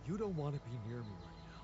You don't want to be near me right now.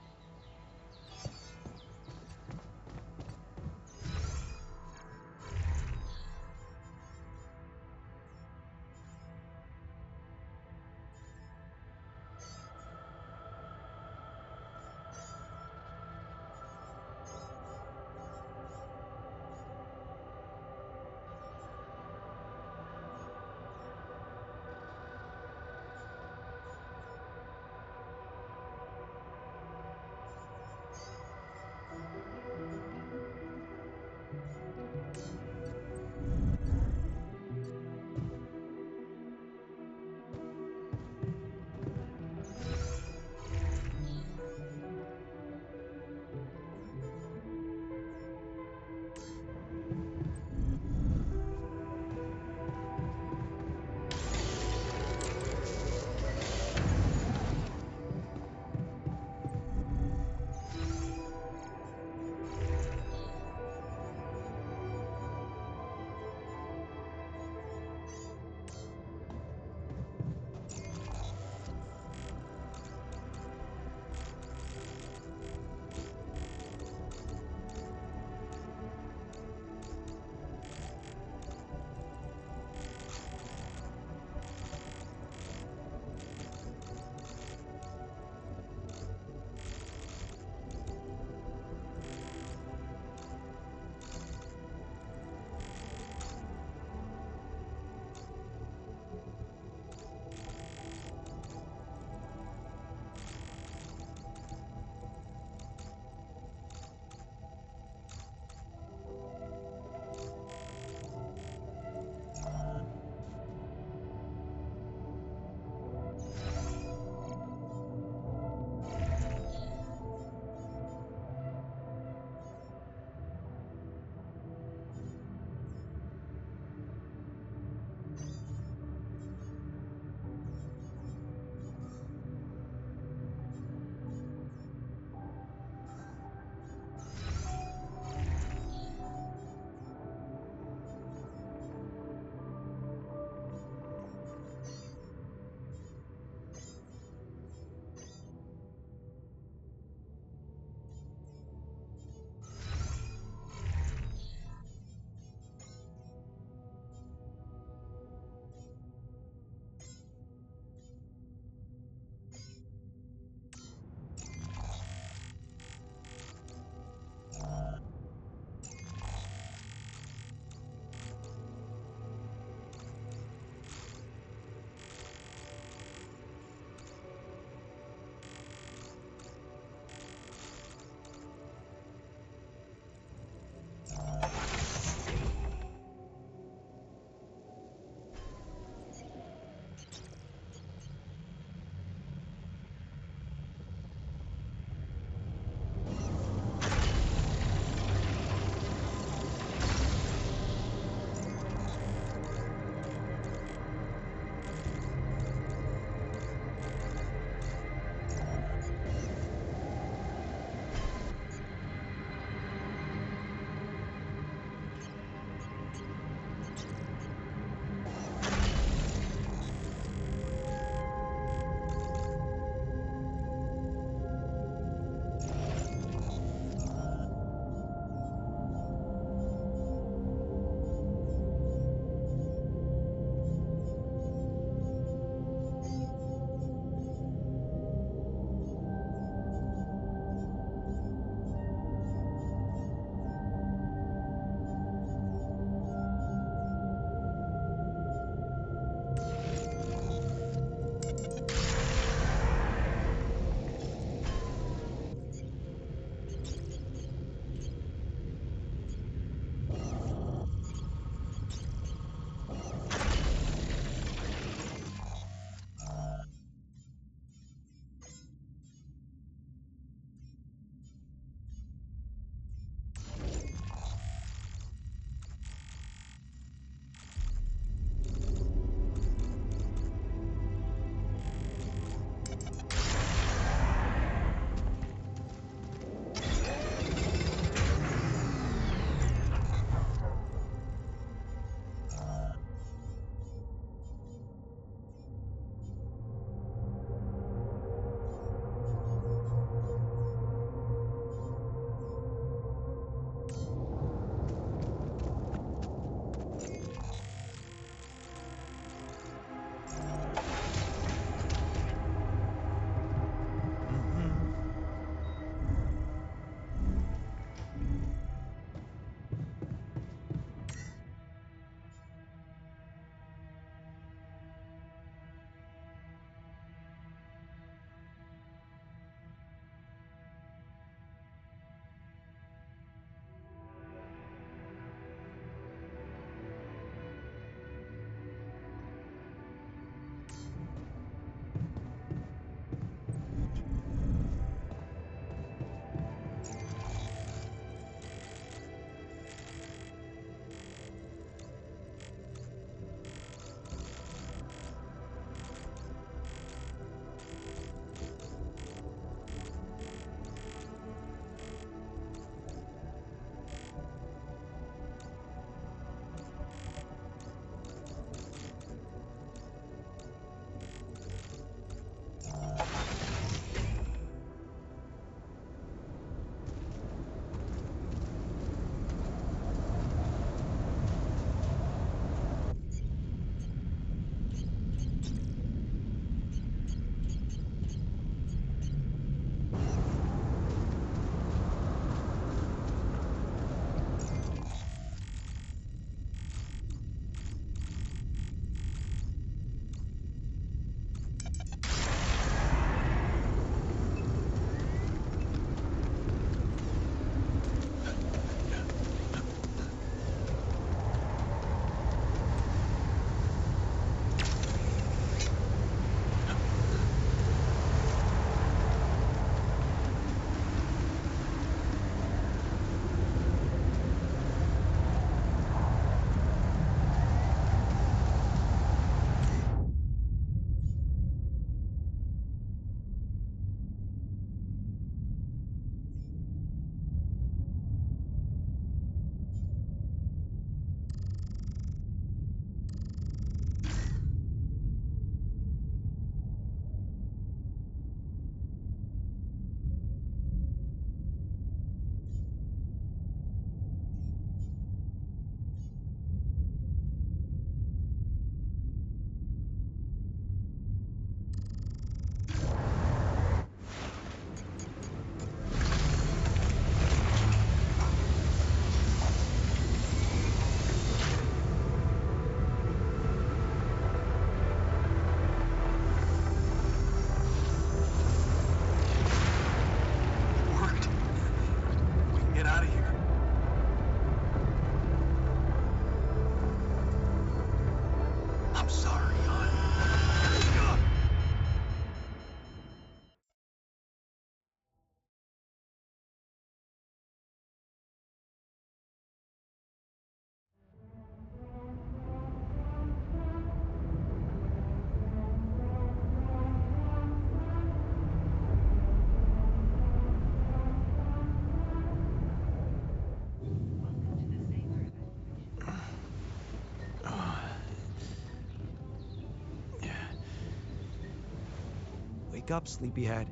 Wake up, sleepyhead.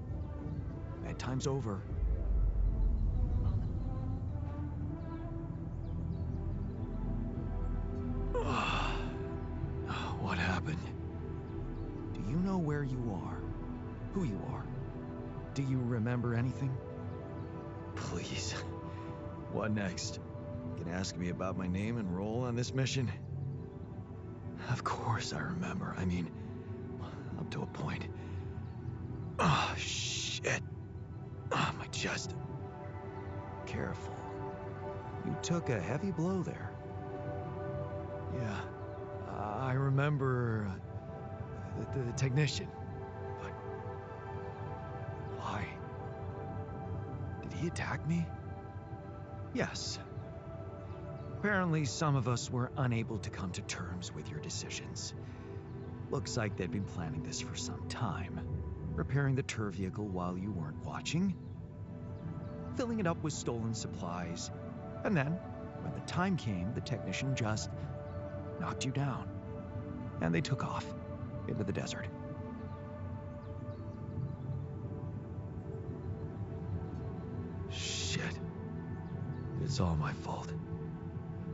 Bedtime's over. What happened? Do you know where you are? Who you are? Do you remember anything? Please. What next? You can ask me about my name and role on this mission? Of course I remember. I mean, up to a point. Oh, shit. Oh, my chest. Careful. You took a heavy blow there. Yeah, I remember the technician. But why? Did he attack me? Yes. Apparently, some of us were unable to come to terms with your decisions. Looks like they'd been planning this for some time. Repairing the tour vehicle while you weren't watching. Filling it up with stolen supplies. And then, when the time came, the technician just knocked you down. And they took off into the desert. Shit. It's all my fault.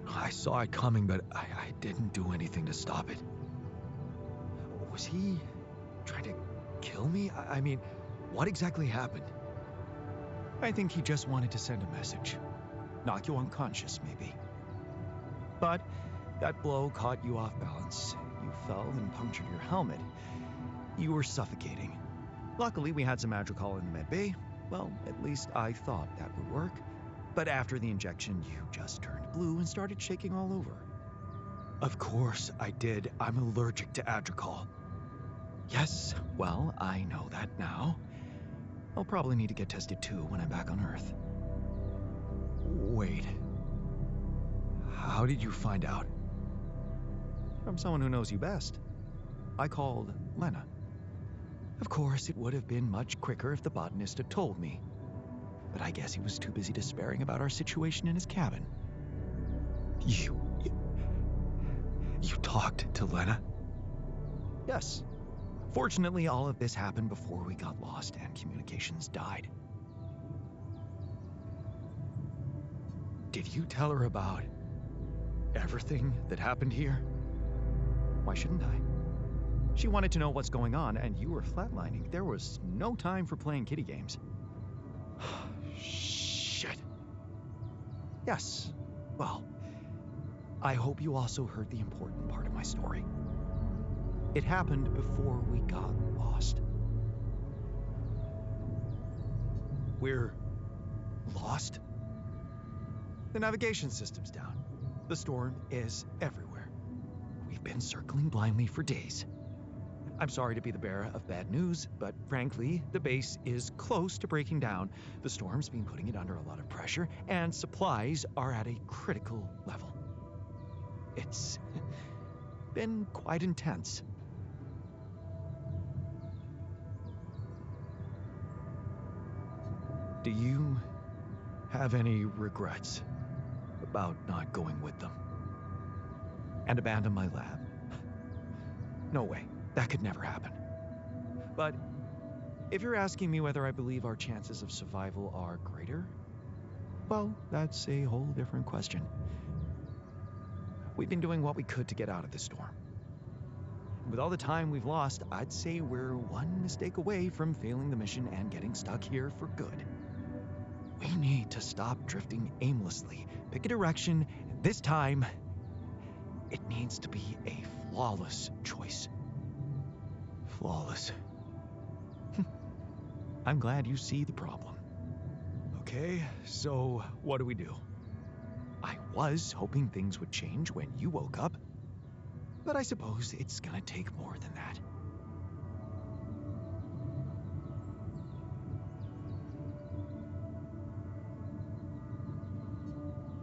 I saw it coming, but I didn't do anything to stop it. Was he trying to kill me? I mean, what exactly happened? I think he just wanted to send a message. Knock you unconscious, maybe. But that blow caught you off balance. You fell and punctured your helmet. You were suffocating. Luckily, we had some Madrigal in the med bay. Well, at least I thought that would work. But after the injection, you just turned blue and started shaking all over. Of course I did. I'm allergic to Adrical. Yes, well, I know that now. I'll probably need to get tested too when I'm back on Earth. Wait. How did you find out? From someone who knows you best. I called Lena. Of course, it would have been much quicker if the botanist had told me. But I guess he was too busy despairing about our situation in his cabin. You talked to Lena? Yes. Fortunately, all of this happened before we got lost and communications died. Did you tell her about everything that happened here? Why shouldn't I? She wanted to know what's going on, and you were flatlining. There was no time for playing kiddie games. Shit. Yes. Well, I hope you also heard the important part of my story. It happened before we got lost. We're lost? The navigation system's down. The storm is everywhere. We've been circling blindly for days. I'm sorry to be the bearer of bad news, but frankly, the base is close to breaking down. The storm's been putting it under a lot of pressure, and supplies are at a critical level. It's been quite intense. Do you have any regrets about not going with them? And abandon my lab? No way. That could never happen. But if you're asking me whether I believe our chances of survival are greater, well, that's a whole different question. We've been doing what we could to get out of this storm. With all the time we've lost, I'd say we're one mistake away from failing the mission and getting stuck here for good. We need to stop drifting aimlessly, pick a direction, and this time, it needs to be a flawless choice. Flawless. I'm glad you see the problem. Okay, so what do we do? I was hoping things would change when you woke up, but I suppose it's gonna take more than that.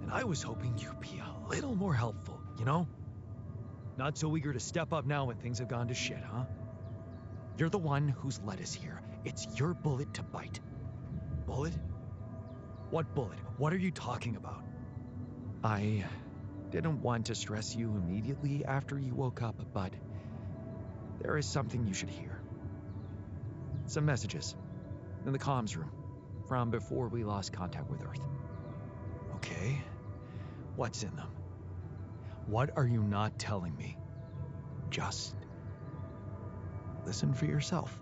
And I was hoping you'd be a little more helpful, you know? Not so eager to step up now when things have gone to shit, huh? You're the one who's led us here. It's your bullet to bite. Bullet? What bullet? What are you talking about? I didn't want to stress you immediately after you woke up, but there is something you should hear. Some messages. In the comms room. From before we lost contact with Earth. Okay. What's in them? What are you not telling me? Just listen for yourself.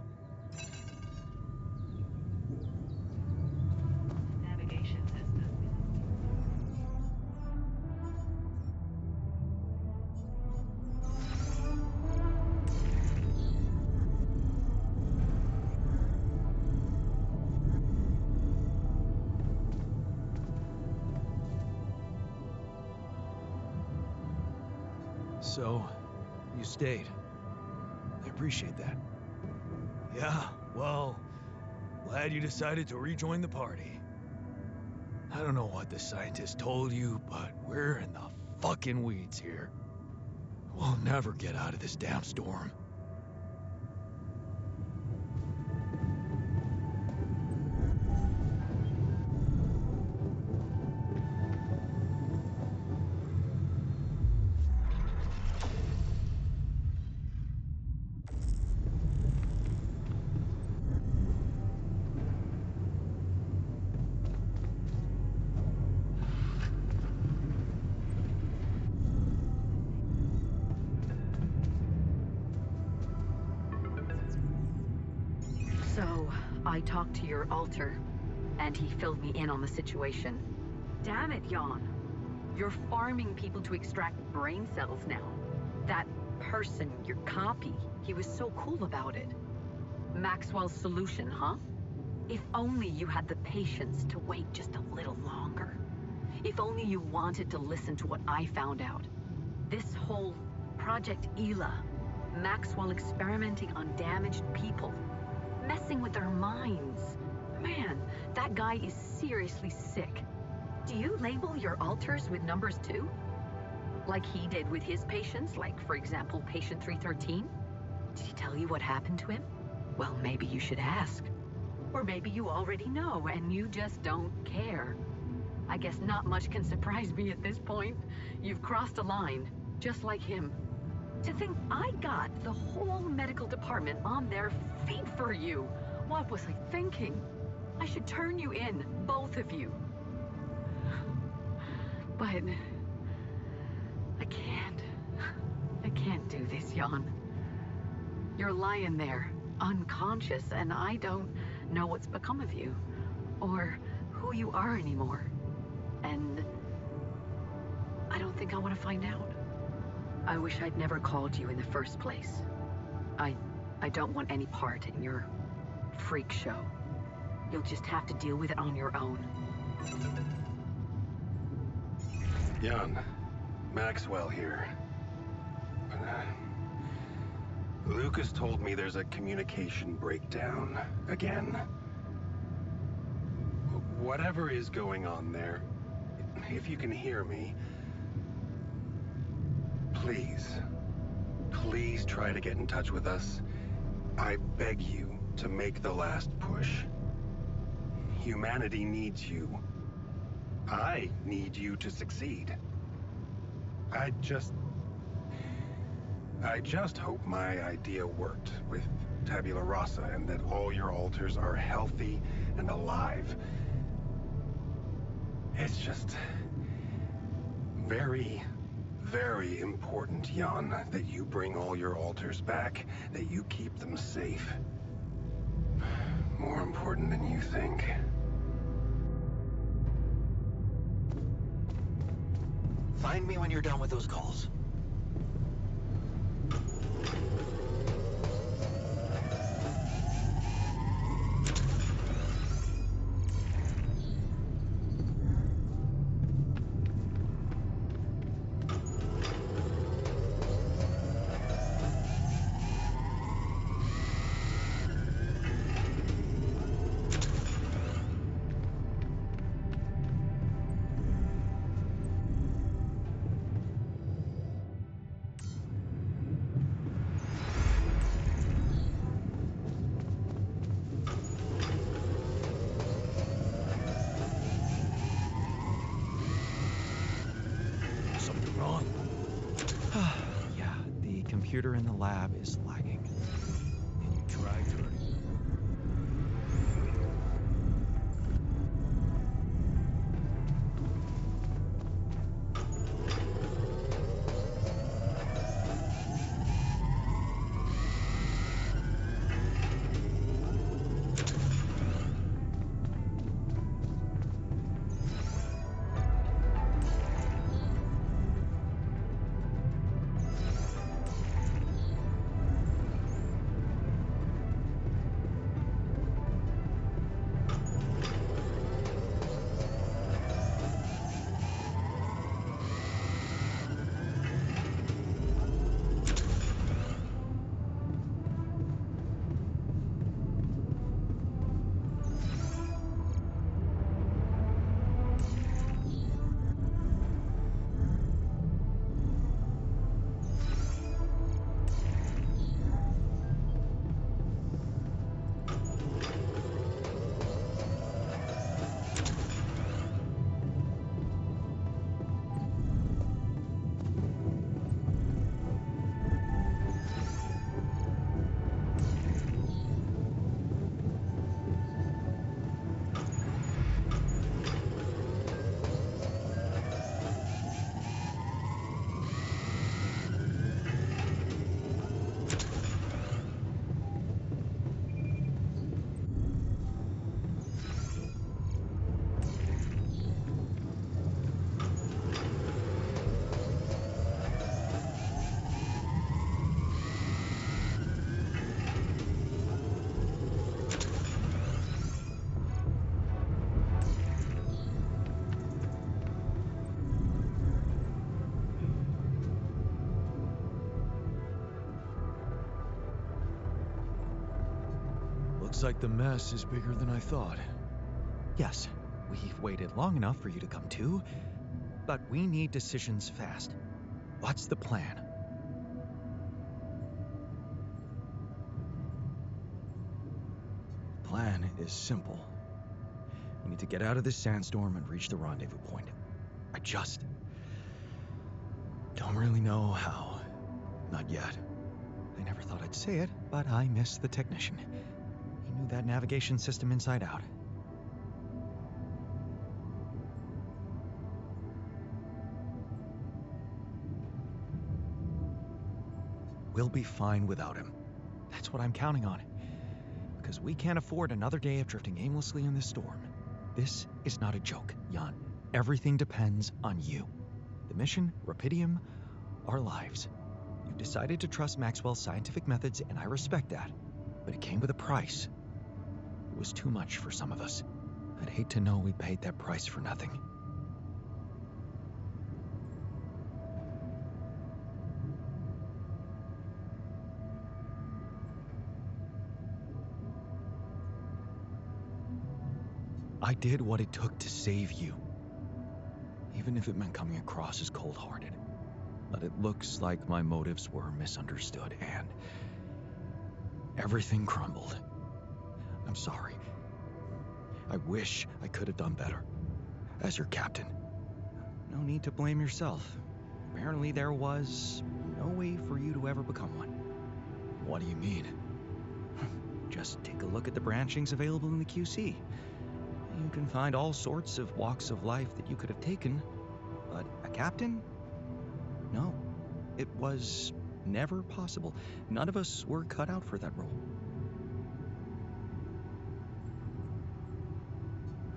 Navigation system. So, you stayed. I appreciate that. Yeah, well, glad you decided to rejoin the party. I don't know what the scientist told you, but we're in the fucking weeds here. We'll never get out of this damn storm. So, I talked to your alter, and he filled me in on the situation. Damn it, Jan. You're farming people to extract brain cells now. That person, your copy, he was so cool about it. Maxwell's solution, huh? If only you had the patience to wait just a little longer. If only you wanted to listen to what I found out. This whole Project Ela, Maxwell experimenting on damaged people, messing with their minds. Man, that guy is seriously sick. Do you label your alters with numbers too? Like he did with his patients, like for example, patient 313? Did he tell you what happened to him? Well, maybe you should ask. Or maybe you already know and you just don't care. I guess not much can surprise me at this point. You've crossed a line, just like him. To think I got the whole medical department on their feet for you. What was I thinking? I should turn you in, both of you. But I can't. I can't do this, Jan. You're lying there, unconscious, and I don't know what's become of you, or who you are anymore. And I don't think I want to find out. I wish I'd never called you in the first place. I don't want any part in your freak show. You'll just have to deal with it on your own. Jan, Maxwell here. Lucas told me there's a communication breakdown again. Whatever is going on there, if you can hear me, please try to get in touch with us. I beg you to make the last push. Humanity needs you. I need you to succeed. I just hope my idea worked with Tabula Rasa and that all your alters are healthy and alive. It's just very, very important, Jan, that you bring all your alters back, that you keep them safe. More important than you think. Find me when you're done with those calls. Yeah, the computer in the lab is lagging. Can you try turning it on? Looks like the mess is bigger than I thought. Yes, we've waited long enough for you to come to, but we need decisions fast. What's the plan? Plan is simple. We need to get out of this sandstorm and reach the rendezvous point. I just don't really know how. Not yet. I never thought I'd say it, but I miss the technician. He knew that navigation system inside out. We'll be fine without him. That's what I'm counting on. Because we can't afford another day of drifting aimlessly in this storm. This is not a joke, Jan. Everything depends on you. The mission, Rapidium, our lives. You decided to trust Maxwell's scientific methods, and I respect that. But it came with a price. It was too much for some of us. I'd hate to know we paid that price for nothing. I did what it took to save you. Even if it meant coming across as cold-hearted. But it looks like my motives were misunderstood, and everything crumbled. I'm sorry. I wish I could have done better. As your captain. No need to blame yourself. Apparently there was no way for you to ever become one. What do you mean? Just take a look at the branchings available in the QC. You can find all sorts of walks of life that you could have taken, but a captain? No, it was never possible. None of us were cut out for that role.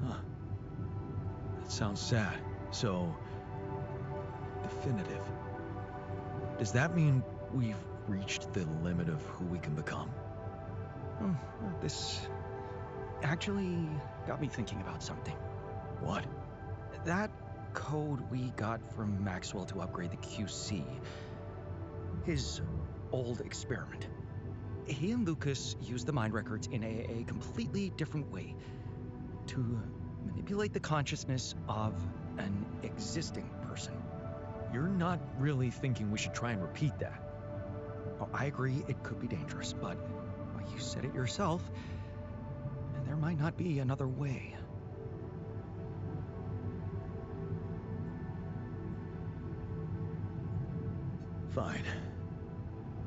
Huh. That sounds sad. So, definitive. Does that mean we've reached the limit of who we can become? This actually got me thinking about something. What? That code we got from Maxwell to upgrade the QC. His old experiment. He and Lucas used the mind records in a completely different way to manipulate the consciousness of an existing person. You're not really thinking we should try and repeat that? Oh, I agree it could be dangerous, but well, you said it yourself. There might not be another way. Fine.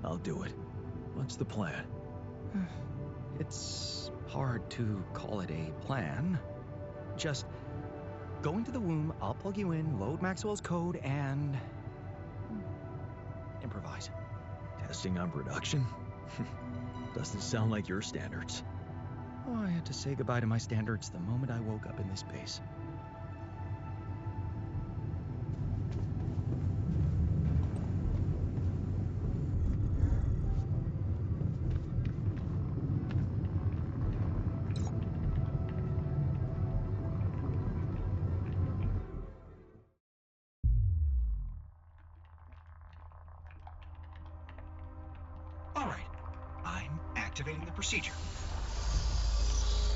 I'll do it. What's the plan? It's hard to call it a plan. Just go into the womb, I'll plug you in, load Maxwell's code, and improvise. Testing on production? Doesn't sound like your standards. Oh, I had to say goodbye to my standards the moment I woke up in this base. All right, I'm activating the procedure.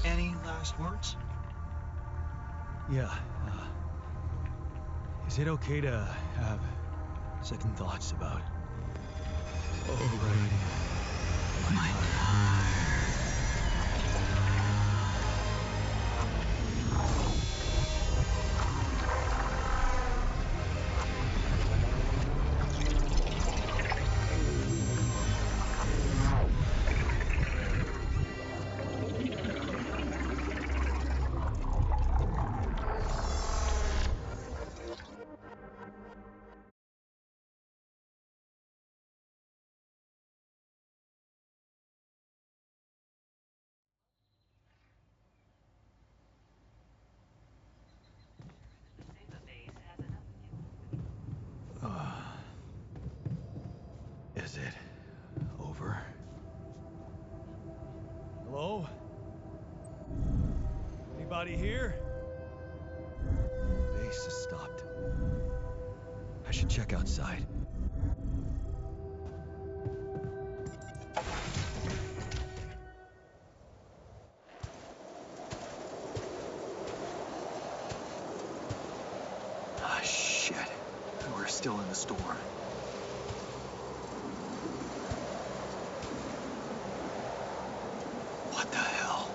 Any last words? Yeah, is it okay to have second thoughts about... Alrighty. My time. Is it over? Hello? Anybody here? Base has stopped. I should check outside. still in the storm. What the hell?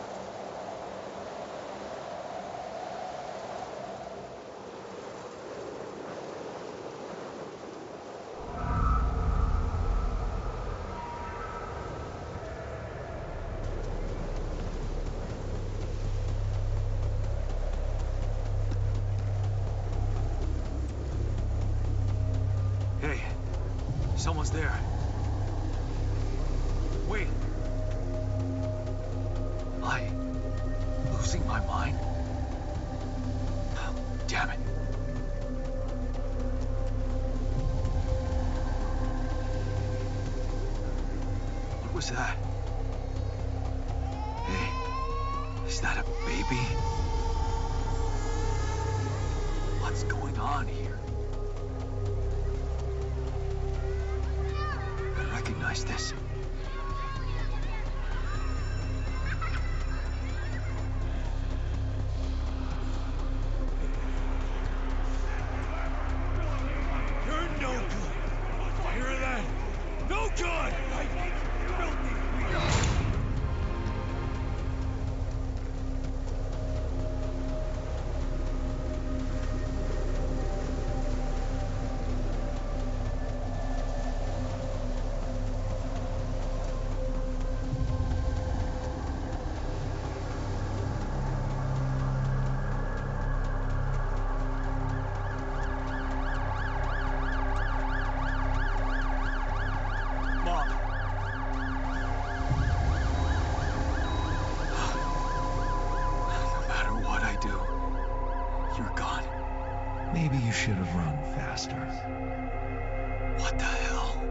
Hey, someone's there. Wait. Am I losing my mind? Damn it. What was that? Hey, is that a baby? What's going on here? I recognize this. You're no good. Hear that? No good! You don't need me. Mom. No matter what I do, you're gone. Maybe you should have run faster. What the hell?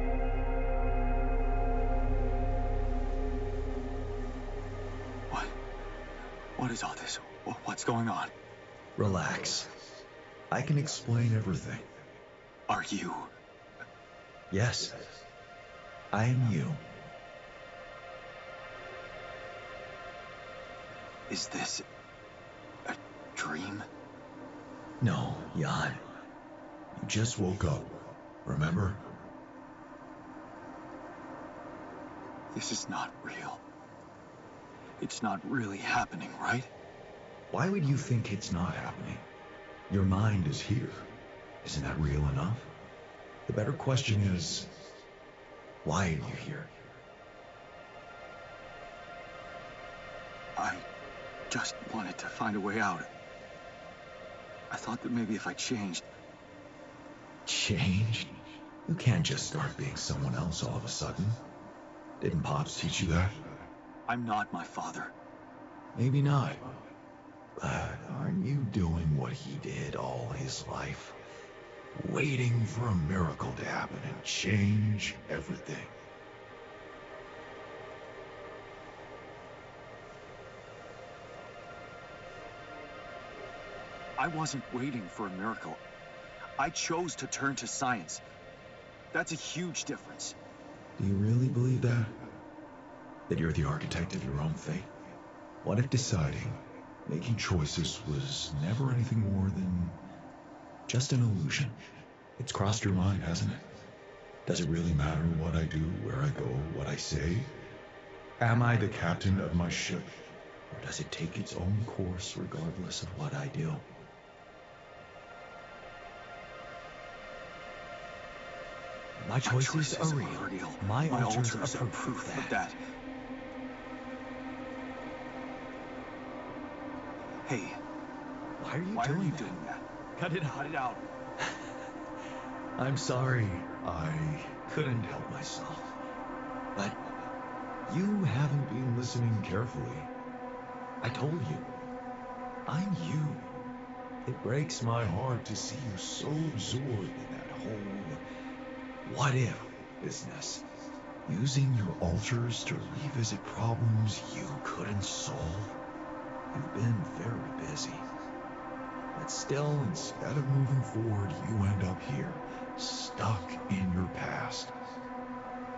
What is all this? What's going on? Relax. I can explain everything. Are you? Yes. I am you. Is this a dream? No, Jan. You just woke up. Remember? This is not real. It's not really happening, right? Why would you think it's not happening? Your mind is here. Isn't that real enough? The better question is, why are you here? I just wanted to find a way out. I thought that maybe if I changed... Changed? You can't just start being someone else all of a sudden. Didn't Pops teach you that? I'm not my father. Maybe not. But aren't you doing what he did all his life? Waiting for a miracle to happen and change everything. I wasn't waiting for a miracle. I chose to turn to science. That's a huge difference. Do you really believe that? That you're the architect of your own fate? What if deciding, making choices was never anything more than just an illusion? It's crossed your mind, hasn't it? Does it really matter what I do, where I go, what I say? Am I the captain of my ship? Or does it take its own course regardless of what I do? My choices are real. My altars are proof of that. Hey, Why are you why are you doing doing that? Cut it Cut it out. I'm sorry. I couldn't help myself. But you haven't been listening carefully. I told you. I'm you. It breaks my heart to see you so absorbed in that whole what-if business. Using your altars to revisit problems you couldn't solve. You've been very busy. But still, instead of moving forward, you end up here, stuck in your past.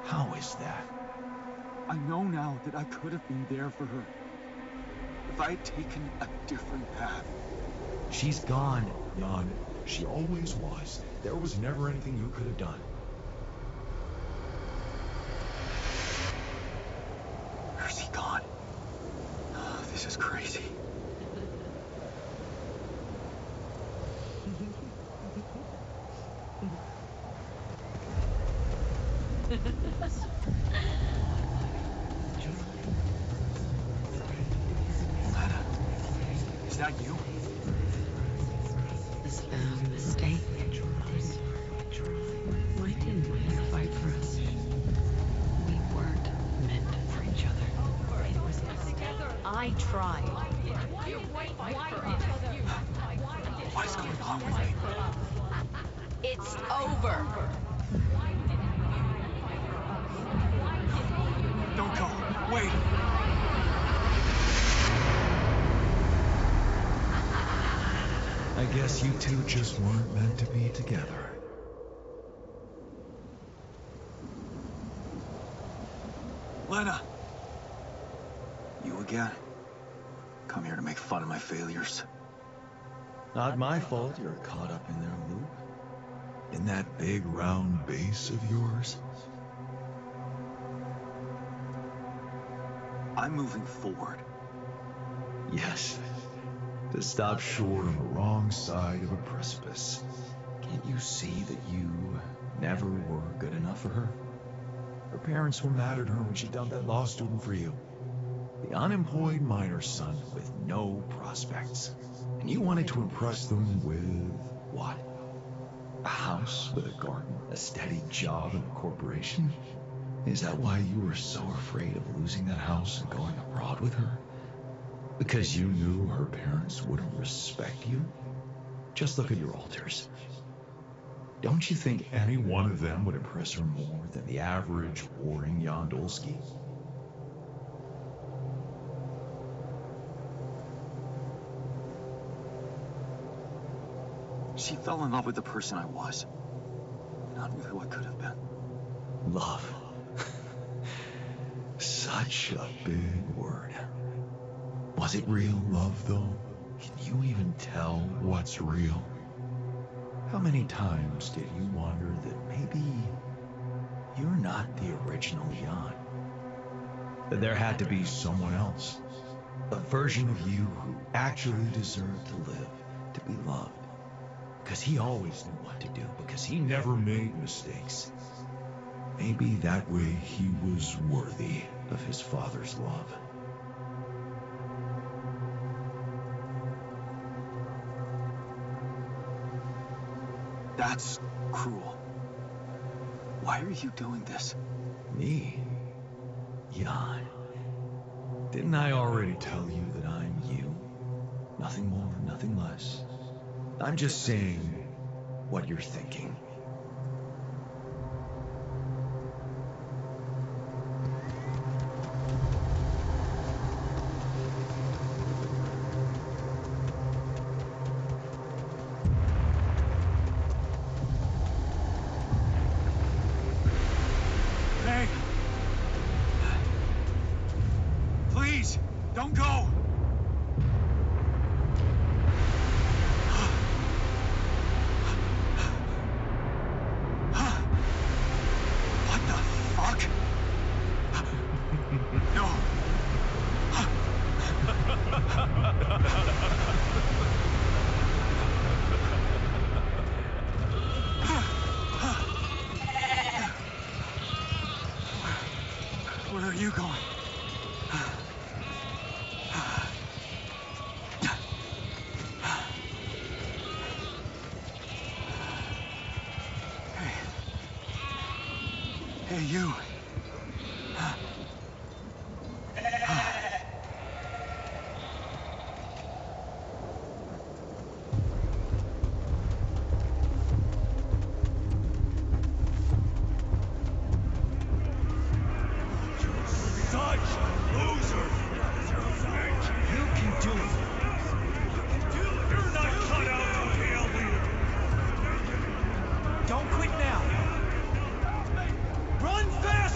How is that? I know now that I could have been there for her. If I had taken a different path. She's gone, Jan. She always was. There was never anything you could have done. Where's he gone? Oh, this is crazy. Lana, is that you? This was a mistake. Why didn't you fight for us? We weren't meant for each other. I tried. What is going on with me? It's over. Don't go. Wait. I guess you two just weren't meant to be together. Lena! You again? Come here to make fun of my failures. Not my fault you're caught up in their loop. In that big round base of yours. I'm moving forward. Yes. To stop short on the wrong side of a precipice. Can't you see that you never were good enough for her? Her parents were mad at her when she dumped that law student for you. The unemployed miner's son with no prospects. And you wanted to impress them with what? A house with a garden, a steady job in a corporation? Is that why you were so afraid of losing that house and going abroad with her? Because you knew her parents wouldn't respect you? Just look at your alters. Don't you think any one of them would impress her more than the average warring Yondolski? She fell in love with the person I was, not with who I could have been. Love. Such a big word. Was it real love, though? Can you even tell what's real? How many times did you wonder that maybe you're not the original Jan? That there had to be someone else. A version of you who actually deserved to live, to be loved. Because he always knew what to do, because he never made mistakes. Maybe that way he was worthy of his father's love. That's cruel. Why are you doing this? Me? Jan. Didn't I already tell you that I'm you? Nothing more, nothing less. I'm just saying what you're thinking. Hey! Please, don't go! What the fuck? No! Where are you going? Hey, you. Such losers! You can do it. You're not cut out to be a leader! Don't quit now. Run faster!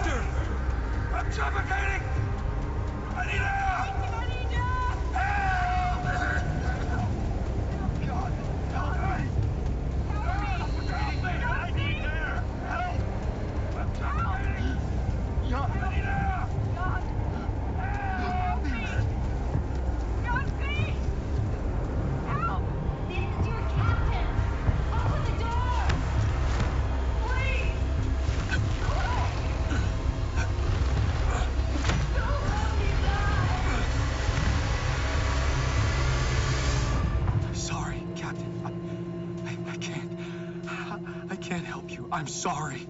I'm sorry.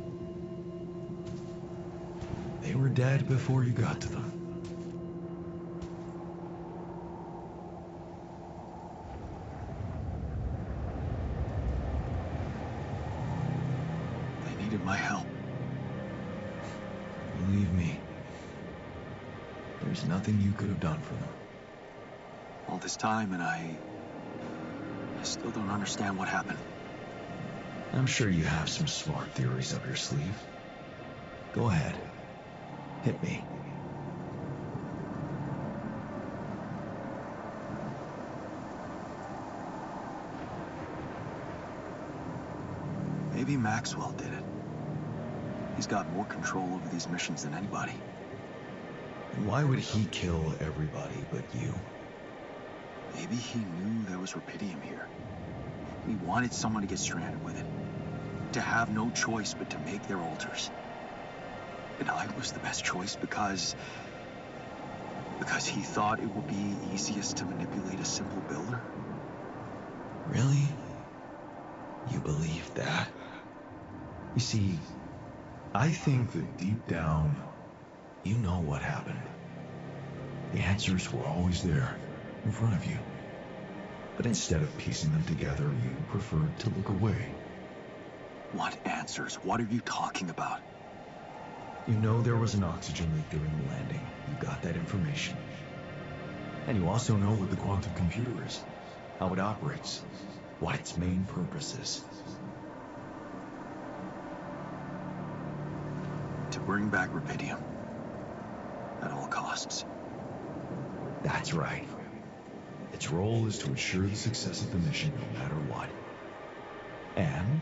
They were dead before you got to them. They needed my help. Believe me, there's nothing you could have done for them. All this time, and I still don't understand what happened. I'm sure you have some smart theories up your sleeve. Go ahead. Hit me. Maybe Maxwell did it. He's got more control over these missions than anybody. And why would he kill everybody but you? Maybe he knew there was rubidium here. He wanted someone to get stranded with it. To have no choice but to make their altars. And I was the best choice because he thought it would be easiest to manipulate a simple builder. Really? You believe that? You see, I think that deep down, you know what happened. The answers were always there, in front of you. But instead of piecing them together, you preferred to look away. What answers? What are you talking about? You know there was an oxygen leak during the landing. You got that information. And you also know what the quantum computer is, how it operates, what its main purpose is. To bring back rubidium. At all costs. That's right. Its role is to ensure the success of the mission no matter what. And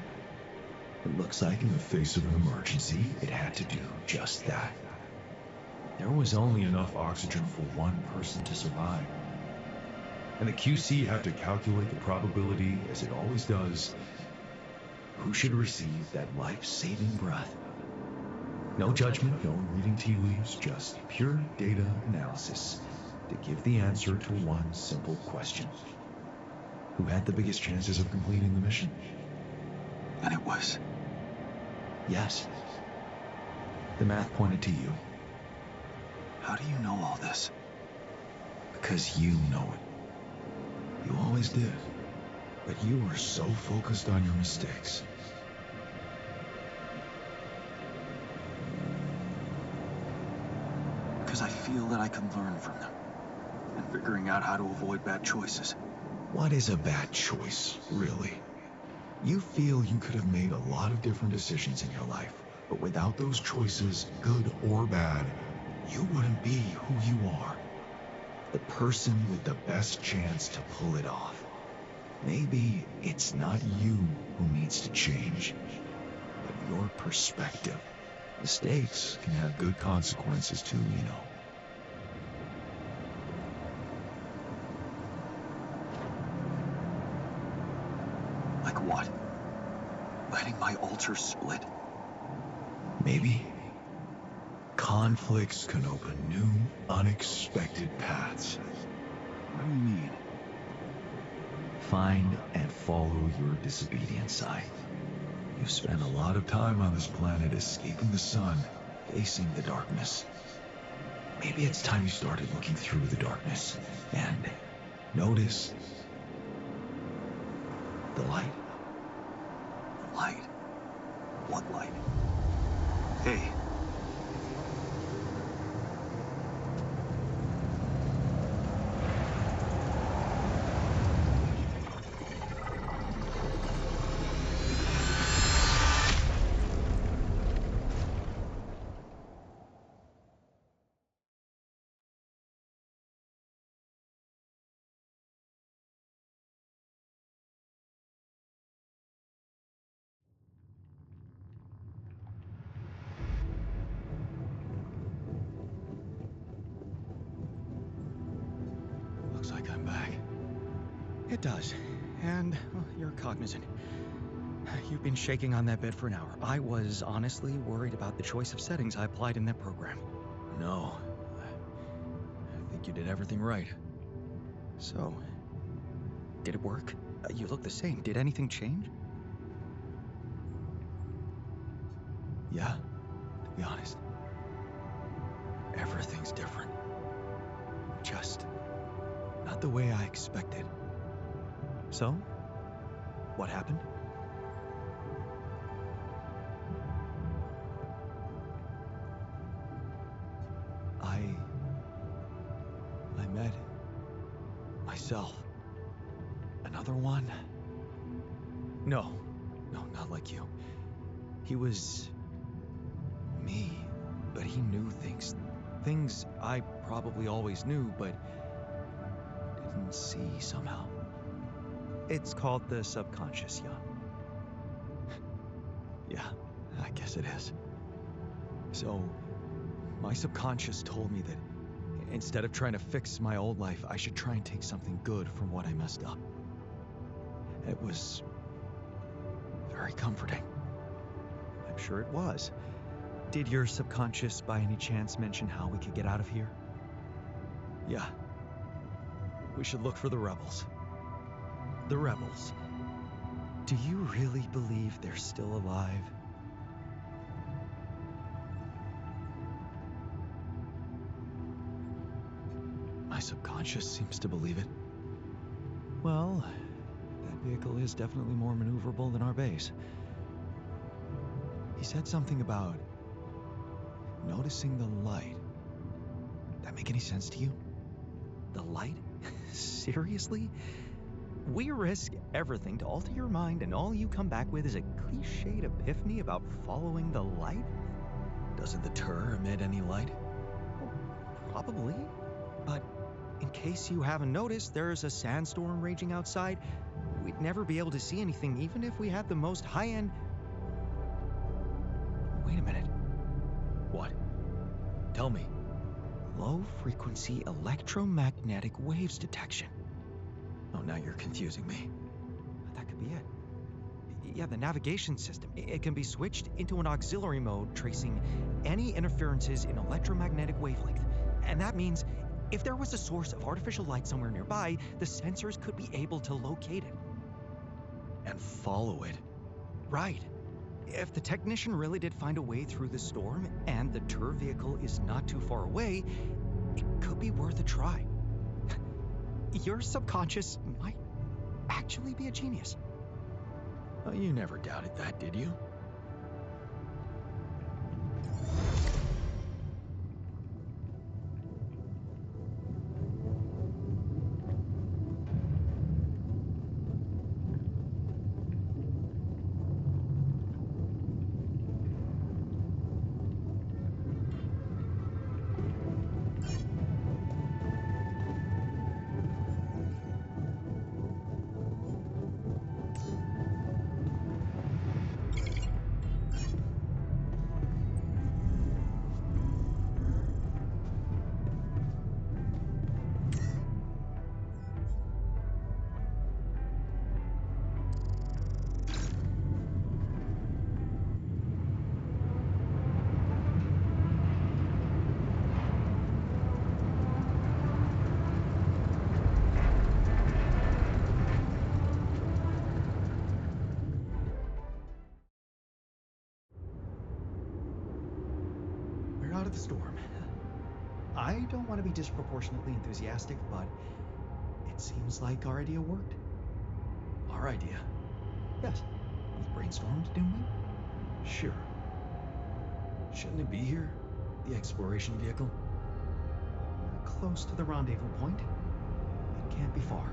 it looks like in the face of an emergency, it had to do just that. There was only enough oxygen for one person to survive. And the QC had to calculate the probability, as it always does, who should receive that life-saving breath. No judgment, no reading tea leaves, just pure data analysis to give the answer to one simple question. Who had the biggest chances of completing the mission? And it was... Yes. The math pointed to you. How do you know all this? Because you know it. You always did. But you were so focused on your mistakes. Because I feel that I can learn from them. And figuring out how to avoid bad choices. What is a bad choice, really? You feel you could have made a lot of different decisions in your life, but without those choices, good or bad, you wouldn't be who you are. The person with the best chance to pull it off. Maybe it's not you who needs to change, but your perspective. Mistakes can have good consequences too, you know. Like what? Letting my altar split? Maybe. Conflicts can open new, unexpected paths. What do you mean? Find and follow your disobedient side. You've spent a lot of time on this planet escaping the sun, facing the darkness. Maybe it's time you started looking through the darkness and notice the light. Light? What light? Hey. Looks like I'm back. It does. And well, you're cognizant. You've been shaking on that bed for an hour. I was honestly worried about the choice of settings I applied in that program. No. I think you did everything right. So, did it work? You look the same. Did anything change? Yeah, to be honest. Everything's different. Just not the way I expected. So, what happened? I met myself. Another one? No, not like you. He was me, but he knew things. Things I probably always knew, but didn't see somehow. It's called the subconscious, Jan. Yeah, I guess it is. So, my subconscious told me that instead of trying to fix my old life, I should try and take something good from what I messed up. It was very comforting. I'm sure it was. Did your subconscious by any chance mention how we could get out of here? Yeah. We should look for the rebels. The rebels. Do you really believe they're still alive? My subconscious seems to believe it. Well, that vehicle is definitely more maneuverable than our base. He said something about noticing the light. That make any sense to you? The light? Seriously? We risk everything to alter your mind, and all you come back with is a cliched epiphany about following the light? Doesn't the Tur emit any light? Well, probably. But in case you haven't noticed, there's a sandstorm raging outside. We'd never be able to see anything, even if we had the most high-end... Wait a minute. What? Tell me. Low-frequency electromagnetic waves detection. Oh, now you're confusing me. That could be it. Yeah, the navigation system. It can be switched into an auxiliary mode, tracing any interferences in electromagnetic wavelength. And that means if there was a source of artificial light somewhere nearby, the sensors could be able to locate it. And follow it. Right. If the technician really did find a way through the storm, and the Tur vehicle is not too far away, it could be worth a try. Your subconscious might actually be a genius. Oh, you never doubted that, did you? Out of the storm. I don't want to be disproportionately enthusiastic, but it seems like our idea worked. Our idea? Yes. We brainstormed, didn't we? Sure. Shouldn't it be here? The exploration vehicle? Close to the rendezvous point. It can't be far.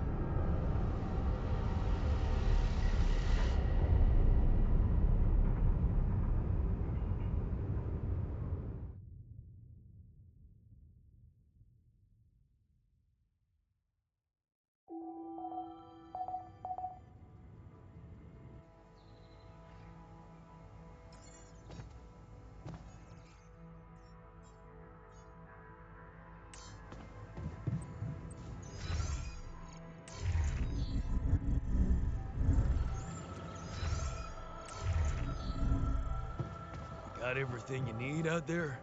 Got everything you need out there?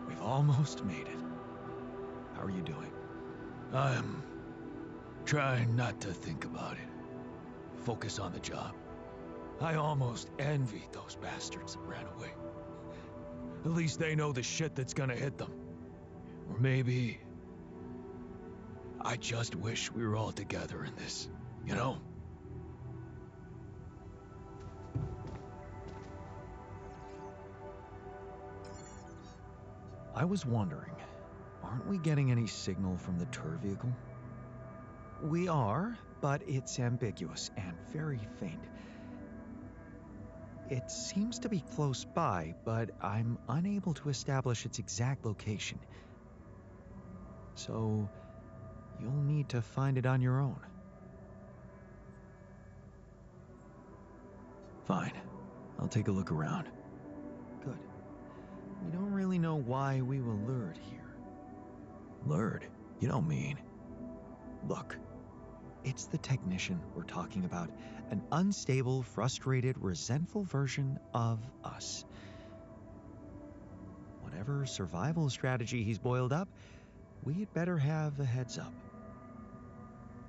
We've almost made it. How are you doing? I'm trying not to think about it. Focus on the job. I almost envied those bastards that ran away. At least they know the shit that's gonna hit them. Or maybe... I just wish we were all together in this, you know? I was wondering, aren't we getting any signal from the tour vehicle? We are, but it's ambiguous and very faint. It seems to be close by, but I'm unable to establish its exact location. So, you'll need to find it on your own. Fine. I'll take a look around. Good. We don't really know why we were lured here. Lured? You don't mean... Look, it's the technician we're talking about. An unstable, frustrated, resentful version of us. Whatever survival strategy he's boiled up, we'd better have a heads up.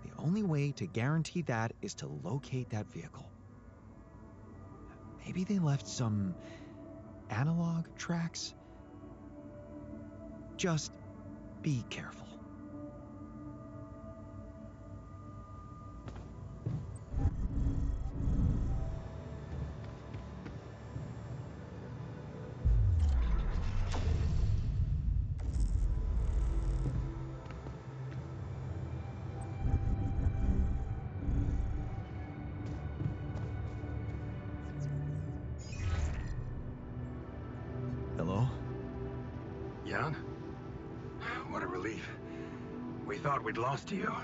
The only way to guarantee that is to locate that vehicle. Maybe they left some analog tracks? Just be careful. Hello? Jan? What a relief. We thought we'd lost you.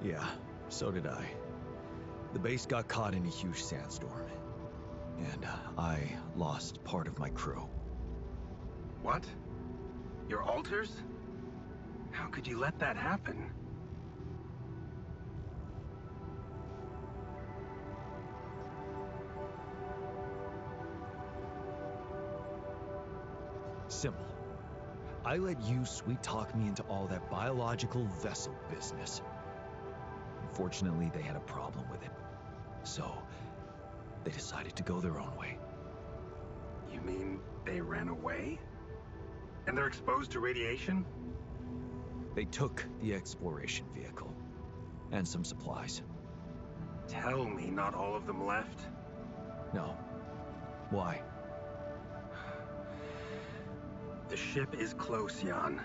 Yeah, so did I. The base got caught in a huge sandstorm. And I lost part of my crew. What? Your alters? How could you let that happen? Simple. I let you sweet-talk me into all that biological vessel business. Unfortunately, they had a problem with it. So, they decided to go their own way. You mean they ran away? And they're exposed to radiation? They took the exploration vehicle. And some supplies. Tell me not all of them left? No. Why? The ship is close, Jan.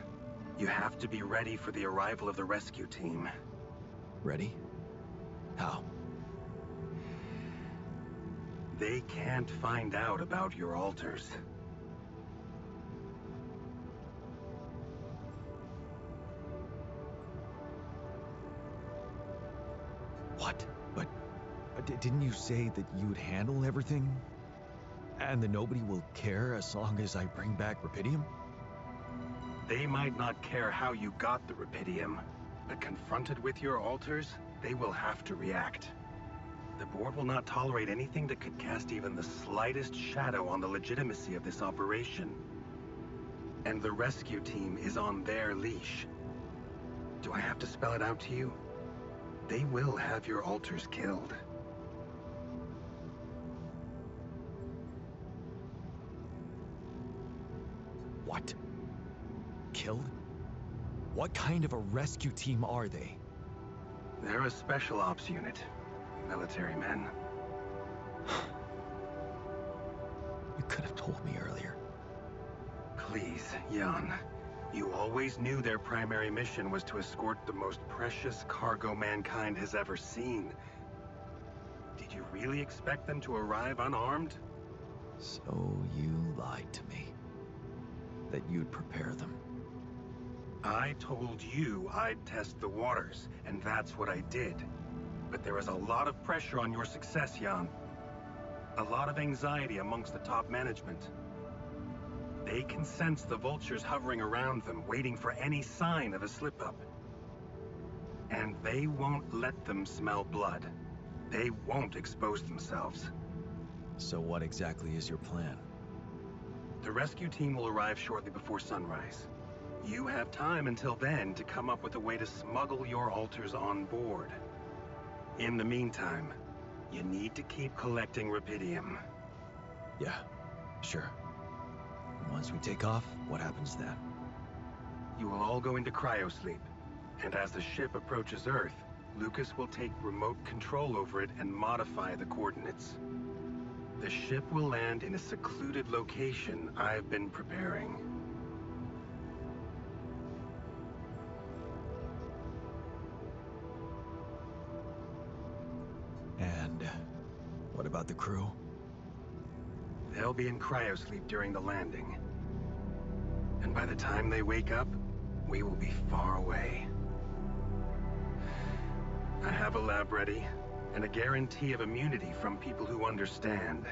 You have to be ready for the arrival of the rescue team. Ready? How? They can't find out about your alters. What? But didn't you say that you'd handle everything? And that nobody will care as long as I bring back Rapidium? They might not care how you got the Rapidium, but confronted with your alters, they will have to react. The board will not tolerate anything that could cast even the slightest shadow on the legitimacy of this operation. And the rescue team is on their leash. Do I have to spell it out to you? They will have your alters killed. What? Killed? What kind of a rescue team are they? They're a special ops unit. Military men. You could have told me earlier. Please, Jan. You always knew their primary mission was to escort the most precious cargo mankind has ever seen. Did you really expect them to arrive unarmed? So you lied to me. That you'd prepare them. I told you I'd test the waters, and that's what I did. But there is a lot of pressure on your success, Jan. A lot of anxiety amongst the top management. They can sense the vultures hovering around them, waiting for any sign of a slip-up. And they won't let them smell blood. They won't expose themselves. So what exactly is your plan? The rescue team will arrive shortly before sunrise. You have time until then to come up with a way to smuggle your alters on board. In the meantime, You need to keep collecting rupidium. Yeah, sure. And once we take off, what happens then? You will all go into cryosleep, and as the ship approaches Earth, Lucas will take remote control over it and modify the coordinates. The ship will land in a secluded location I've been preparing. And what about the crew? They'll be in cryosleep during the landing. And by the time they wake up, we will be far away. I have a lab ready, and a guarantee of immunity from people who understand.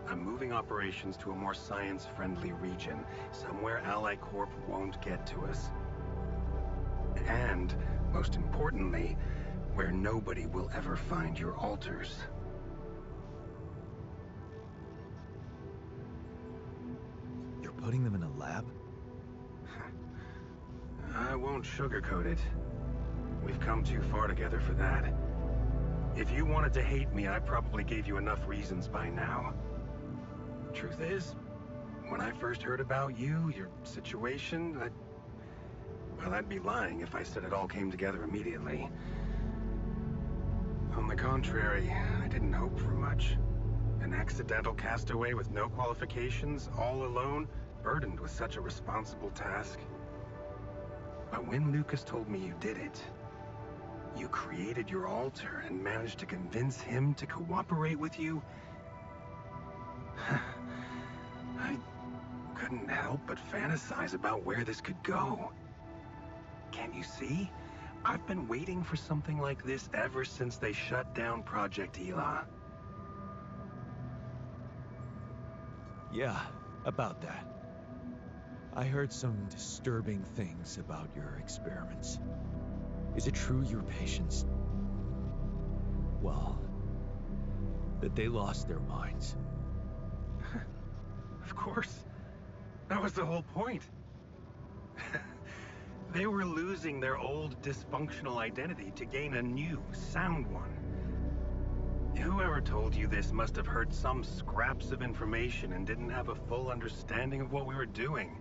I'm moving operations to a more science-friendly region, somewhere Ally Corp won't get to us. And, most importantly, where nobody will ever find your altars. You're putting them in a lab? I won't sugarcoat it. We've come too far together for that. If you wanted to hate me, I probably gave you enough reasons by now. Truth is, when I first heard about you, your situation, well, I'd be lying if I said it all came together immediately. On the contrary, I didn't hope for much. An accidental castaway with no qualifications, all alone, burdened with such a responsible task. But when Lucas told me you did it, you created your altar and managed to convince him to cooperate with you, I couldn't help but fantasize about where this could go. Can't you see? I've been waiting for something like this ever since they shut down Project Ela. Yeah, about that. I heard some disturbing things about your experiments. Is it true your patients... well, that they lost their minds? Of course. That was the whole point. They were losing their old dysfunctional identity to gain a new, sound one. Whoever told you this must have heard some scraps of information and didn't have a full understanding of what we were doing.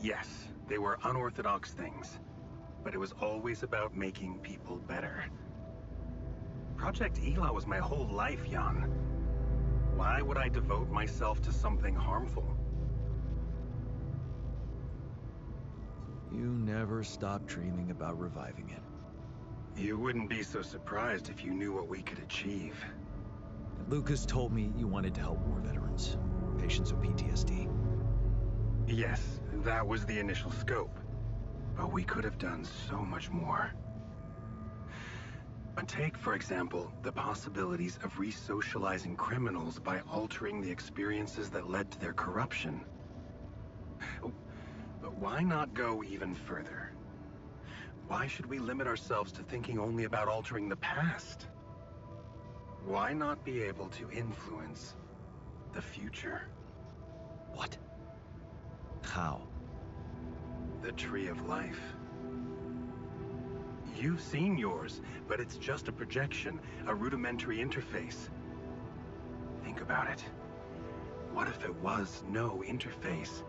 Yes, they were unorthodox things, but it was always about making people better. Project Ela was my whole life, Jan. Why would I devote myself to something harmful? You never stopped dreaming about reviving it. You wouldn't be so surprised if you knew what we could achieve. Lucas told me you wanted to help war veterans, patients with PTSD. Yes, that was the initial scope. But we could have done so much more. But take, for example, the possibilities of re-socializing criminals by altering the experiences that led to their corruption. But why not go even further? Why should we limit ourselves to thinking only about altering the past? Why not be able to influence the future? What? How? The Tree of Life. You've seen yours, but it's just a projection, a rudimentary interface. Think about it. What if it was no interface,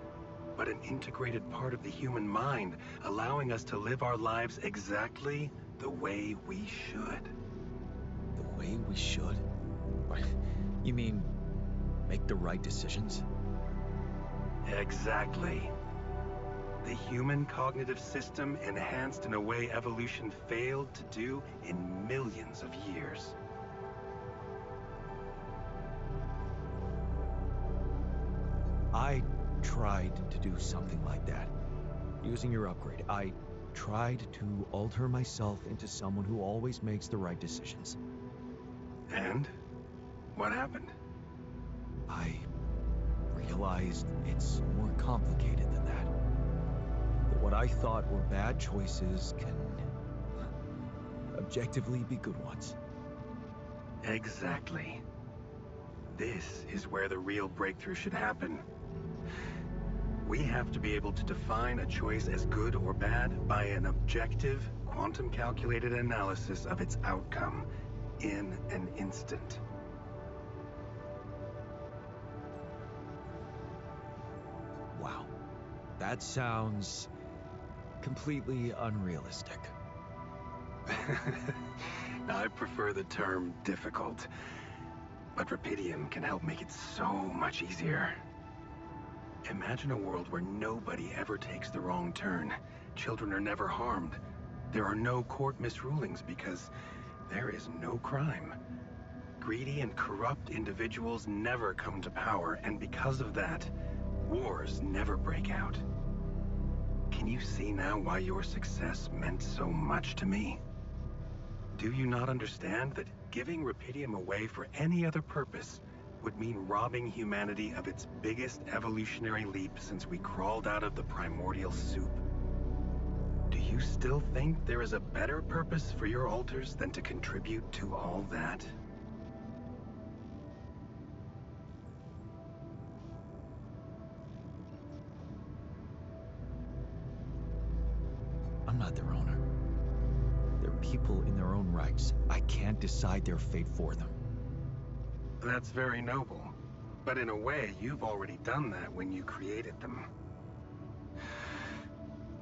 but an integrated part of the human mind, allowing us to live our lives exactly the way we should? The way we should? What? You mean, make the right decisions? Exactly. The human cognitive system enhanced in a way evolution failed to do in millions of years. I tried to do something like that. Using your upgrade, I tried to alter myself into someone who always makes the right decisions. And? What happened? I realized it's more complicated than that. That what I thought were bad choices can objectively be good ones. Exactly. This is where the real breakthrough should happen. We have to be able to define a choice as good or bad by an objective, quantum-calculated analysis of its outcome, in an instant. Wow. That sounds completely unrealistic. I prefer the term difficult, but Rapidium can help make it so much easier. Imagine a world where nobody ever takes the wrong turn. Children are never harmed. There are no court misrulings because there is no crime. Greedy and corrupt individuals never come to power, and because of that, wars never break out. Can you see now why your success meant so much to me? Do you not understand that giving Rapidium away for any other purpose would mean robbing humanity of its biggest evolutionary leap since we crawled out of the primordial soup? Do you still think there is a better purpose for your altars than to contribute to all that? I'm not their owner. They're people in their own rights. I can't decide their fate for them. That's very noble. But in a way, you've already done that when you created them.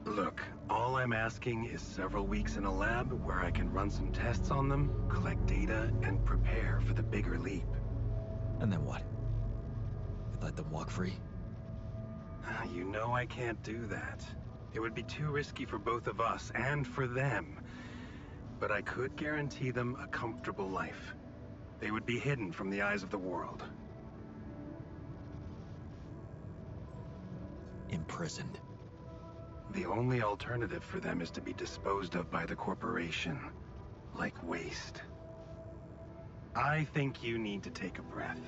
Look, all I'm asking is several weeks in a lab where I can run some tests on them, collect data, and prepare for the bigger leap. And then what? Let them walk free? You know I can't do that. It would be too risky for both of us and for them. But I could guarantee them a comfortable life. They would be hidden from the eyes of the world. Imprisoned. The only alternative for them is to be disposed of by the corporation, like waste. I think you need to take a breath.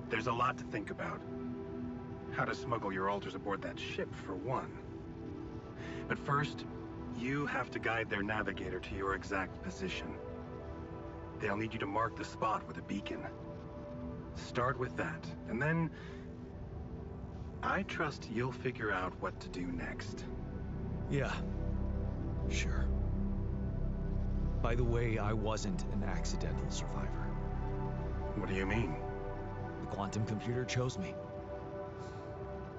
There's a lot to think about. How to smuggle your altars aboard that ship, for one. But first, you have to guide their navigator to your exact position. They'll need you to mark the spot with a beacon. Start with that, and then I trust you'll figure out what to do next. Yeah, sure. By the way, I wasn't an accidental survivor. What do you mean? The quantum computer chose me.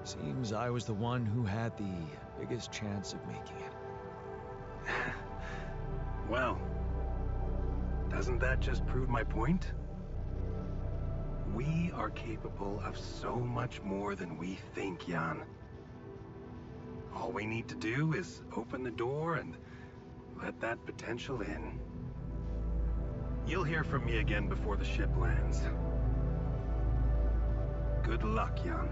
Seems I was the one who had the biggest chance of making it. Well, doesn't that just prove my point? We are capable of so much more than we think, Jan. All we need to do is open the door and let that potential in. You'll hear from me again before the ship lands. Good luck, Jan.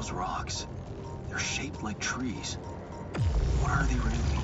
those rocks. They're shaped like trees. What are they really?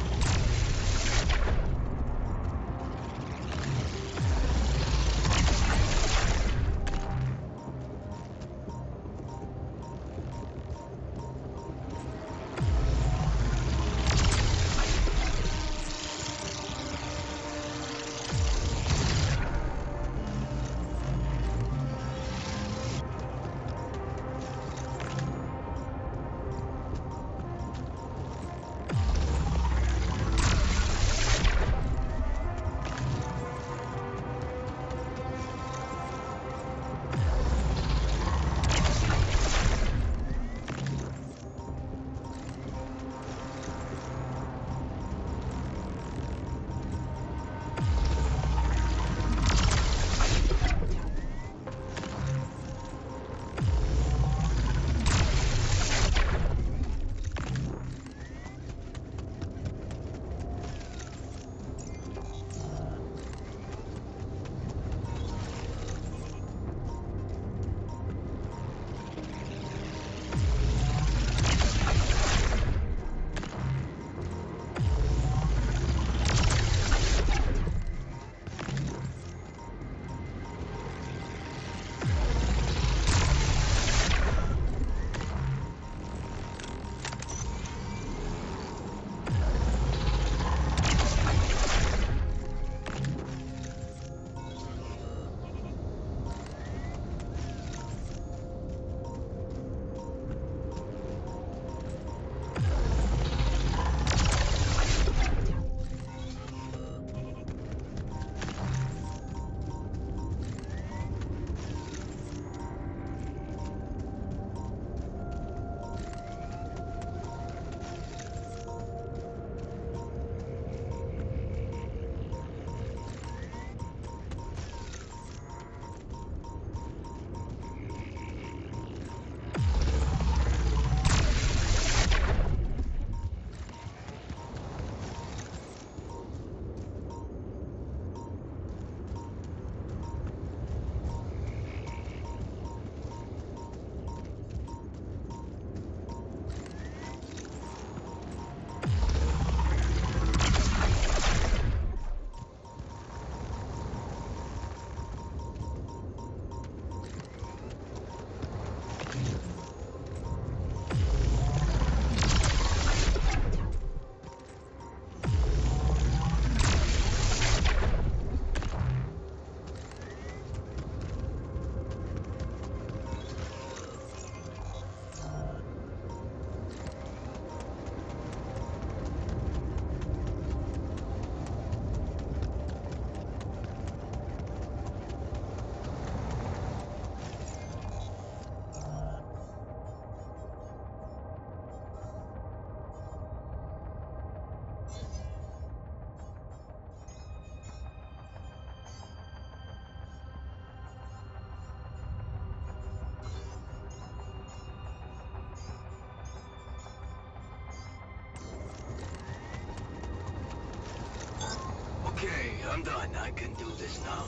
Okay, I'm done. I can do this now.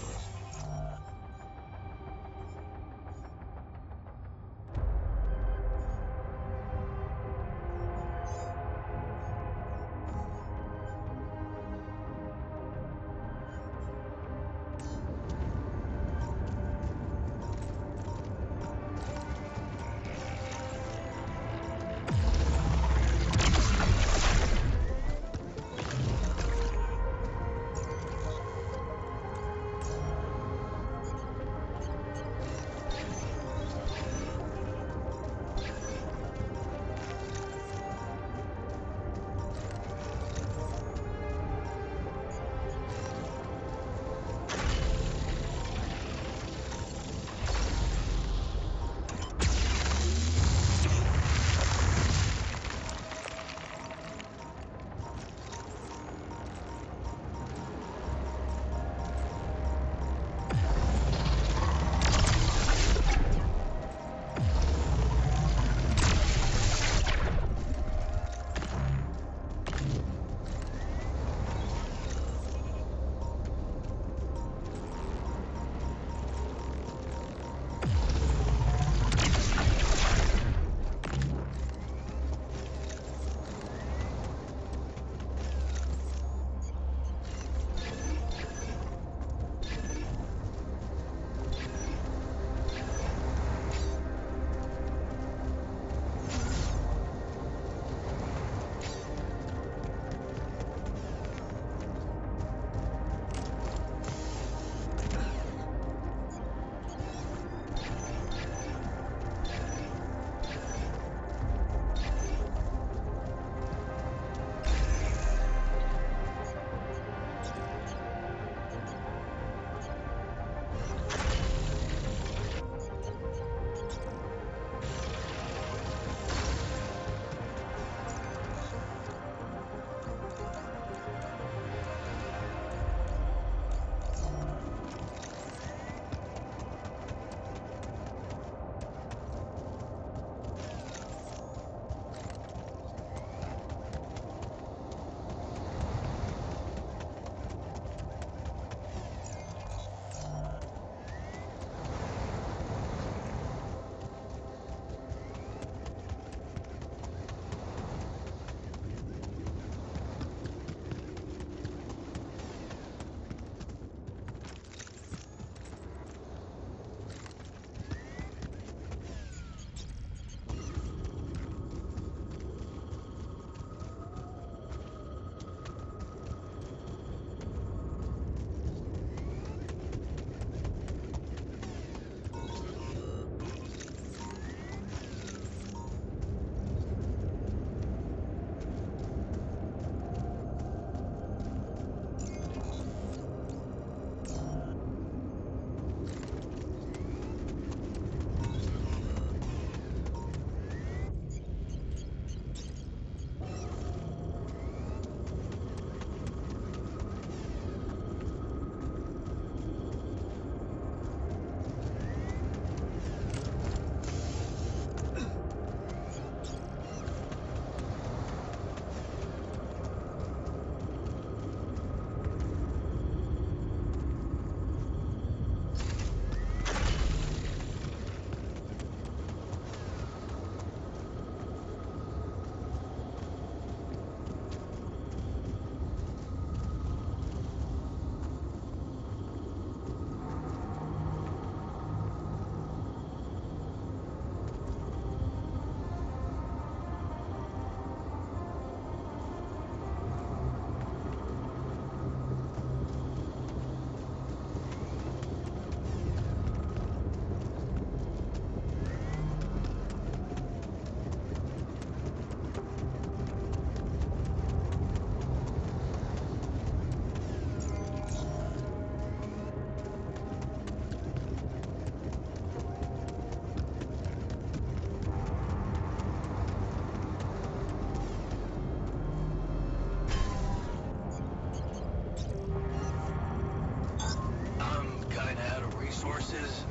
offices?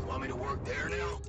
Want me to work there now?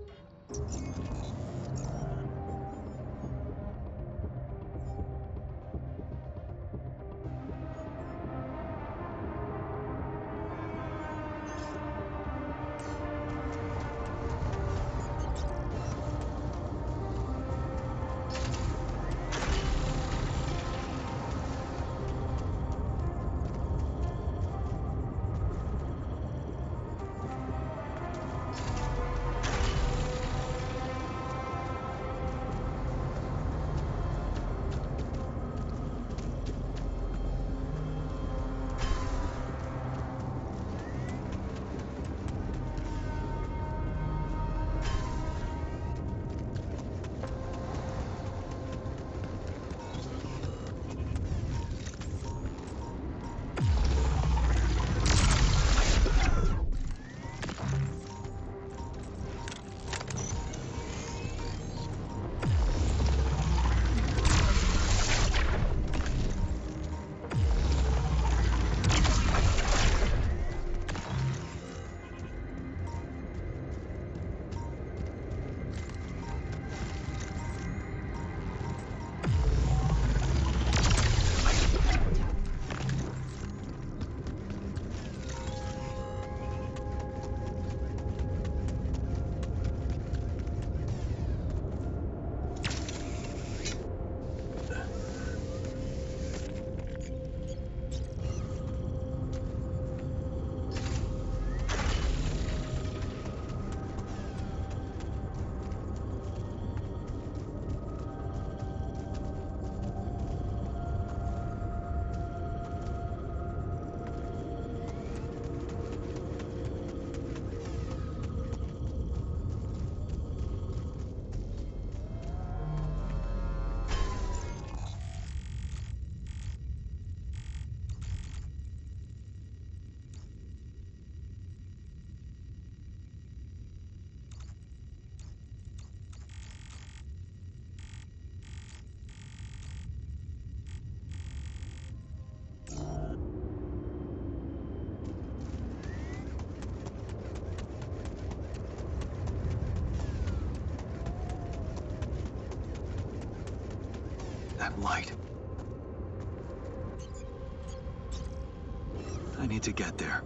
That light. I need to get there.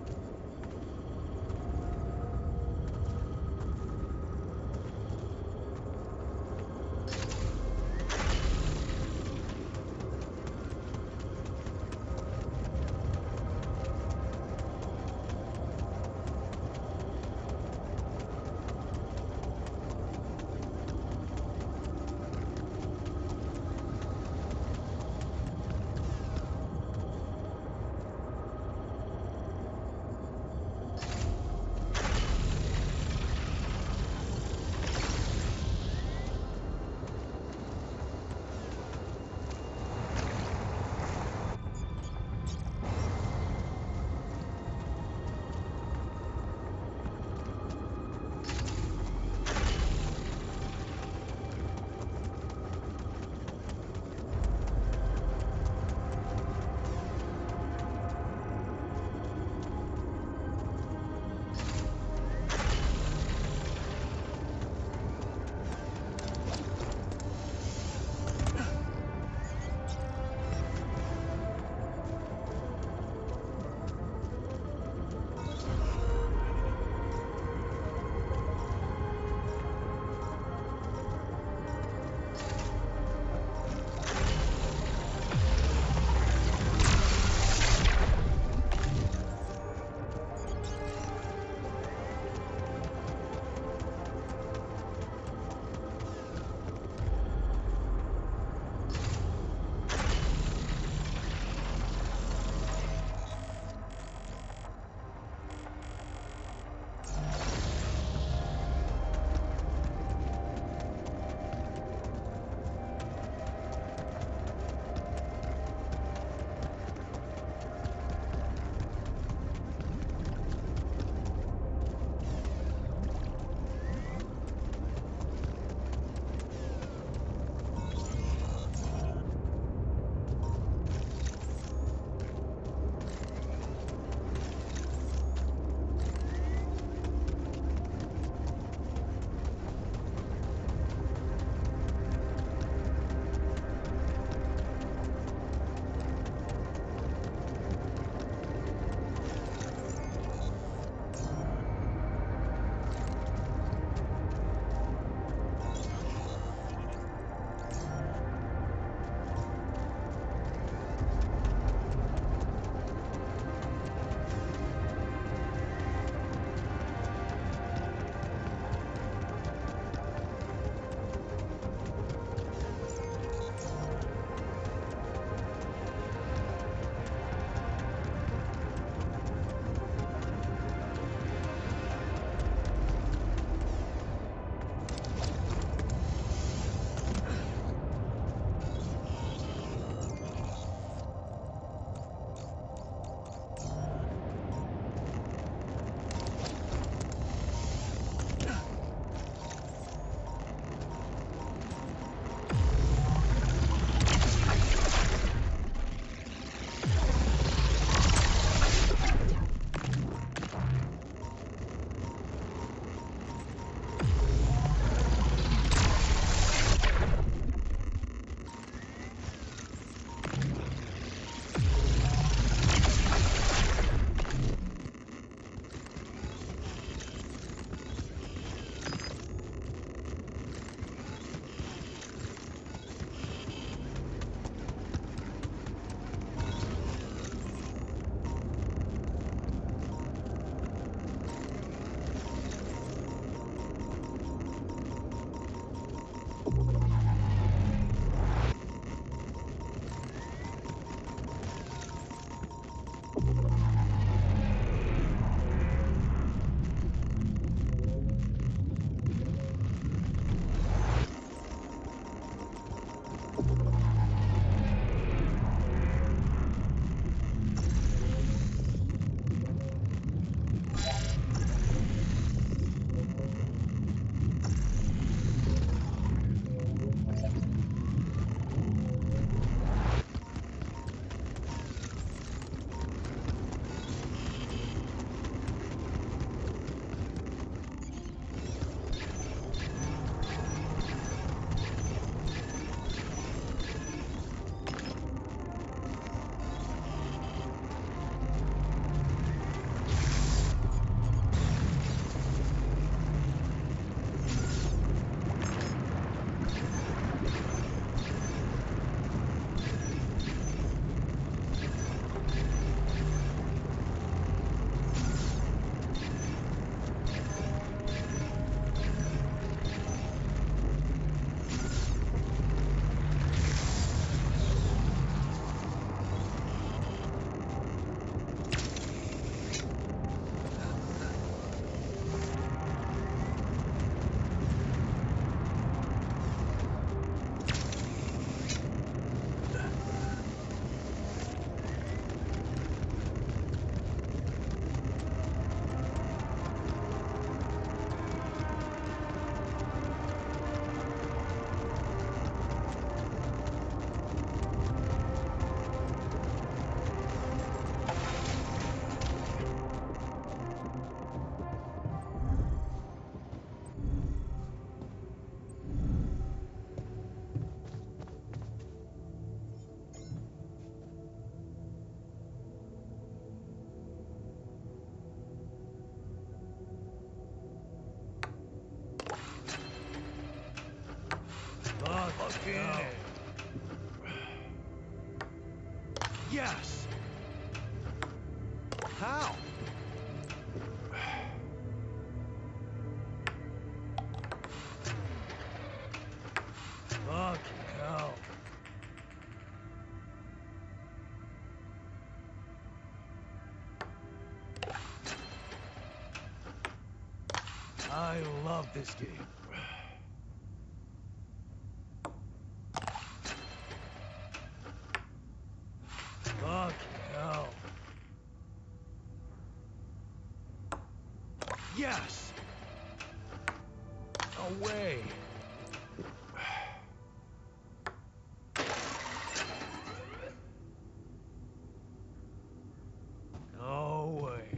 hell. Yes! How? Fuck hell. I love this game. Fuck hell. Yes! No way! No way.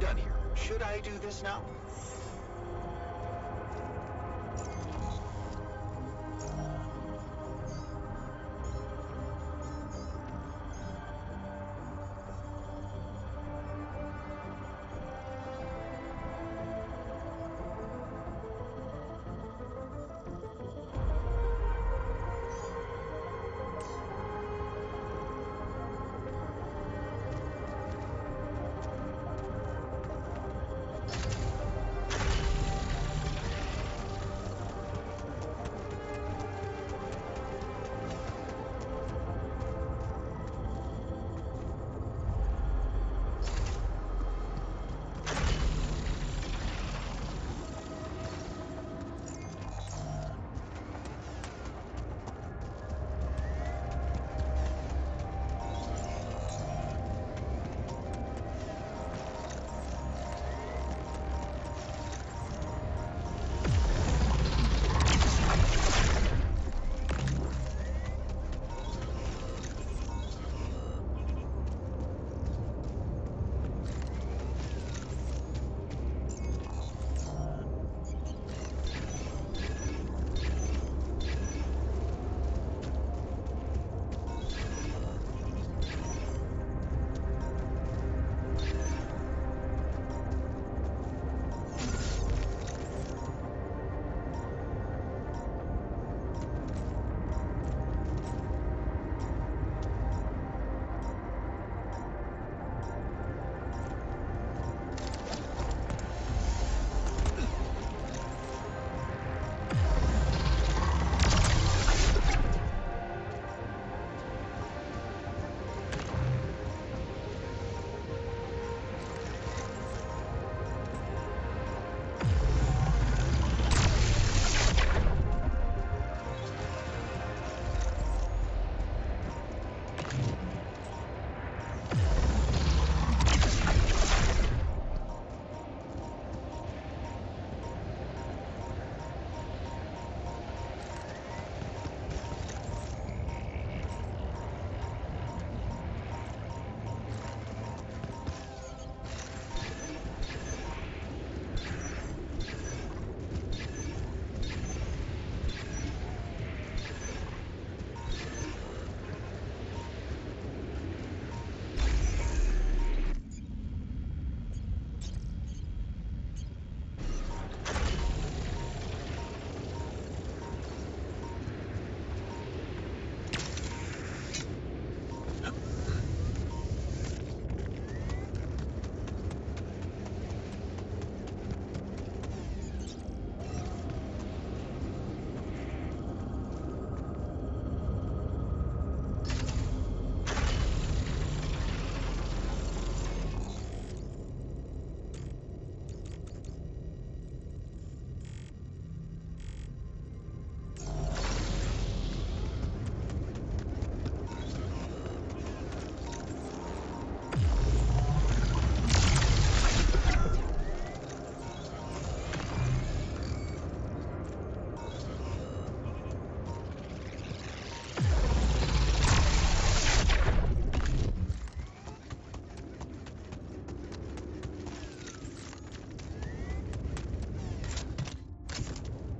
done here. Should I do this now?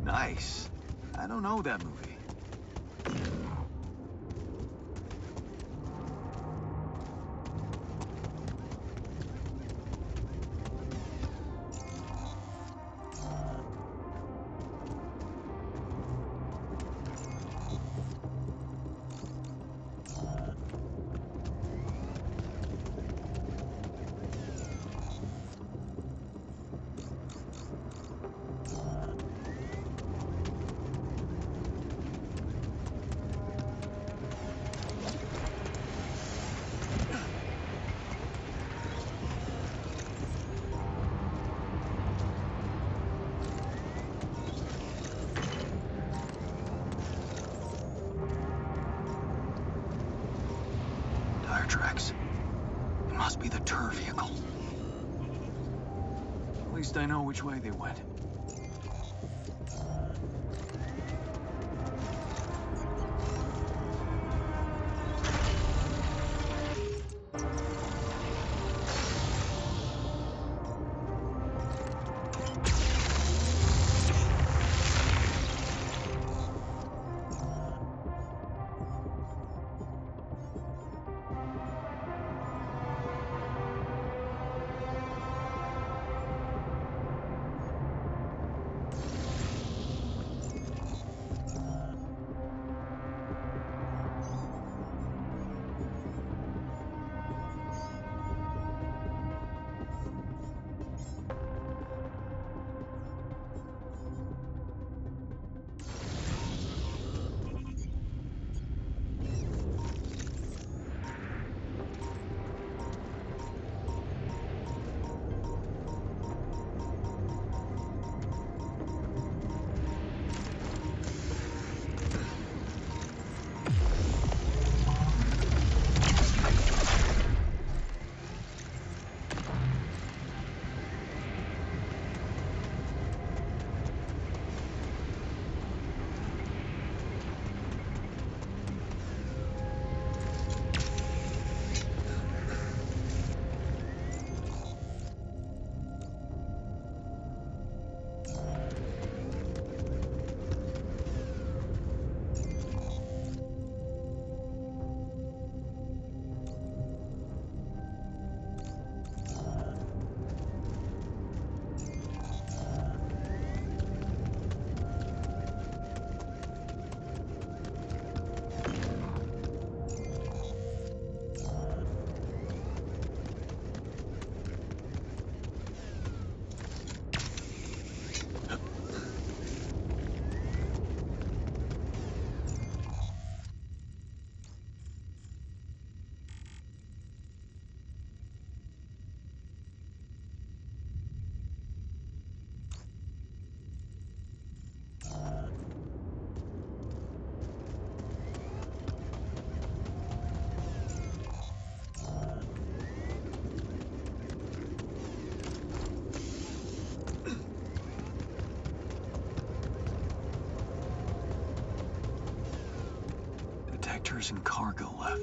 Nice. I don't know that movie. Tracks. It must be the tour vehicle. At least I know which way they went. detectors and cargo left.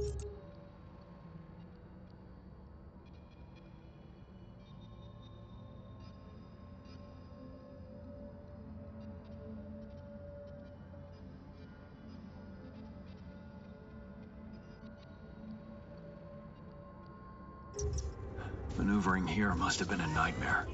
Maneuvering here must have been a nightmare.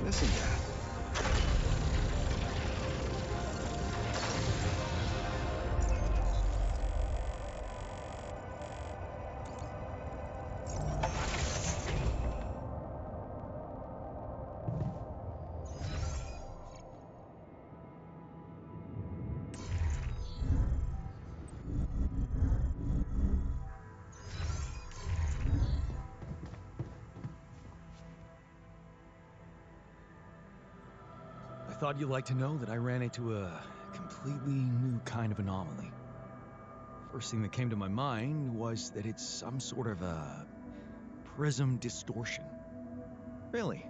Missing that. I thought you'd like to know that I ran into a completely new kind of anomaly. First thing that came to my mind was that it's some sort of a prism distortion. Really?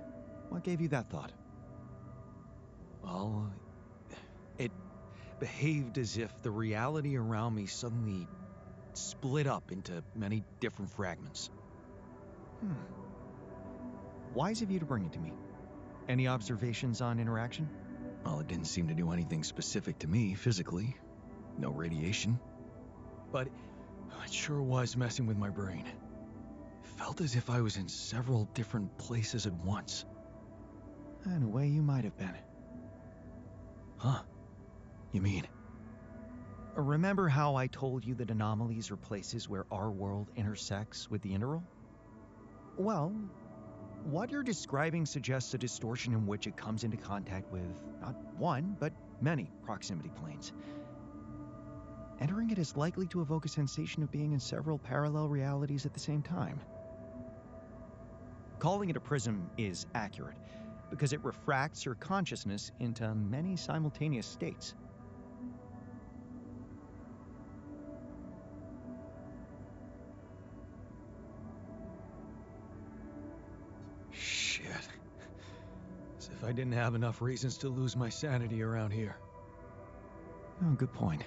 What gave you that thought? Well, it behaved as if the reality around me suddenly split up into many different fragments. Wise of you to bring it to me. Any observations on interaction? Well, it didn't seem to do anything specific to me physically. No radiation. But it sure was messing with my brain. Felt as if I was in several different places at once. In a way, you might have been. Huh? You mean? Remember how I told you that anomalies are places where our world intersects with the interworld? Well, what you're describing suggests a distortion in which it comes into contact with not one, but many proximity planes. Entering it is likely to evoke a sensation of being in several parallel realities at the same time. Calling it a prism is accurate. because it refracts your consciousness into many simultaneous states. Shit. As if I didn't have enough reasons to lose my sanity around here. Oh, good point.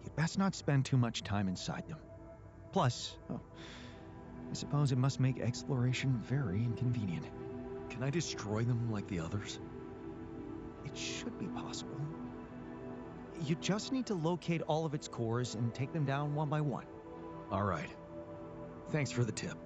You'd best not spend too much time inside them. Plus, I suppose it must make exploration very inconvenient. Can I destroy them like the others? It should be possible. You just need to locate all of its cores and take them down one by one. All right. Thanks for the tip.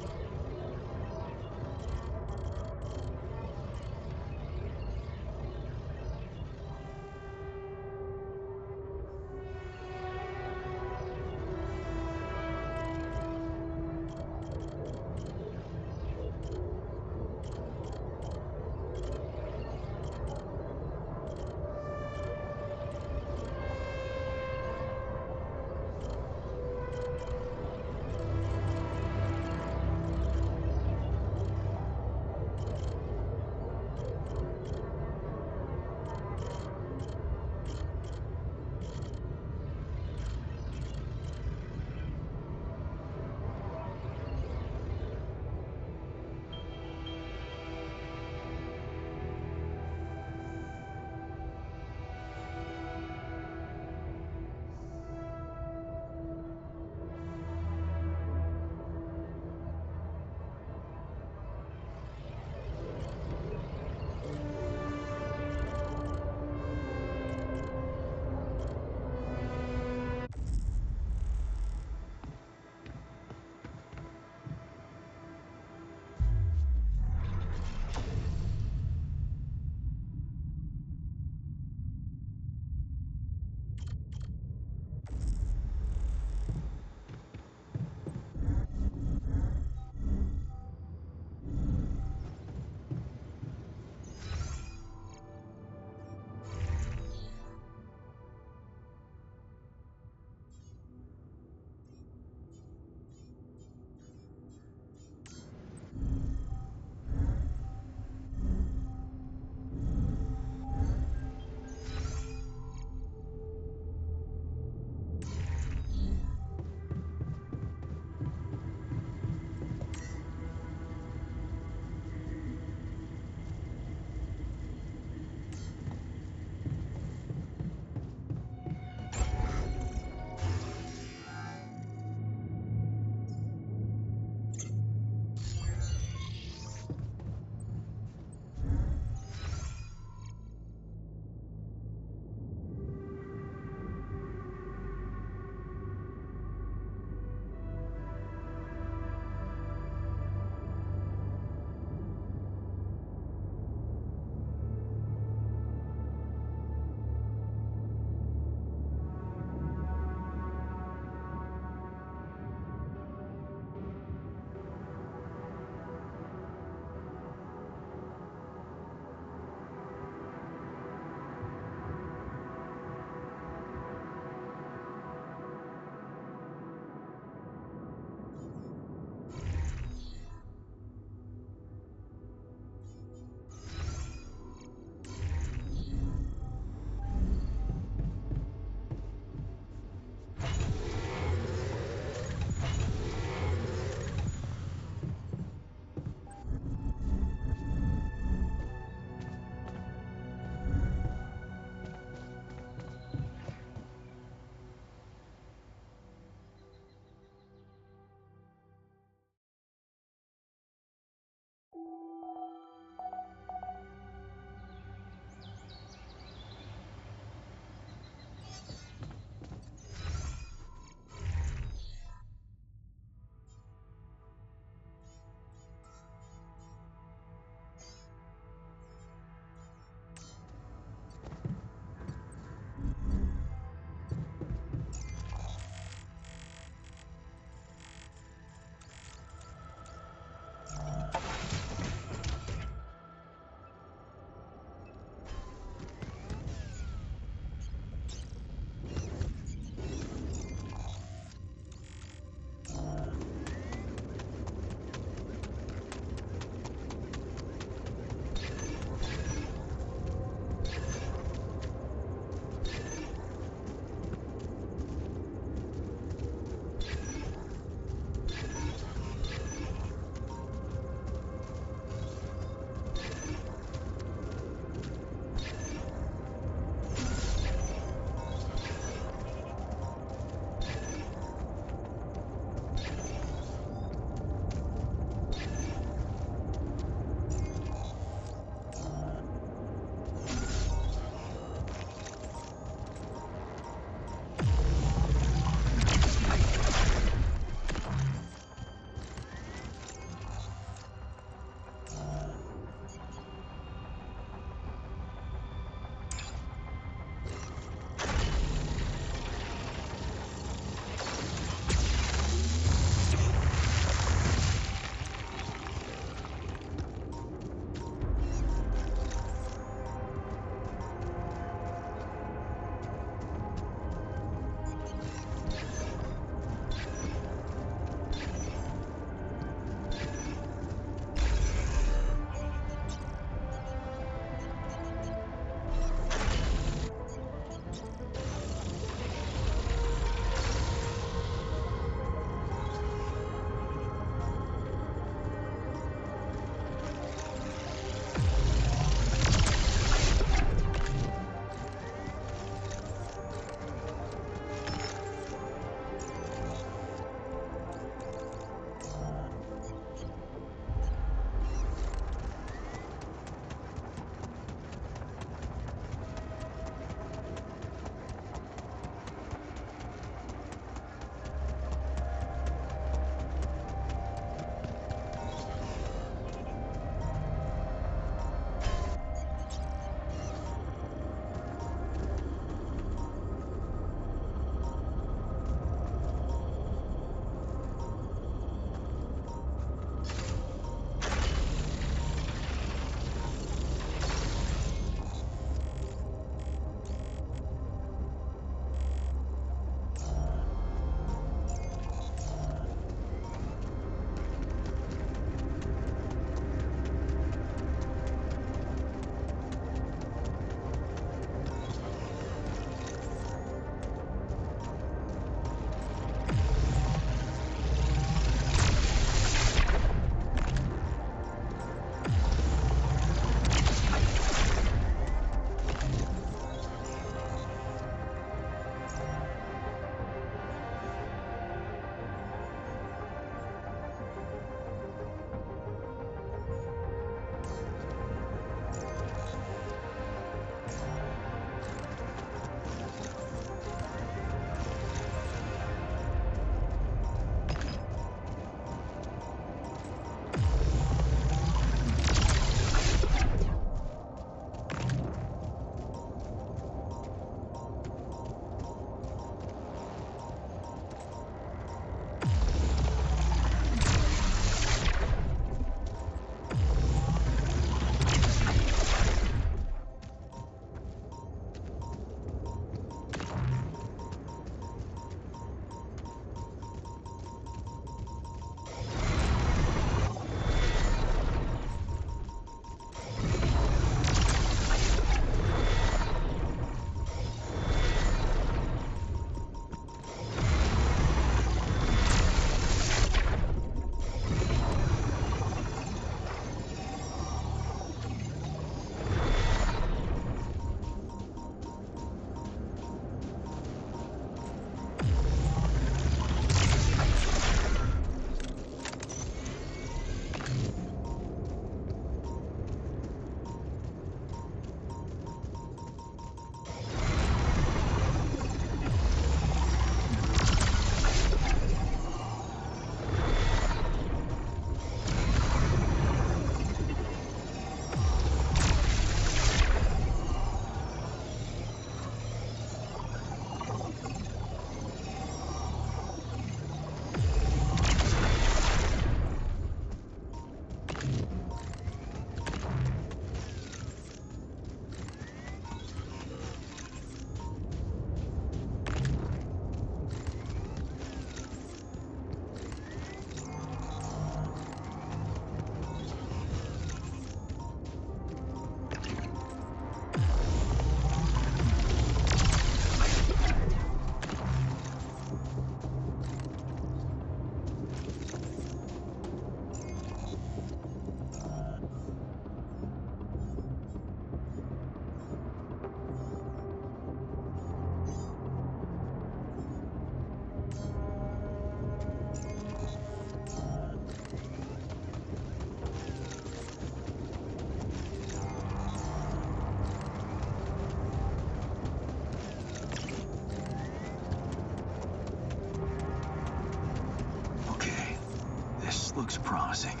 promising.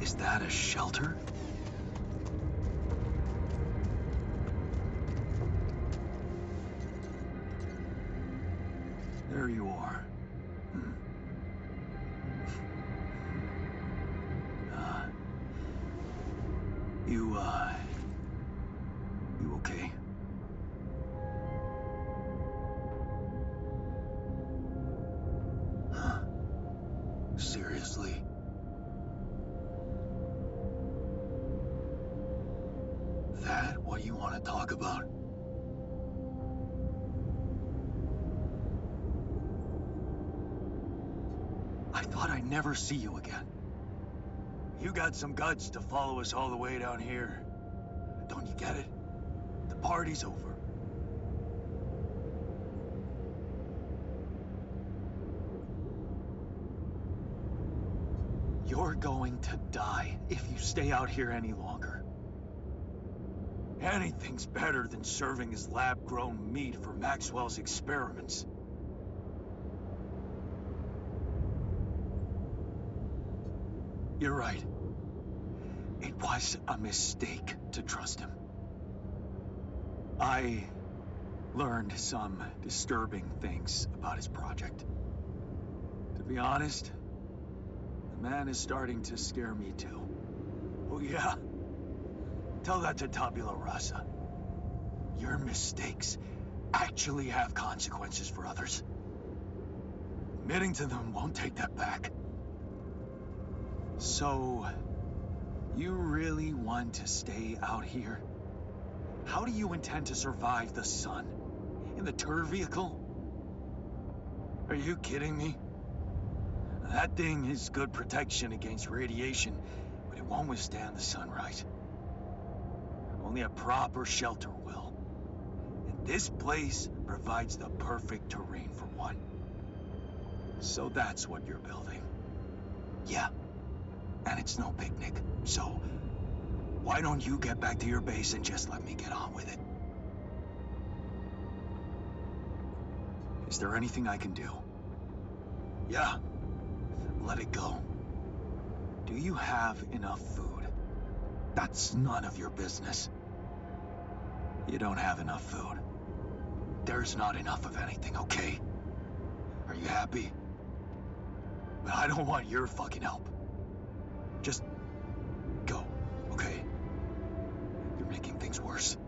Is that a shelter? There you are. You okay? Huh. Seriously? That what you want to talk about? I thought I'd never see you again. You got some guts to follow us all the way down here. Don't you get it? The party's over. You're going to die if you stay out here any longer. Anything's better than serving as lab-grown meat for Maxwell's experiments. You're right. It was a mistake to trust him. I learned some disturbing things about his project. To be honest, the man is starting to scare me too. Oh yeah? Tell that to Tabula Rasa. Your mistakes actually have consequences for others. Admitting to them won't take that back. So, you really want to stay out here? How do you intend to survive the sun? In the tour vehicle? Are you kidding me? That thing is good protection against radiation, but it won't withstand the sunrise. Only a proper shelter will. And this place provides the perfect terrain for one. So that's what you're building. Yeah. And it's no picnic, so why don't you get back to your base and just let me get on with it? Is there anything I can do? Yeah. Let it go. Do you have enough food? That's none of your business. You don't have enough food. There's not enough of anything, okay? Are you happy? But I don't want your fucking help. Just go, okay? You're making things worse.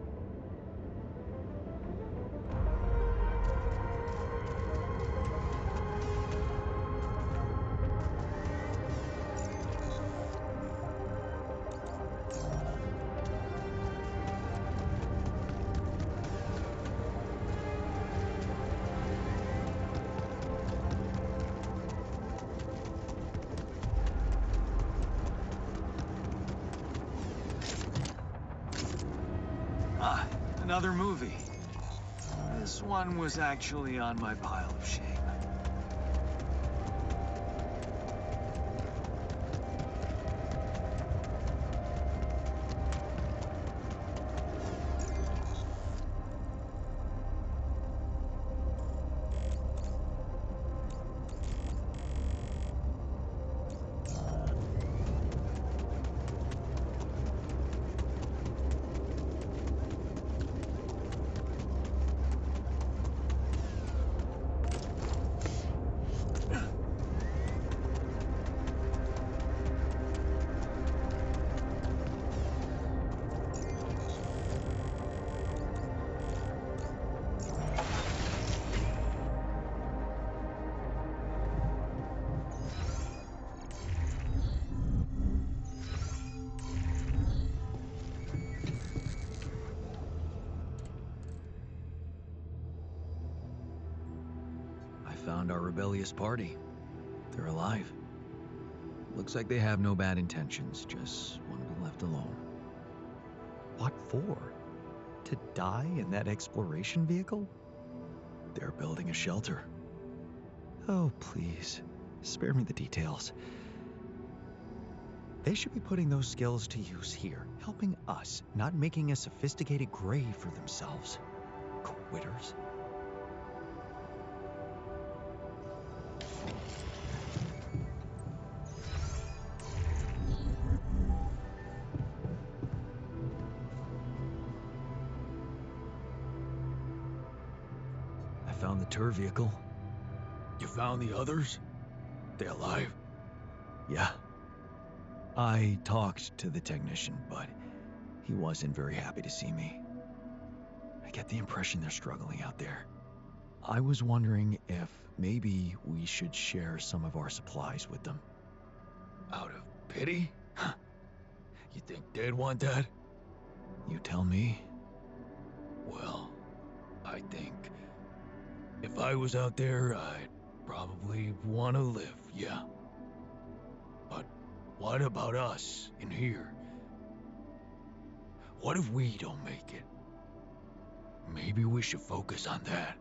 Another movie. This one was actually on my pile of shame. found our rebellious party. They're alive. Looks like they have no bad intentions, just want to be left alone. What for? To die in that exploration vehicle? They're building a shelter. Oh, please. Spare me the details. They should be putting those skills to use here, helping us, not making a sophisticated grave for themselves. Quitters. I found the tour vehicle. You found the others? They alive? Yeah. I talked to the technician, but he wasn't very happy to see me. I get the impression they're struggling out there. I was wondering if maybe we should share some of our supplies with them. Out of pity? You think they'd want that? You tell me. Well, I think if I was out there, I'd probably want to live, yeah. But what about us in here? What if we don't make it? Maybe we should focus on that.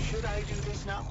Should I do this now?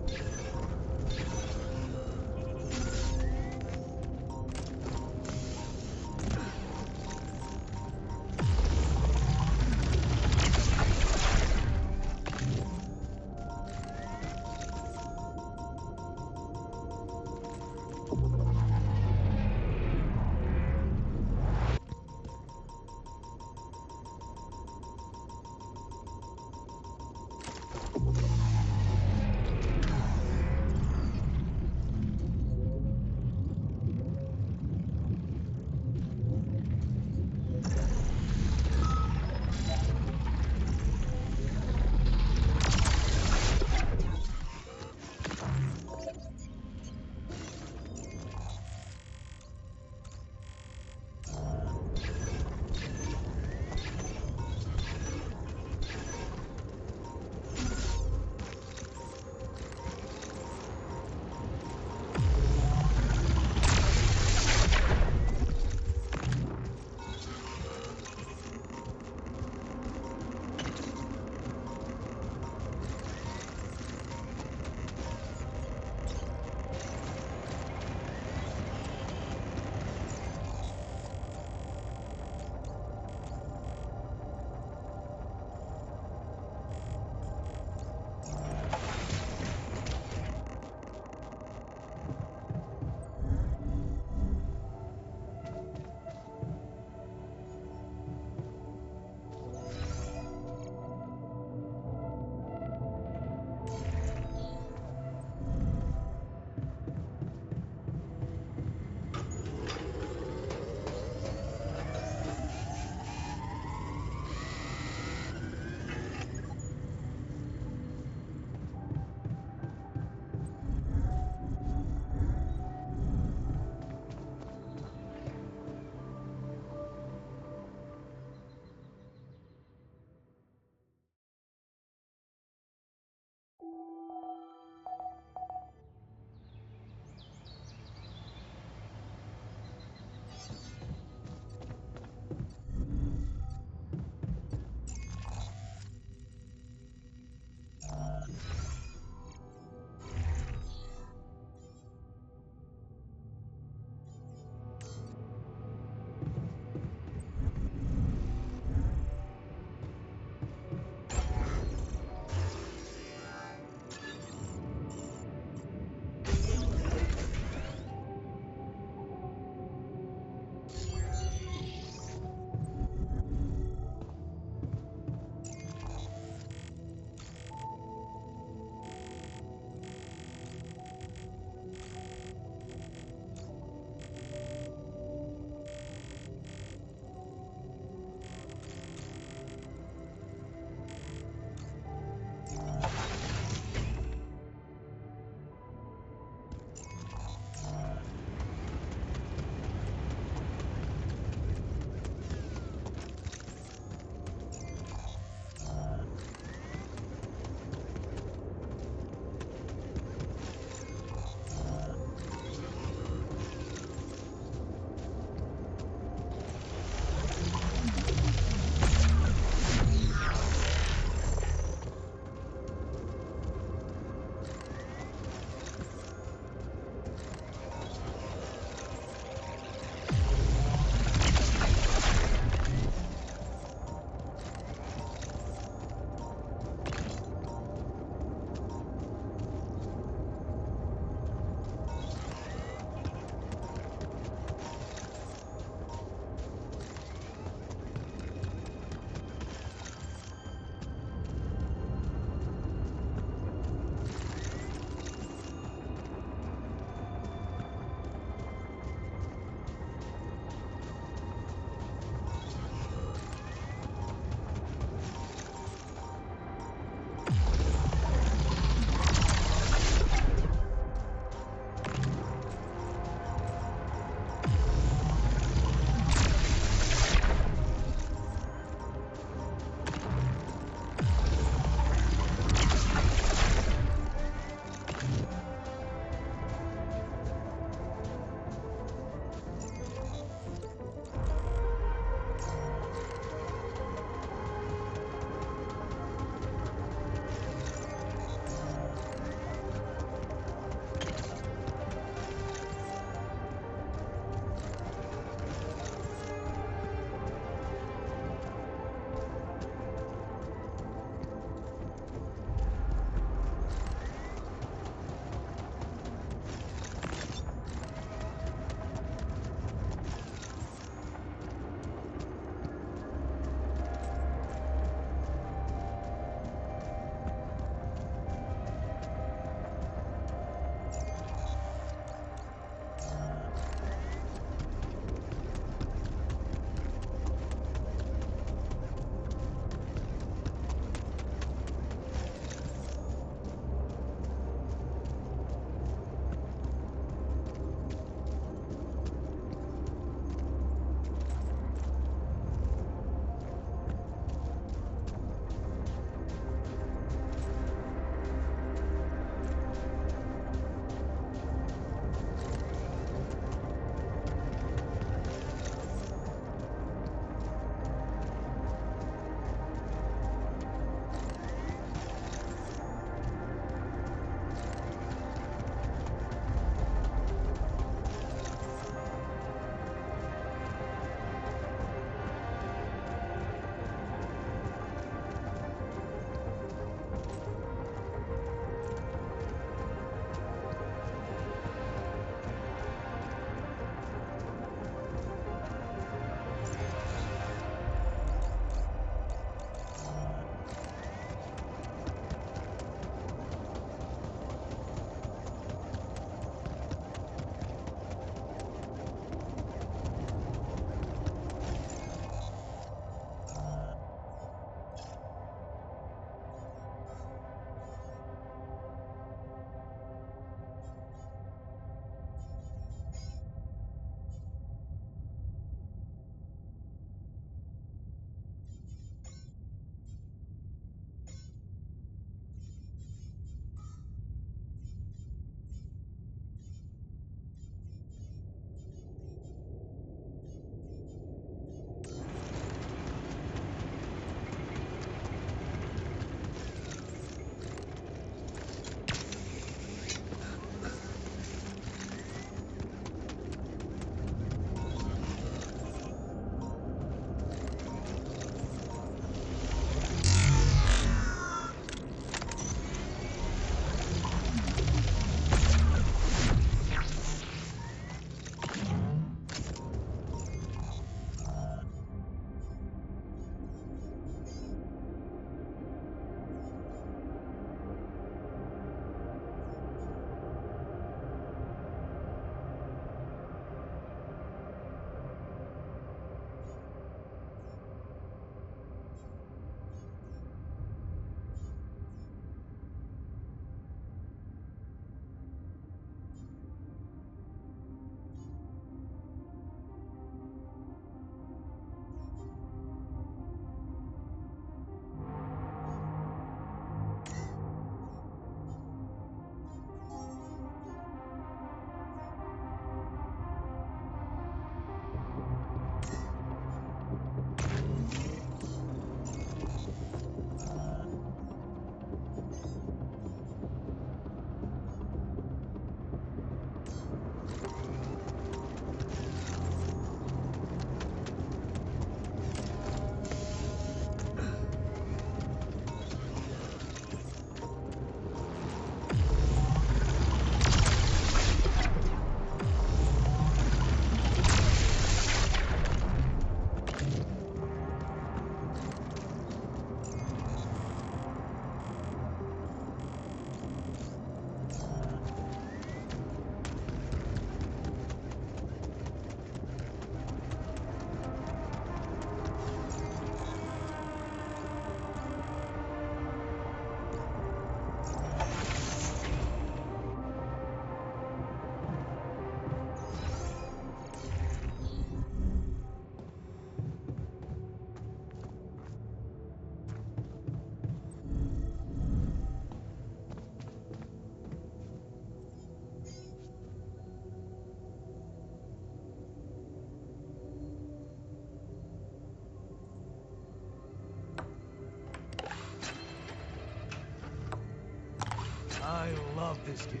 this game.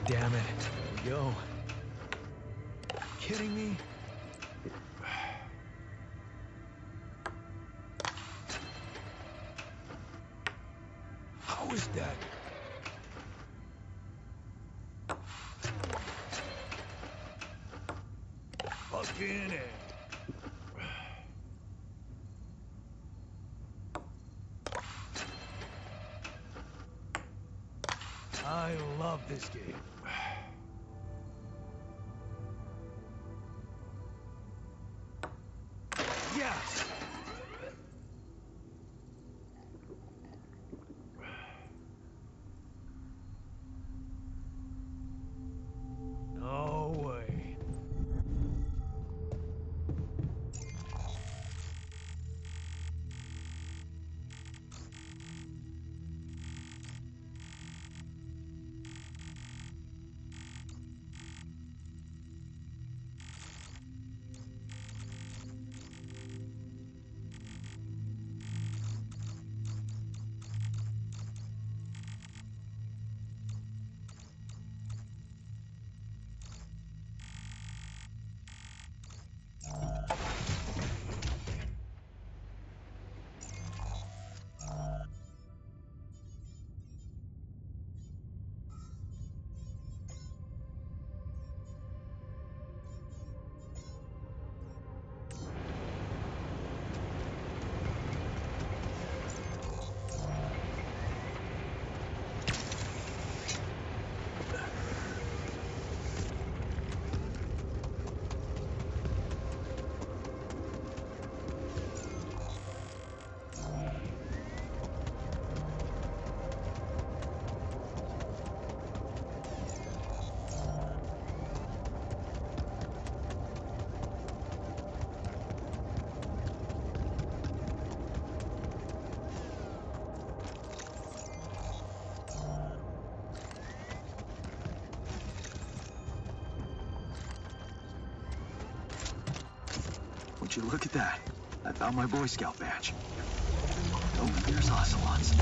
Damn it. Here we go. Kidding me? How is that? Fucking A. I love this game. Yes! No way. Would you look at that? I found my Boy Scout badge. No fears, ocelots.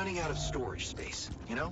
running out of storage space, you know?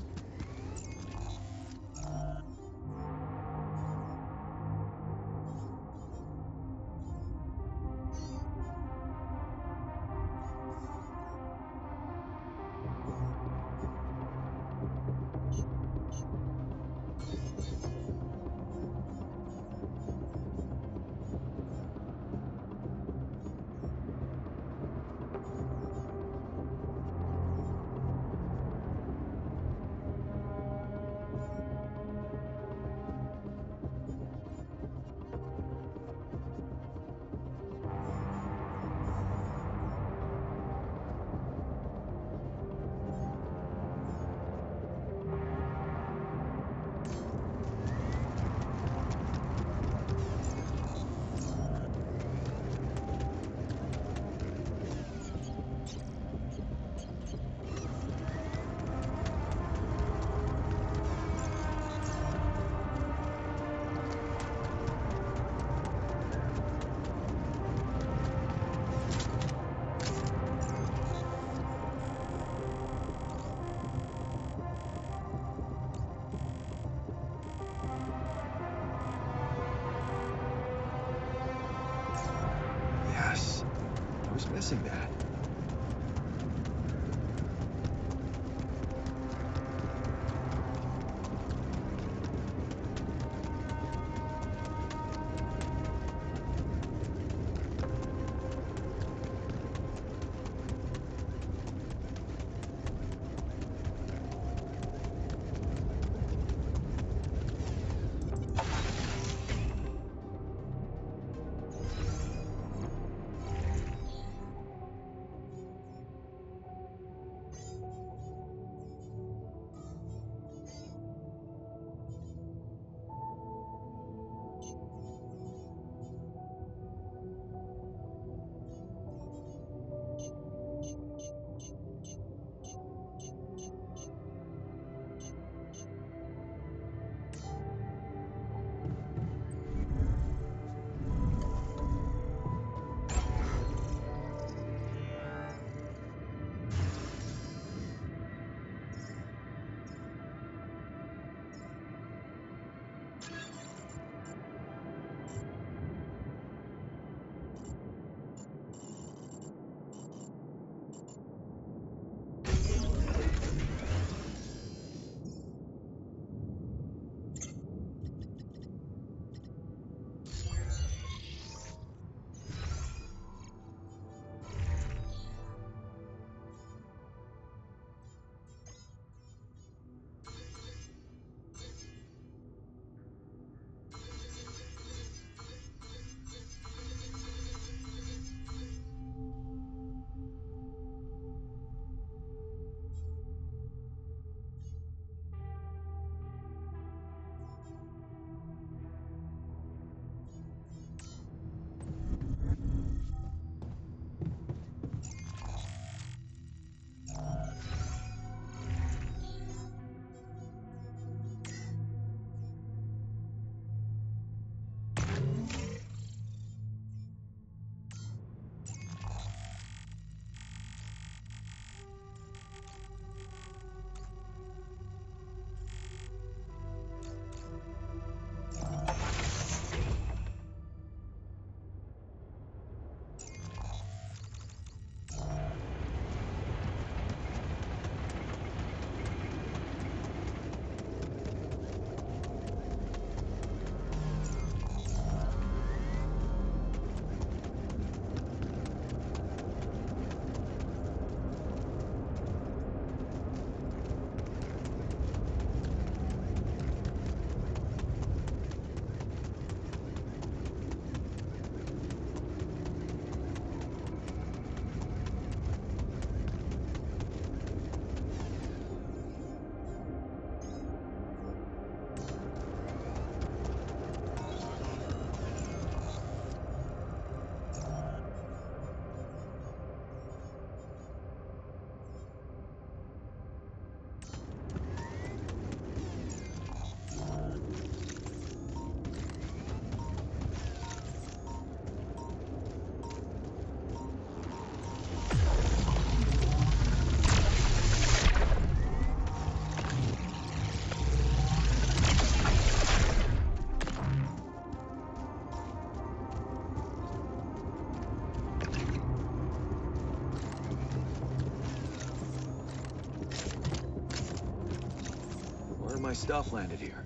Yes. I was missing that. of my stuff landed here.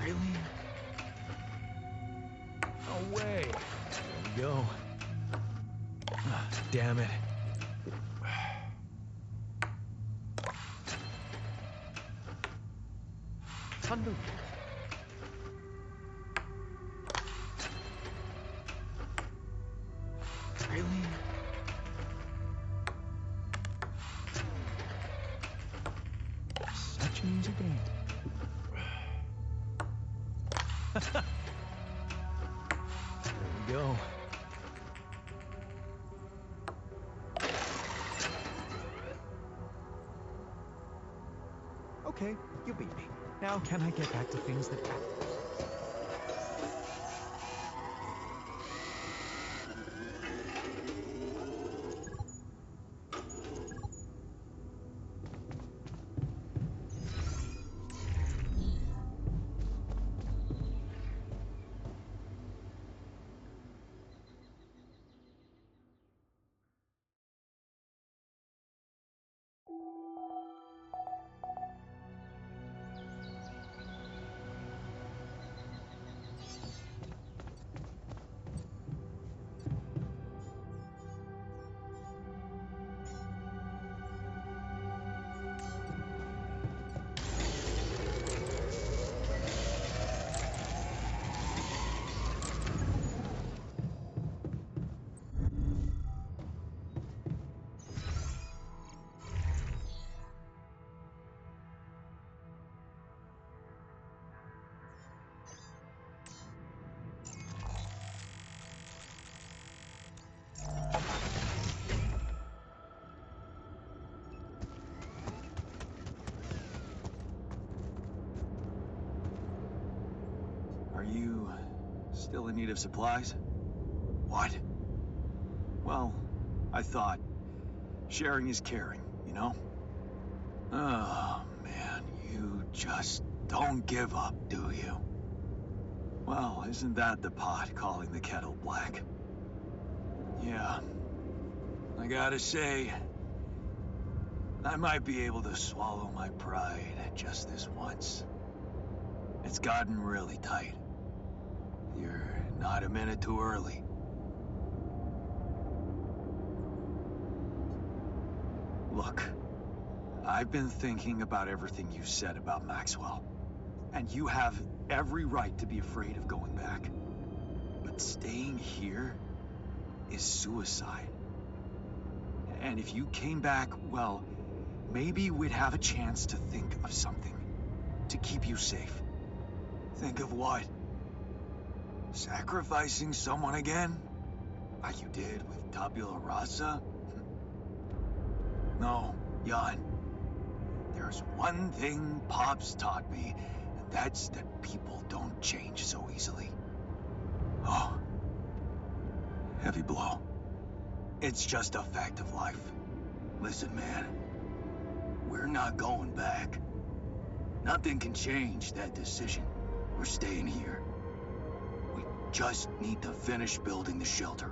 Really? No way. There we go. Ah, damn it. Thunder. Really? Such an easy game. There we go. Okay, you beat me. Now can I get back to things that matter? Still in need of supplies? What? Well, I thought sharing is caring, you know? Oh, man, you just don't give up, do you? Well, isn't that the pot calling the kettle black? Yeah, I gotta say, I might be able to swallow my pride just this once. It's gotten really tight. You're not a minute too early. Look, I've been thinking about everything you said about Maxwell. And you have every right to be afraid of going back. But staying here is suicide. And if you came back, well, maybe we'd have a chance to think of something to keep you safe. Think of what? Sacrificing someone again? Like you did with Tabula Rasa? No, Jan. There's one thing Pops taught me, and that's that people don't change so easily. Oh. Heavy blow. It's just a fact of life. Listen, man. We're not going back. Nothing can change that decision. We're staying here. We just need to finish building the shelter.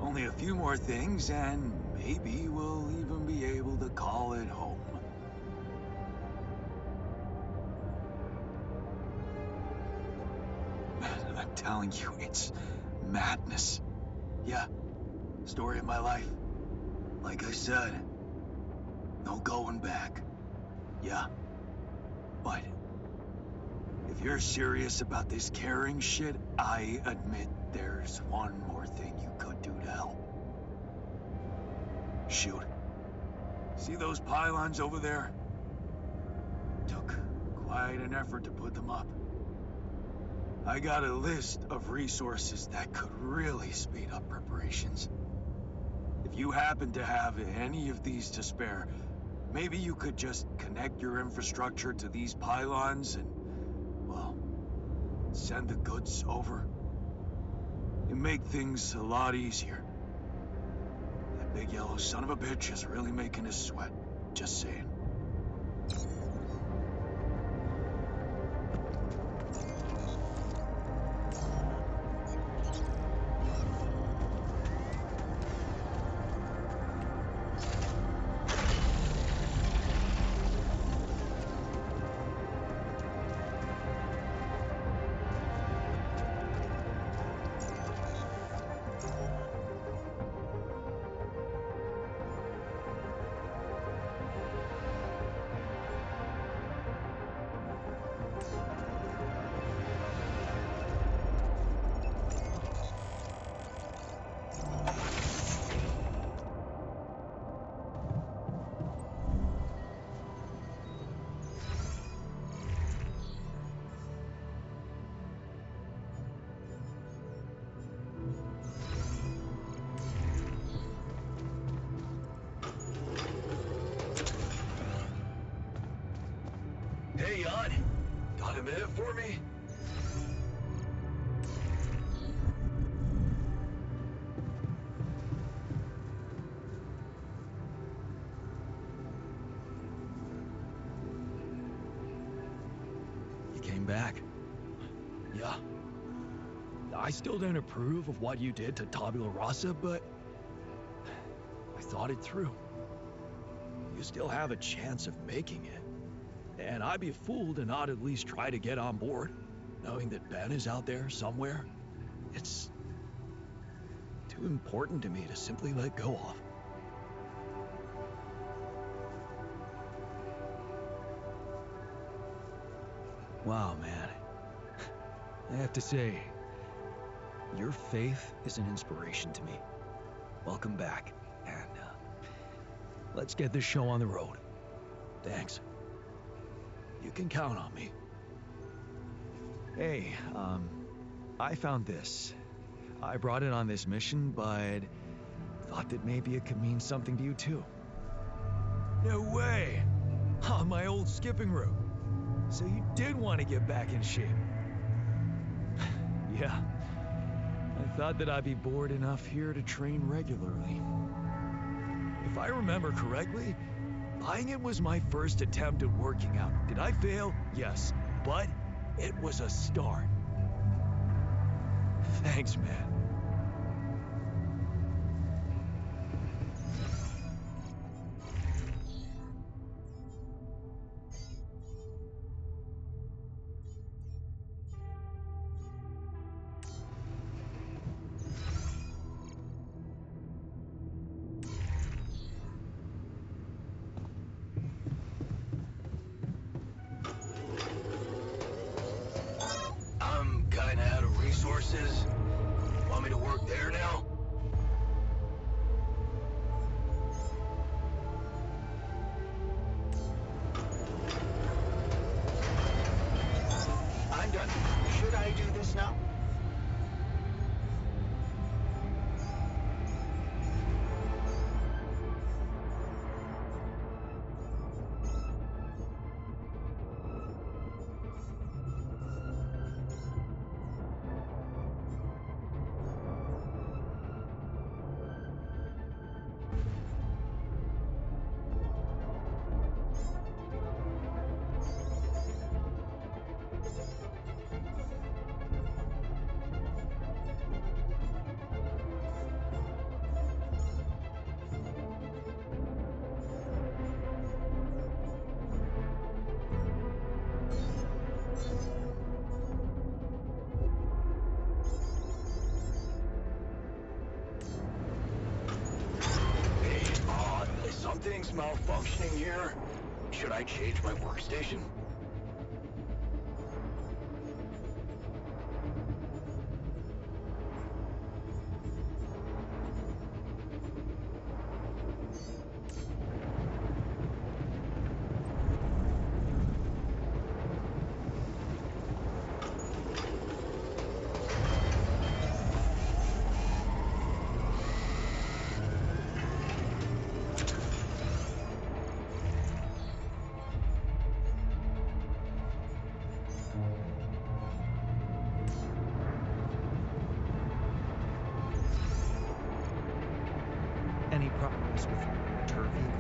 Only a few more things, and maybe we'll even be able to call it home. I'm telling you, it's madness. Yeah, story of my life. Like I said, no going back. Yeah, but if you're serious about this caring shit, I admit there's one more thing you could do to help. Shoot. See those pylons over there? Took quite an effort to put them up. I got a list of resources that could really speed up preparations. If you happen to have any of these to spare, maybe you could just connect your infrastructure to these pylons and, well, send the goods over. It'd make things a lot easier. That big yellow son of a bitch is really making us sweat. Just saying. Hey, Jan. Got a minute for me? You came back? Yeah. I still don't approve of what you did to Tabula Rasa, but I thought it through. You still have a chance of making it. And I'd be a fool to not at least try to get on board, knowing that Ben is out there somewhere. It's too important to me to simply let go of. Wow, man. I have to say, your faith is an inspiration to me. Welcome back, and let's get this show on the road. Thanks. You can count on me. Hey, I found this. I brought it on this mission, but thought that maybe it could mean something to you too. No way! On my old skipping route. So you did want to get back in shape. Yeah, I thought that I'd be bored enough here to train regularly. If I remember correctly, buying it was my first attempt at working out. Did I fail? Yes, but it was a start. Thanks, man. I'm kinda out of resources. Want me to work there now? I'm done. Should I do this now? Something's malfunctioning here. Should I change my workstation? Any problems with tour vehicle?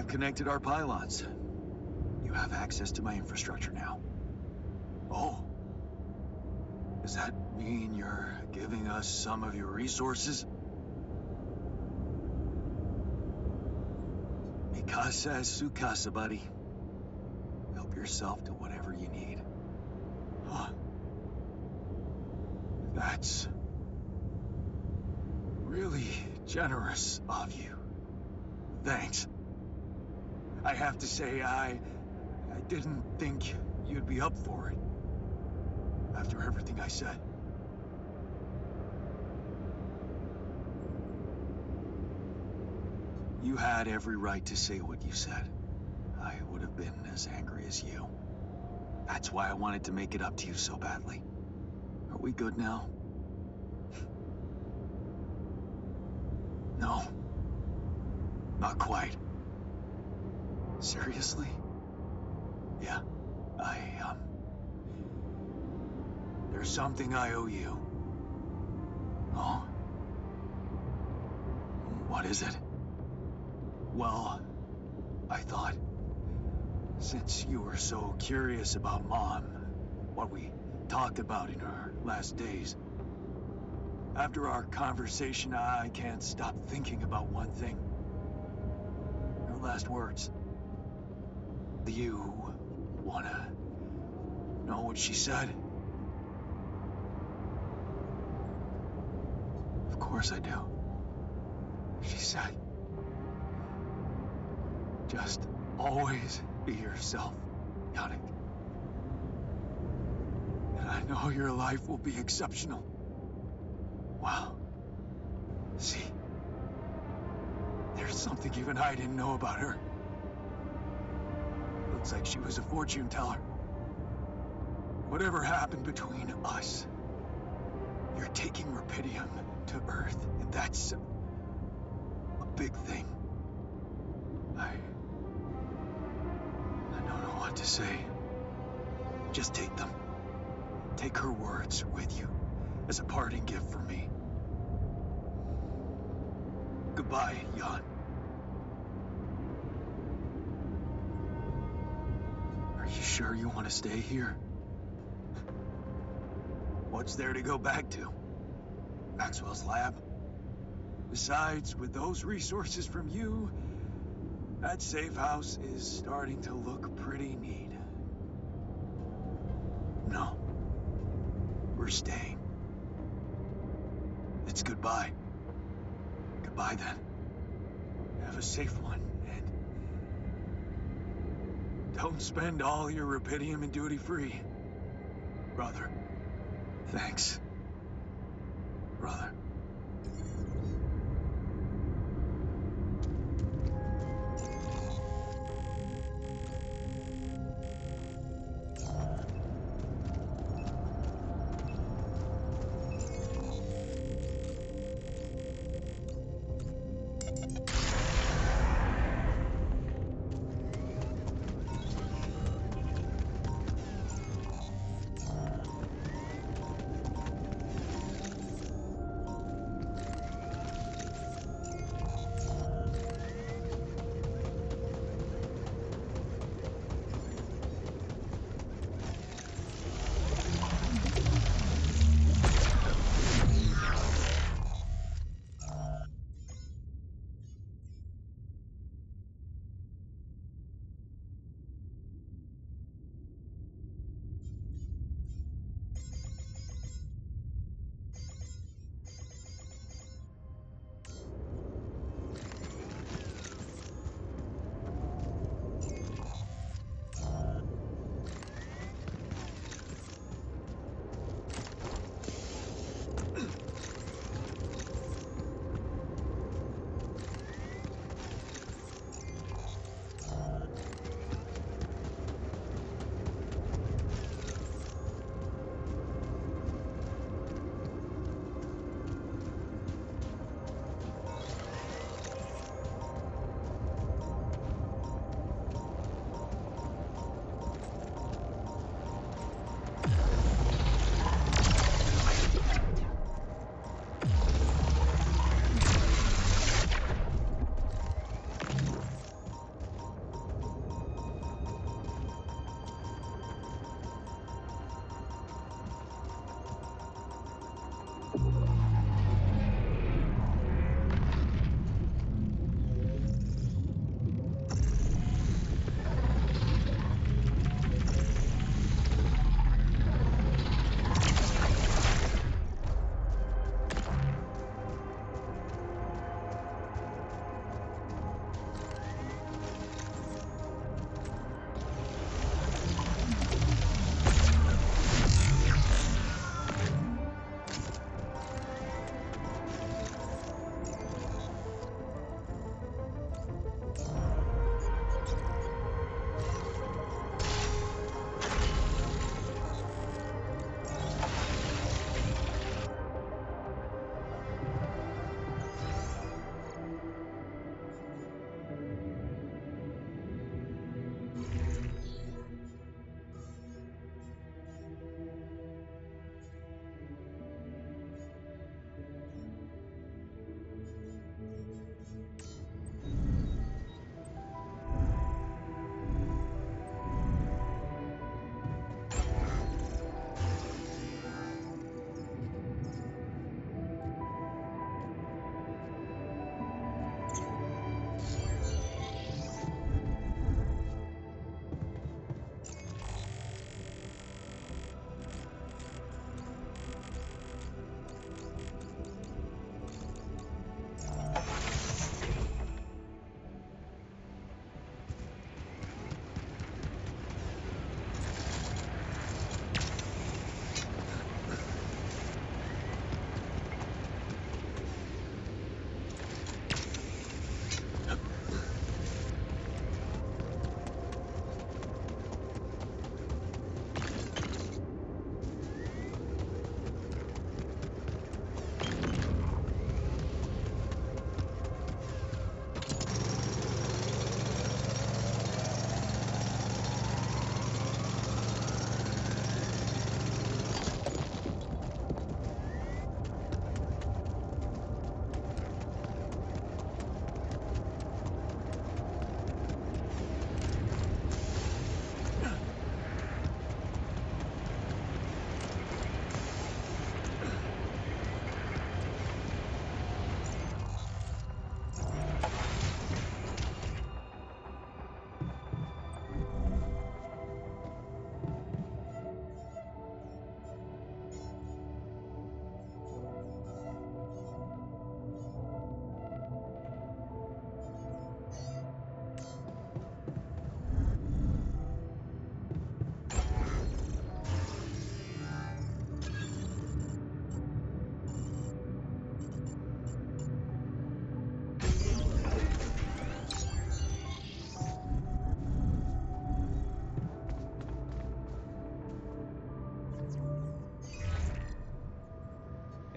I've connected our pylons. You have access to my infrastructure now. Oh. Does that mean you're giving us some of your resources? Mi casa es su casa, buddy. Help yourself to whatever you need. Huh. That's really generous of you. Thanks. I have to say, I didn't think you'd be up for it. After everything I said. You had every right to say what you said. I would have been as angry as you. That's why I wanted to make it up to you so badly. Are we good now? No. Not quite. Seriously? Yeah, there's something I owe you. Oh? What is it? Well, I thought, since you were so curious about Mom, what we talked about in her last days, after our conversation, I can't stop thinking about one thing. Her last words. Do you wanna know what she said? Of course I do. She said, just always be yourself, Yannick. And I know your life will be exceptional. Wow. See, there's something even I didn't know about her. Looks like she was a fortune teller. Whatever happened between us, you're taking Rupidium to Earth, and that's a big thing. I don't know what to say. Just take them. Take her words with you as a parting gift from me. Goodbye, Jan. Are you sure you want to stay here? What's there to go back to? Maxwell's lab? Besides, with those resources from you, that safe house is starting to look pretty neat. No. We're staying. It's goodbye. Goodbye, then. Have a safe one, and don't spend all your Rupidium in duty-free. Brother. Thanks. Brother.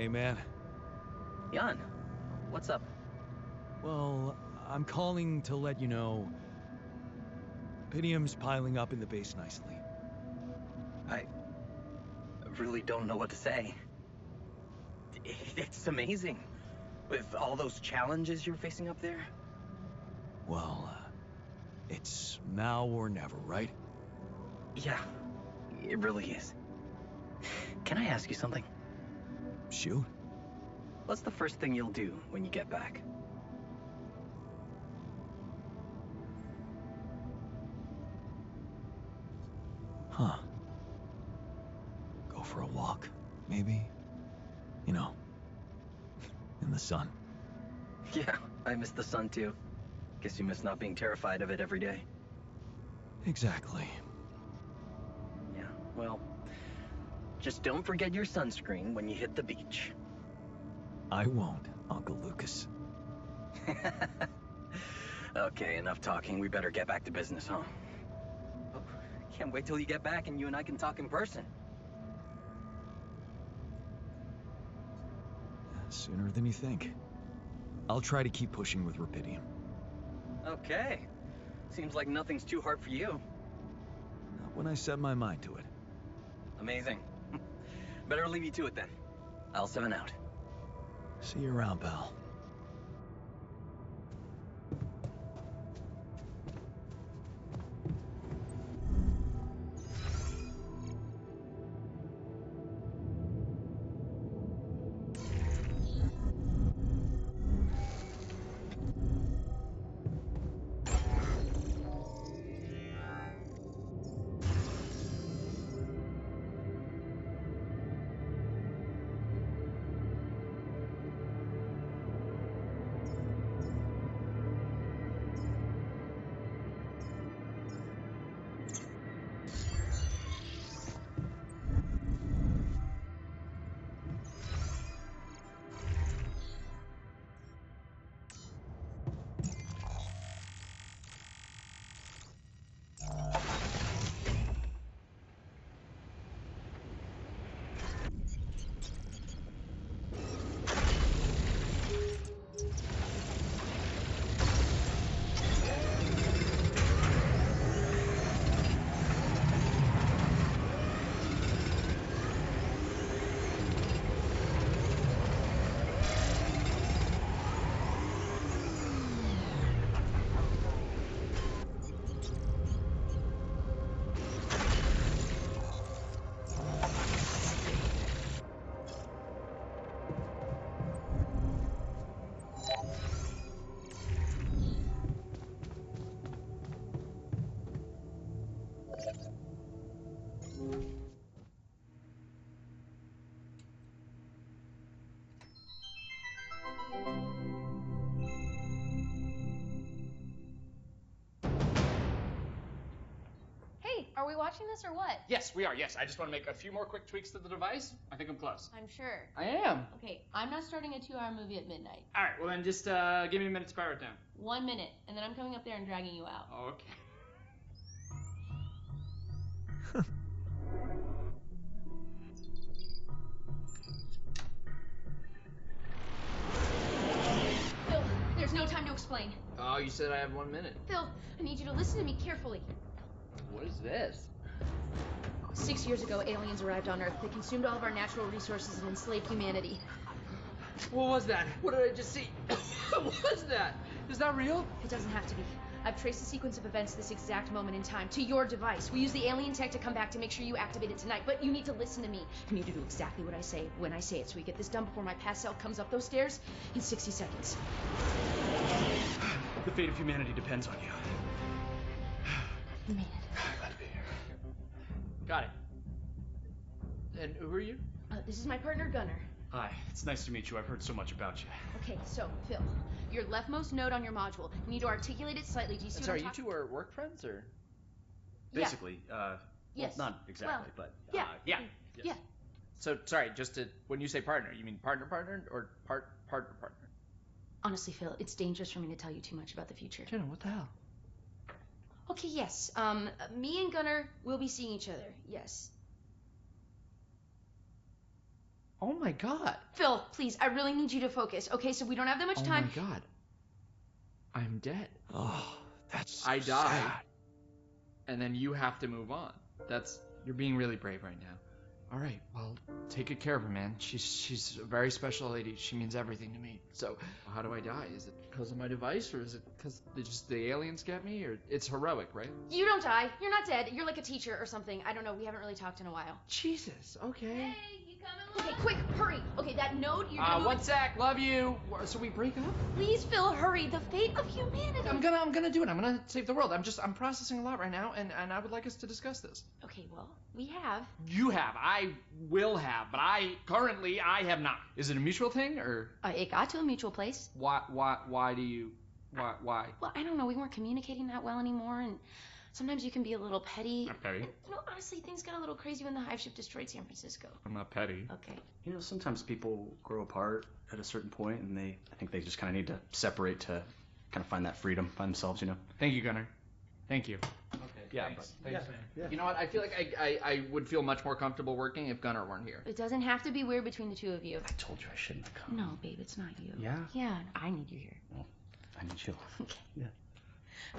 Hey, man. Jan, what's up? Well, I'm calling to let you know... Pydium's piling up in the base nicely. I really don't know what to say. It's amazing. With all those challenges you're facing up there. Well, it's now or never, right? Yeah, it really is. Can I ask you something? Shoot. What's the first thing you'll do when you get back? Huh. Go for a walk, maybe? You know, in the sun. Yeah, I miss the sun too. Guess you miss not being terrified of it every day. Exactly. Yeah, well, just don't forget your sunscreen when you hit the beach. I won't, Uncle Lucas. Okay, enough talking. We better get back to business, huh? Oh, can't wait till you get back and you and I can talk in person. Sooner than you think. I'll try to keep pushing with Rapidium. Okay. Seems like nothing's too hard for you. Not when I set my mind to it. Amazing. Better leave you to it then. I'll 7 out. See you around, pal. Hey, are we watching this or what? Yes, we are. Yes, I just want to make a few more quick tweaks to the device. I think I'm close. I'm sure. I am. Okay, I'm not starting a 2-hour movie at midnight. All right, well then just give me a minute to power it down. 1 minute, and then I'm coming up there and dragging you out. Okay. Phil, there's no time to explain. Oh, you said I have 1 minute. Phil, I need you to listen to me carefully. What is this? 6 years ago, aliens arrived on Earth. They consumed all of our natural resources and enslaved humanity. What was that? What did I just see? What was that? Is that real? It doesn't have to be. I've traced the sequence of events this exact moment in time to your device. We use the alien tech to come back to make sure you activate it tonight, but you need to listen to me. You need to do exactly what I say when I say it, so we get this done before my pass cell comes up those stairs in 60 seconds. The fate of humanity depends on you. Man. Glad to be here. Got it. And who are you? This is my partner, Gunnar. Hi, it's nice to meet you. I've heard so much about you. Okay, so, Phil, your leftmost node on your module. You need to articulate it slightly. Do you see what I'm Sorry, you two are work friends, or? Yeah. Basically, Yes. well, not exactly, Well, but, yeah. yeah. Yeah. So, sorry, just to, when you say partner, you mean partner, or partner? Honestly, Phil, it's dangerous for me to tell you too much about the future. Jenna, what the hell? Okay, yes. Me and Gunnar will be seeing each other. Yes. Oh my god. Phil, please, I really need you to focus. Okay, so we don't have that much time. Oh my god. I'm dead. Oh, that's so I die. sad. And then you have to move on. You're being really brave right now. All right, well, take good care of her, man. She's a very special lady. She means everything to me. So, how do I die? Is it because of my device, or is it because the aliens get me? Or it's heroic, right? You don't die. You're not dead. You're like a teacher or something. I don't know. We haven't really talked in a while. Jesus. Okay. Hey, you coming? Okay, quick, hurry. Okay, that node. You're gonna move one sec. Love you. So we break up? Please, Phil, hurry. The fate of humanity. I'm gonna do it. I'm gonna save the world. I'm processing a lot right now, and I would like us to discuss this. Okay, well, we have. You have. I will have, but I have not. Is it a mutual thing, or? It got to a mutual place. Why do you? Why? Well, I don't know. We weren't communicating that well anymore, and sometimes you can be a little petty. I'm petty. And, honestly, things got a little crazy when the hive ship destroyed San Francisco. I'm not petty. Okay. Sometimes people grow apart at a certain point, and I think they just kind of need to separate to kind of find that freedom by themselves, Thank you, Gunnar. Thank you. Okay. Yeah. Thanks, man. Yeah. You know what? I feel like I would feel much more comfortable working if Gunnar weren't here. It doesn't have to be weird between the two of you. I told you I shouldn't have come. No, babe, it's not you. Yeah? Yeah, I need you here. Well, I need you. Okay. Yeah.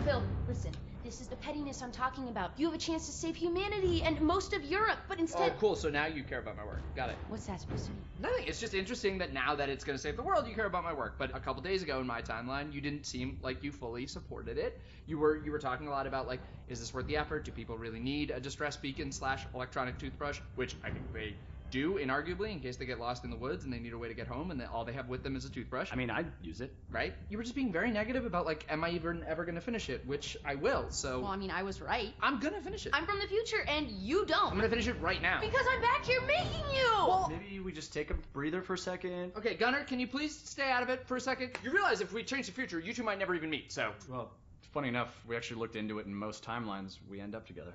Phil, listen. This is the pettiness I'm talking about. You have a chance to save humanity and most of Europe, but instead... Oh, cool. So now you care about my work. Got it. What's that supposed to mean? Nothing. It's just interesting that now that it's going to save the world, you care about my work. But a couple days ago in my timeline, you didn't seem like you fully supported it. You were talking a lot about, like, is this worth the effort? Do people really need a distress beacon / electronic toothbrush? Which I think they do, inarguably, in case they get lost in the woods and they need a way to get home and all they have with them is a toothbrush. I mean, I'd use it. Right? You were just being very negative about, like, am I even ever going to finish it? Which I will, so... Well, I mean, I was right. I'm going to finish it. I'm from the future, and you don't. I'm going to finish it right now. Because I'm back here making you! Well, maybe we just take a breather for a second. Okay, Gunnar, can you please stay out of it for a second? You realize if we change the future, you two might never even meet, so... Well, funny enough, we actually looked into it, and most timelines, we end up together.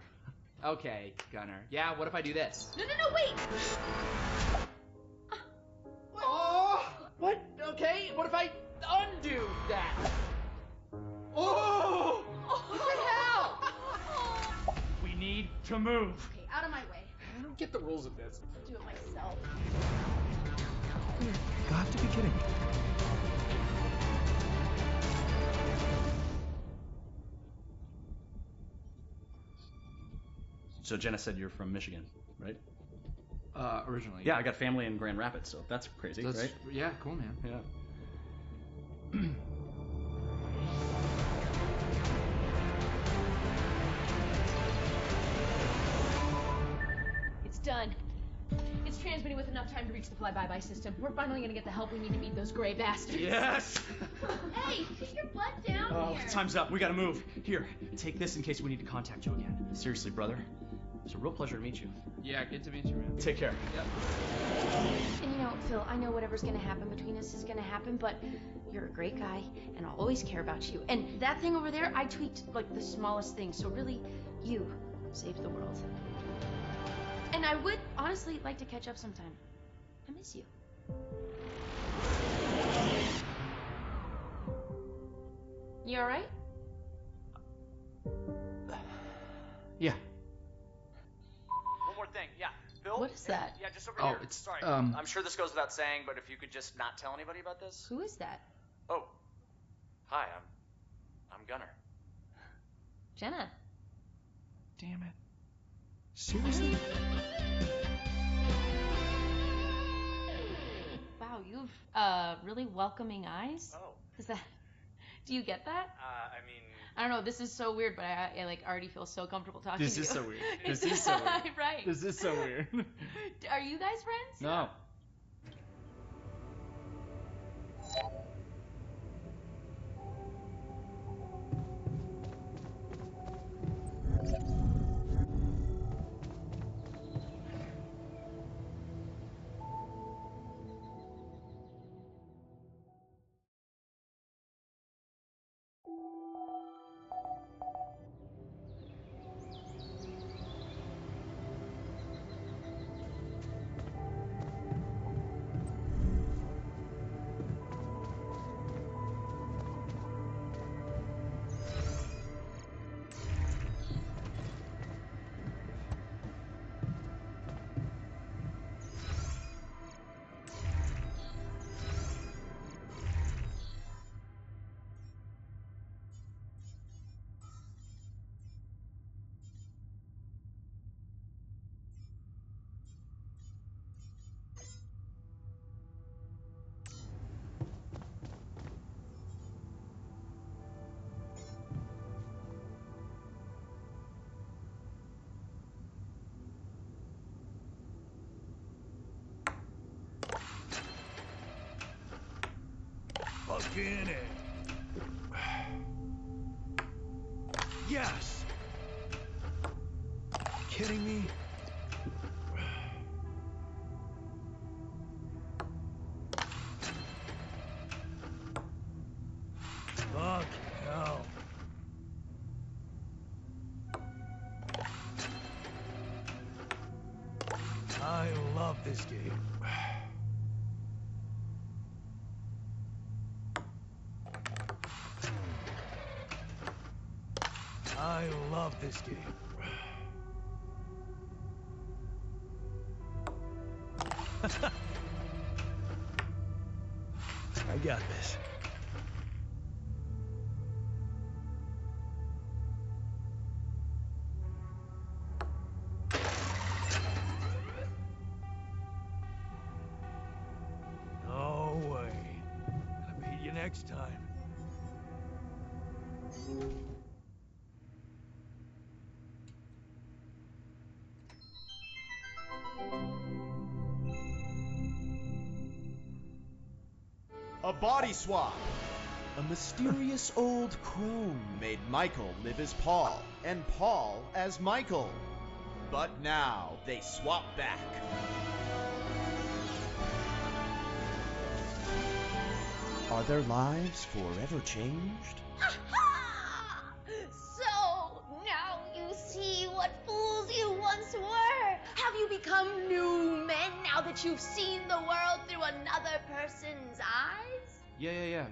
Okay, Gunnar. Yeah, what if I do this? No, wait! Oh! What? Okay, what if I undo that? Oh! What the hell? We need to move. Okay, out of my way. I don't get the rules of this. I'll do it myself. You got to be kidding me. So Jenna said you're from Michigan, right? Originally. Yeah, I got family in Grand Rapids, so that's crazy, right? Yeah, cool, man. Yeah. It's done. It's transmitting with enough time to reach the fly-by-by system. We're finally gonna get the help we need to beat those gray bastards. Yes! Hey, put your butt down Oh, here. time's up. We gotta move. Here, take this in case we need to contact you again. Seriously, brother. It's a real pleasure to meet you. Yeah, good to meet you, man. Take care. Yep. And Phil, I know whatever's gonna happen between us is gonna happen, but you're a great guy, and I'll always care about you. And that thing over there, I tweaked, like, the smallest thing, so really, you saved the world. And I would honestly like to catch up sometime. I miss you. You alright? Yeah. One more thing, yeah. Bill? What is that? Yeah, just over here. It's, Sorry. I'm sure this goes without saying, but if you could just not tell anybody about this. Who is that? Oh. Hi, I'm Gunnar. Jenna. Damn it. Seriously? Wow, you've really welcoming eyes. Oh. Is that? Do you get that? I mean... I don't know. This is so weird, but I like already feel so comfortable talking to you. This is so weird. This is so weird. Right. This is so weird. Are you guys friends? No. Fucking A. Yes! Kidding me? Fuck hell. I love this game. I love this game. I got this. No way. Gonna beat you next time. A body swap. A mysterious old crone made Michael live as Paul, and Paul as Michael. But now they swap back. Are their lives forever changed? So, now you see what fools you once were. Have you become new men now that you've seen the world through another person's eyes? Yeah,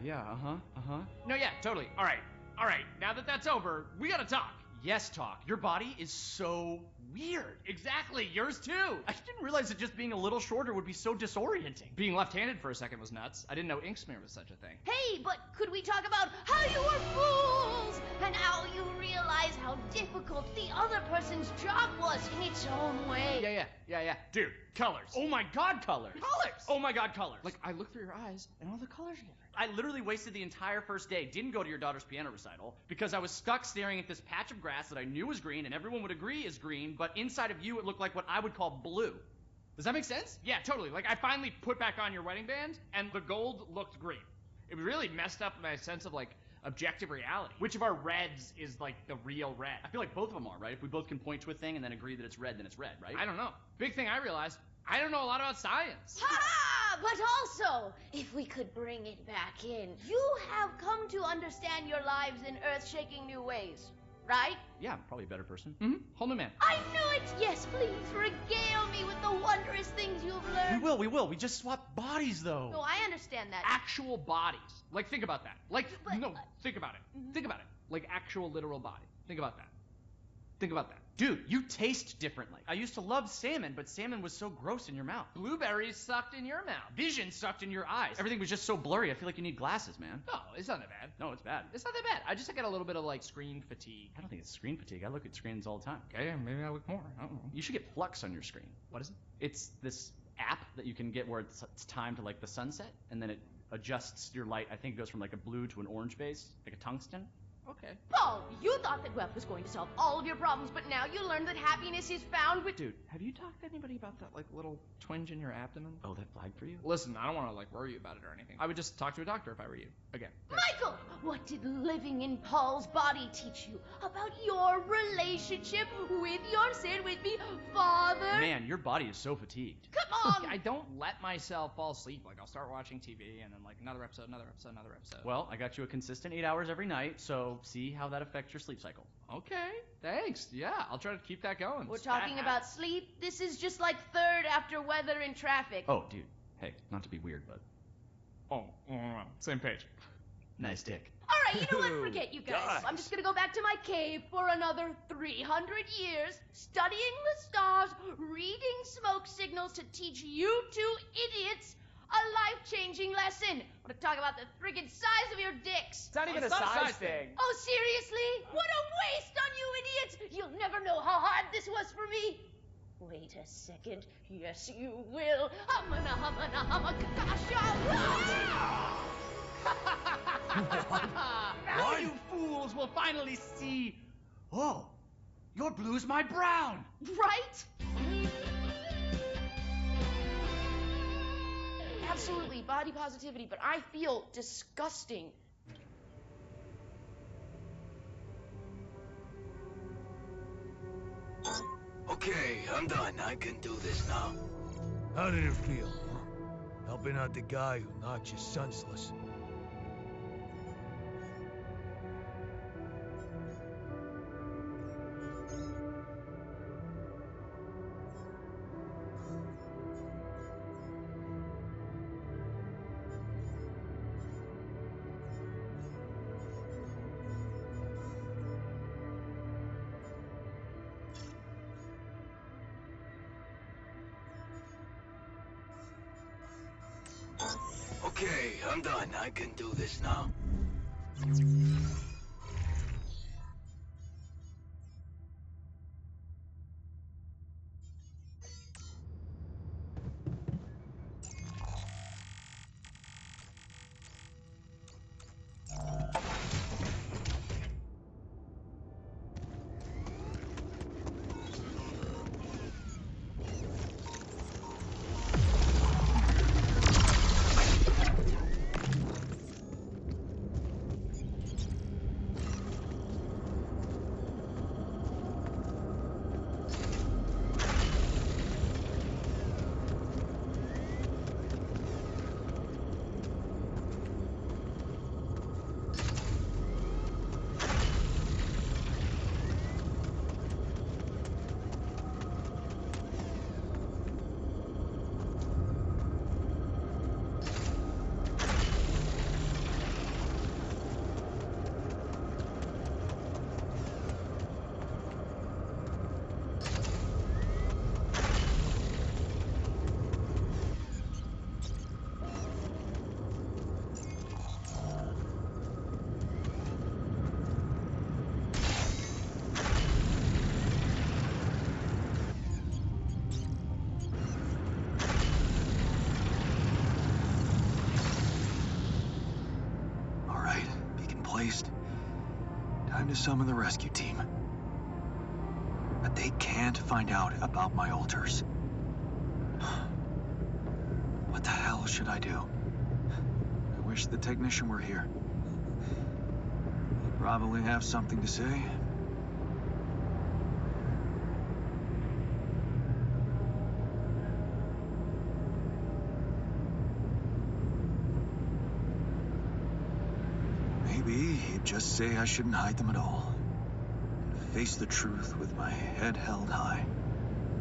No, yeah, totally. All right. Now that that's over, we gotta talk. Yes, talk. Your body is so weird. Exactly, yours too. I didn't realize that just being a little shorter would be so disorienting. Being left-handed for a second was nuts. I didn't know ink smear was such a thing. Hey, but could we talk about how you were fools and how you realize how difficult the other person's job was in its own way? Yeah. Dude, colors. Oh my god, colors. Colors! Oh my god, colors. Like, I look through your eyes and all the colors are different. I literally wasted the entire first day, didn't go to your daughter's piano recital, because I was stuck staring at this patch of grass that I knew was green and everyone would agree is green, but inside of you it looked like what I would call blue. Does that make sense? Yeah, totally. Like, I finally put back on your wedding band and the gold looked green. It really messed up my sense of, like, objective reality. Which of our reds is, like, the real red? I feel like both of them are, right? If we both can point to a thing and then agree that it's red, then it's red, right? I don't know. Big thing I realized, I don't know a lot about science. Ha! But also, if we could bring it back in, you have come to understand your lives in earth-shaking new ways, right? Yeah, I'm probably a better person. Mm-hmm. Whole new man. I knew it! Yes, please, regale me with the wondrous things you've learned. We will. We just swap bodies, though. No, I understand that. Actual bodies. Like, think about that. Like, But, think about it. Mhm. Think about it. Like, actual literal body. Think about that. Think about that. Dude, you taste differently. I used to love salmon, but salmon was so gross in your mouth. Blueberries sucked in your mouth. Vision sucked in your eyes. Everything was just so blurry. I feel like you need glasses, man. No, it's not that bad. No, it's bad. It's not that bad. I just got a little bit of, like, screen fatigue. I don't think it's screen fatigue. I look at screens all the time. Okay, maybe I look more. I don't know. You should get Flux on your screen. What is it? It's this app that you can get where it's timed to, like, the sunset, and then it adjusts your light. I think it goes from, like, a blue to an orange base, like a tungsten. Okay. Paul, you thought that wealth was going to solve all of your problems, but now you learned that happiness is found with... Dude, have you talked to anybody about that, like, little twinge in your abdomen? Oh, that flagged for you? Listen, I don't want to, like, worry you about it or anything. I would just talk to a doctor if I were you. Again. Michael, what did living in Paul's body teach you about your relationship with your, say it with me, father? Man, your body is so fatigued. Come on! I don't let myself fall asleep. Like, I'll start watching TV and then, like, another episode. Well, I got you a consistent 8 hours every night, so see how that affects your sleep cycle. Okay, thanks. Yeah, I'll try to keep that going. We're talking about sleep. This is just like third after weather in traffic. Oh, dude. Hey, not to be weird, but... Oh, same page. Nice dick. All right, you know what? Forget you guys. I'm just gonna go back to my cave for another 300 years, studying the stars, reading smoke signals to teach you two idiots a life-changing lesson. I want to talk about the friggin' size of your dicks. It's not even a size thing. Oh, seriously? What a waste on you idiots! You'll never know how hard this was for me. Wait a second. Yes, you will. Now you fools will finally see... Oh, your blue's my brown. Right? absolutely, body positivity, but I feel disgusting. Okay, I'm done. I can do this now. How did it feel, huh? Helping out the guy who knocked you senseless. Okay, I'm done. I can do this now. Time to summon the rescue team. But they can't find out about my altars. What the hell should I do? I wish the technician were here. He'd probably have something to say. Maybe he'd just say I shouldn't hide them at all. And face the truth with my head held high.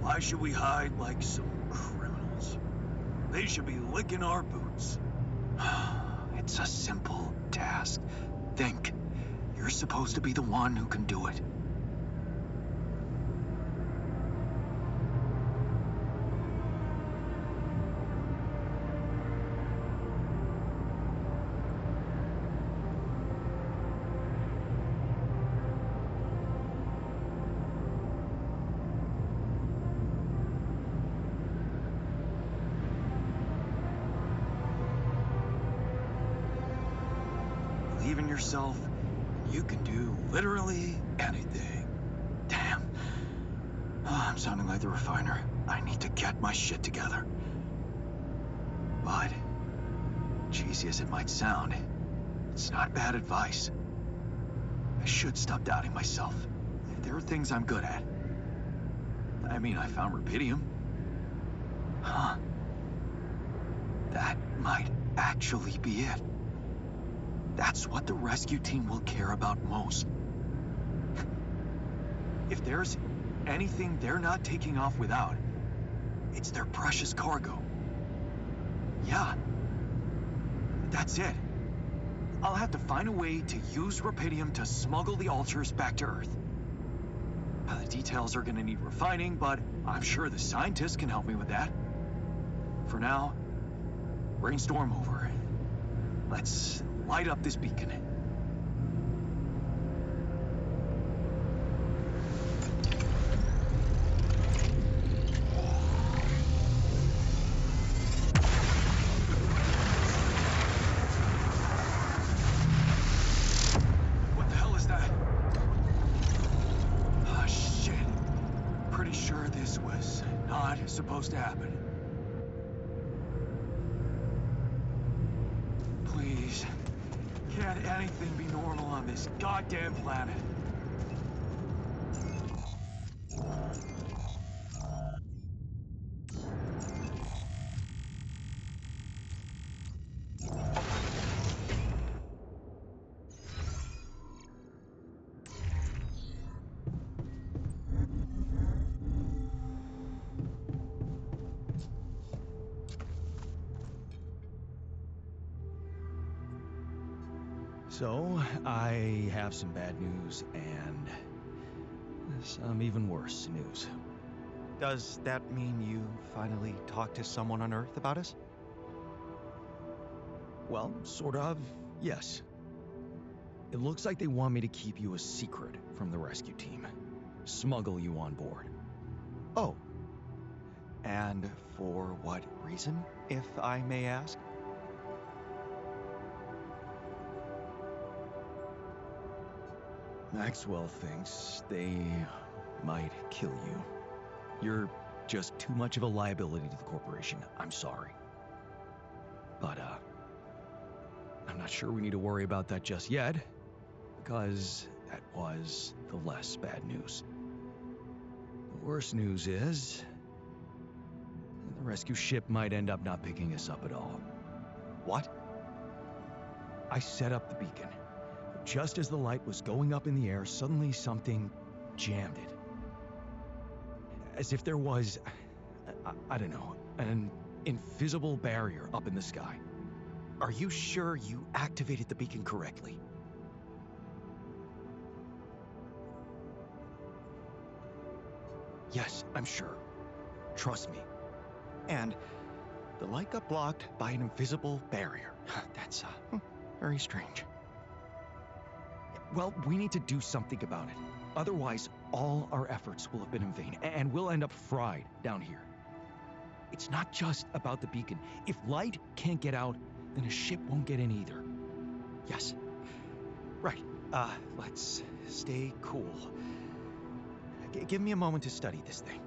Why should we hide like some criminals? They should be licking our boots. It's a simple task. Think. You're supposed to be the one who can do it. Believe in yourself, and you can do literally anything. Damn. I'm sounding like the refiner. I need to get my shit together. But, cheesy as it might sound, it's not bad advice. I should stop doubting myself. There are things I'm good at. I mean, I found rubidium. Huh. That might actually be it. That's what the rescue team will care about most. If there's anything they're not taking off without, it's their precious cargo. Yeah. That's it. I'll have to find a way to use rubidium to smuggle the altars back to Earth. The details are gonna need refining, but I'm sure the scientists can help me with that. For now, brainstorm over. Let's light up this beacon. What the hell is that? Ah, shit. Pretty sure this was not supposed to happen. Please. Can't anything be normal on this goddamn planet? So, I have some bad news and some even worse news. Does that mean you finally talked to someone on Earth about us? Well, sort of, yes. It looks like they want me to keep you a secret from the rescue team. Smuggle you on board. Oh. And for what reason, if I may ask? Maxwell thinks they might kill you. You're just too much of a liability to the corporation. I'm sorry. But, I'm not sure we need to worry about that just yet, because that was the less bad news. The worst news is the rescue ship might end up not picking us up at all. What? I set up the beacon. Just as the light was going up in the air, suddenly something jammed it. As if there was, I don't know, an invisible barrier up in the sky. Are you sure you activated the beacon correctly? Yes, I'm sure. Trust me. And the light got blocked by an invisible barrier. That's, very strange. Well, we need to do something about it. Otherwise, all our efforts will have been in vain, and we'll end up fried down here. It's not just about the beacon. If light can't get out, then a ship won't get in either. Yes. Right. Let's stay cool. Give me a moment to study this thing.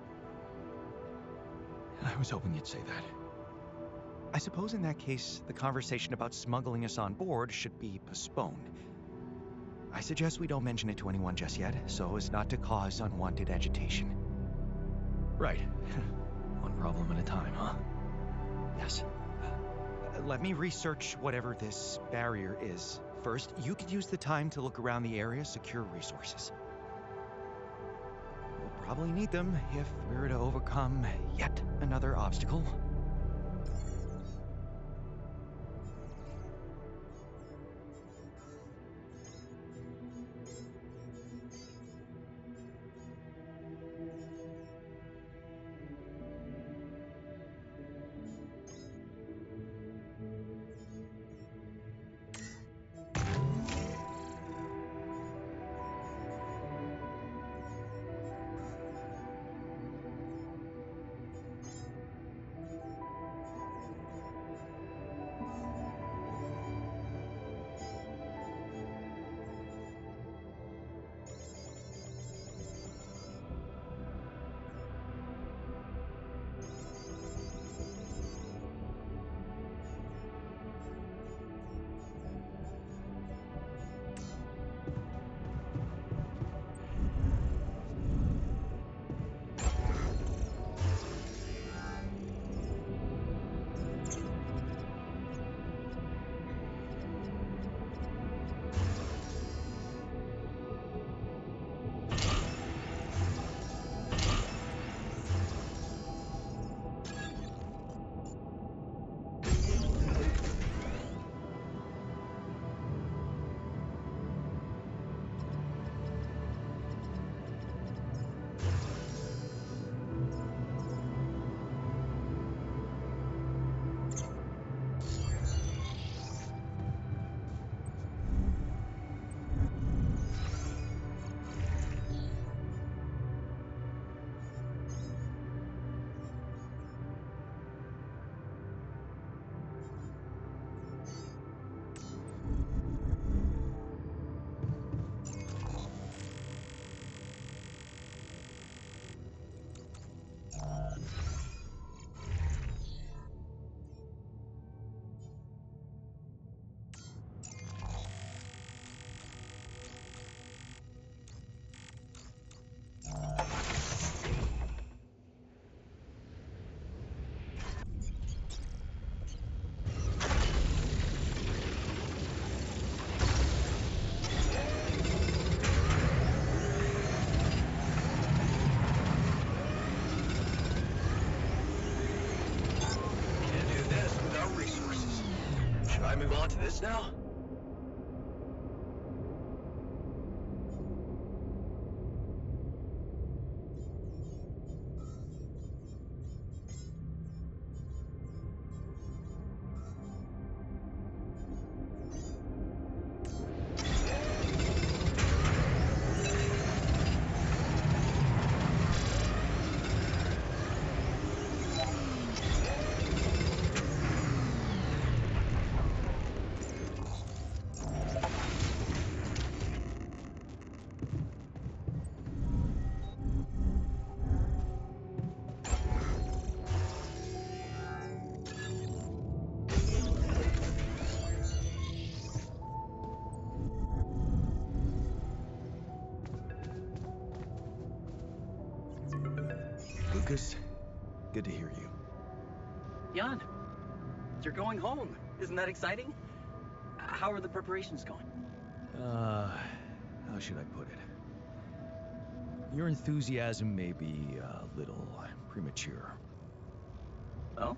I was hoping you'd say that. I suppose in that case, the conversation about smuggling us on board should be postponed. I suggest we don't mention it to anyone just yet, so as not to cause unwanted agitation. Right. One problem at a time, huh? Yes. Let me research whatever this barrier is. First, you could use the time to look around the area, secure resources. We'll probably need them if we're to overcome yet another obstacle. on to this now? Lucas, good to hear you. Jan, you're going home. Isn't that exciting? How are the preparations going? How should I put it? Your enthusiasm may be a little premature. Oh?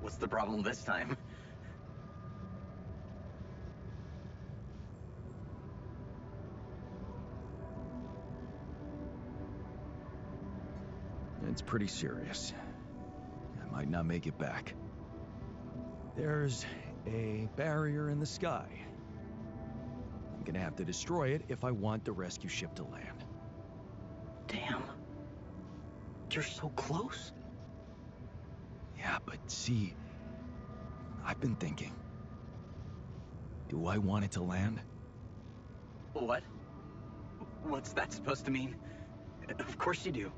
What's the problem this time? It's pretty serious. I might not make it back. There's a barrier in the sky. I'm gonna have to destroy it if I want the rescue ship to land. Damn. You're so close. Yeah, but see, I've been thinking. Do I want it to land? What? What's that supposed to mean? Of course you do.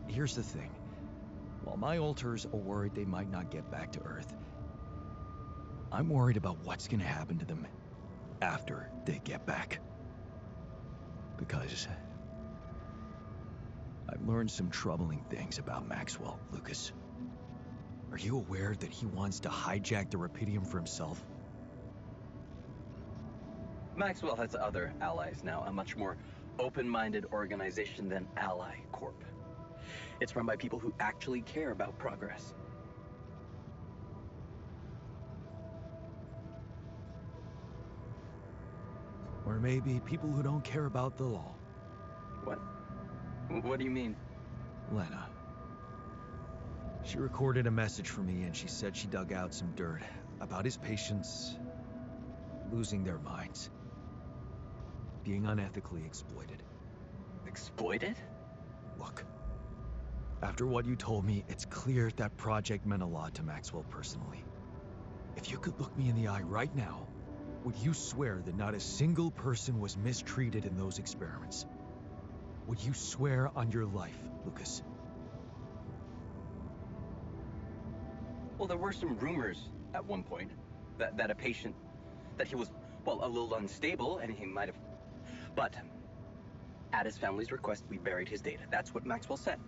Here's the thing. While my alters are worried they might not get back to Earth, I'm worried about what's gonna happen to them after they get back. Because I've learned some troubling things about Maxwell, Lucas. Are you aware that he wants to hijack the Rapidium for himself? Maxwell has other allies now, a much more open-minded organization than Ally Corp. It's run by people who actually care about progress. Or maybe people who don't care about the law. What? What do you mean? Lena. She recorded a message for me and she said she dug out some dirt about his patients losing their minds. Being unethically exploited. Exploited? Look. After what you told me, it's clear that project meant a lot to Maxwell personally. If you could look me in the eye right now, would you swear that not a single person was mistreated in those experiments? Would you swear on your life, Lucas? Well, there were some rumors at one point that a patient, that he was, well, a little unstable and he might have... But at his family's request, we buried his data. That's what Maxwell said.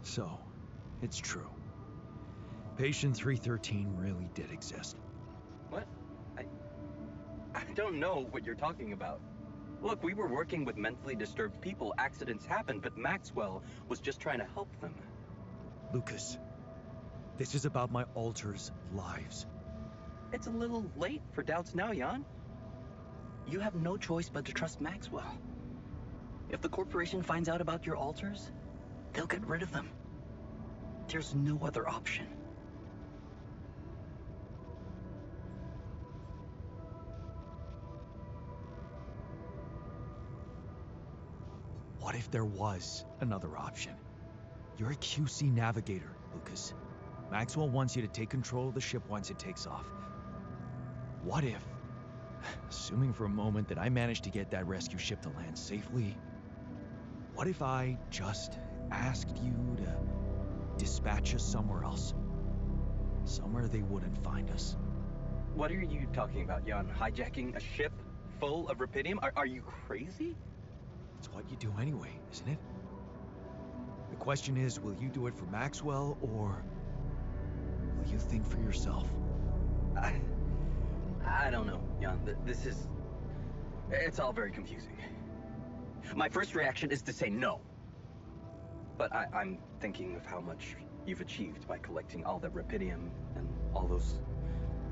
So, it's true. Patient 313 really did exist. What? I don't know what you're talking about. Look, we were working with mentally disturbed people. Accidents happen, but Maxwell was just trying to help them. Lucas, this is about my alters' lives. It's a little late for doubts now, Jan. You have no choice but to trust Maxwell. If the corporation finds out about your alters, they'll get rid of them. There's no other option. What if there was another option? You're a QC navigator, Lucas. Maxwell wants you to take control of the ship once it takes off. What if, assuming for a moment that I managed to get that rescue ship to land safely, what if I just asked you to dispatch us somewhere else? Somewhere they wouldn't find us. What are you talking about, Jan? Hijacking a ship full of Rapidium? Are you crazy? It's what you do anyway, isn't it? The question is, will you do it for Maxwell, or will you think for yourself? I don't know, Jan. This is... It's all very confusing. My first reaction is to say no. But I'm thinking of how much you've achieved by collecting all that Rapidium and all those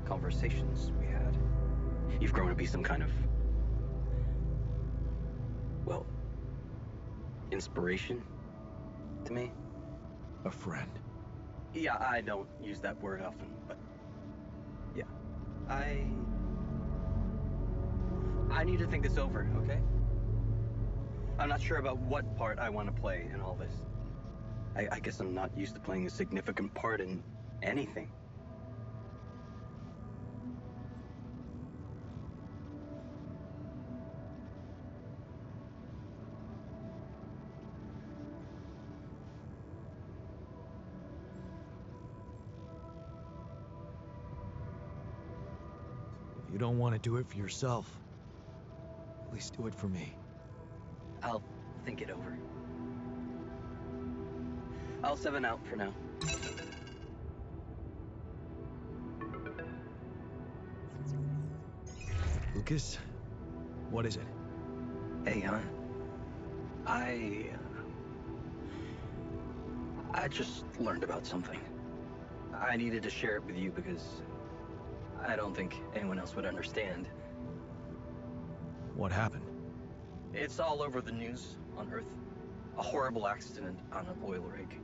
conversations we had. You've grown to be some kind of, well, inspiration to me. A friend. Yeah, I don't use that word often, but yeah. I need to think this over, okay? I'm not sure about what part I want to play in all this. I guess I'm not used to playing a significant part in anything. If you don't want to do it for yourself, at least do it for me. I'll think it over. I'll 7 out for now. Lucas, what is it? Hey, hon. I just learned about something. I needed to share it with you because I don't think anyone else would understand. What happened? It's all over the news on Earth. A horrible accident on an oil rig.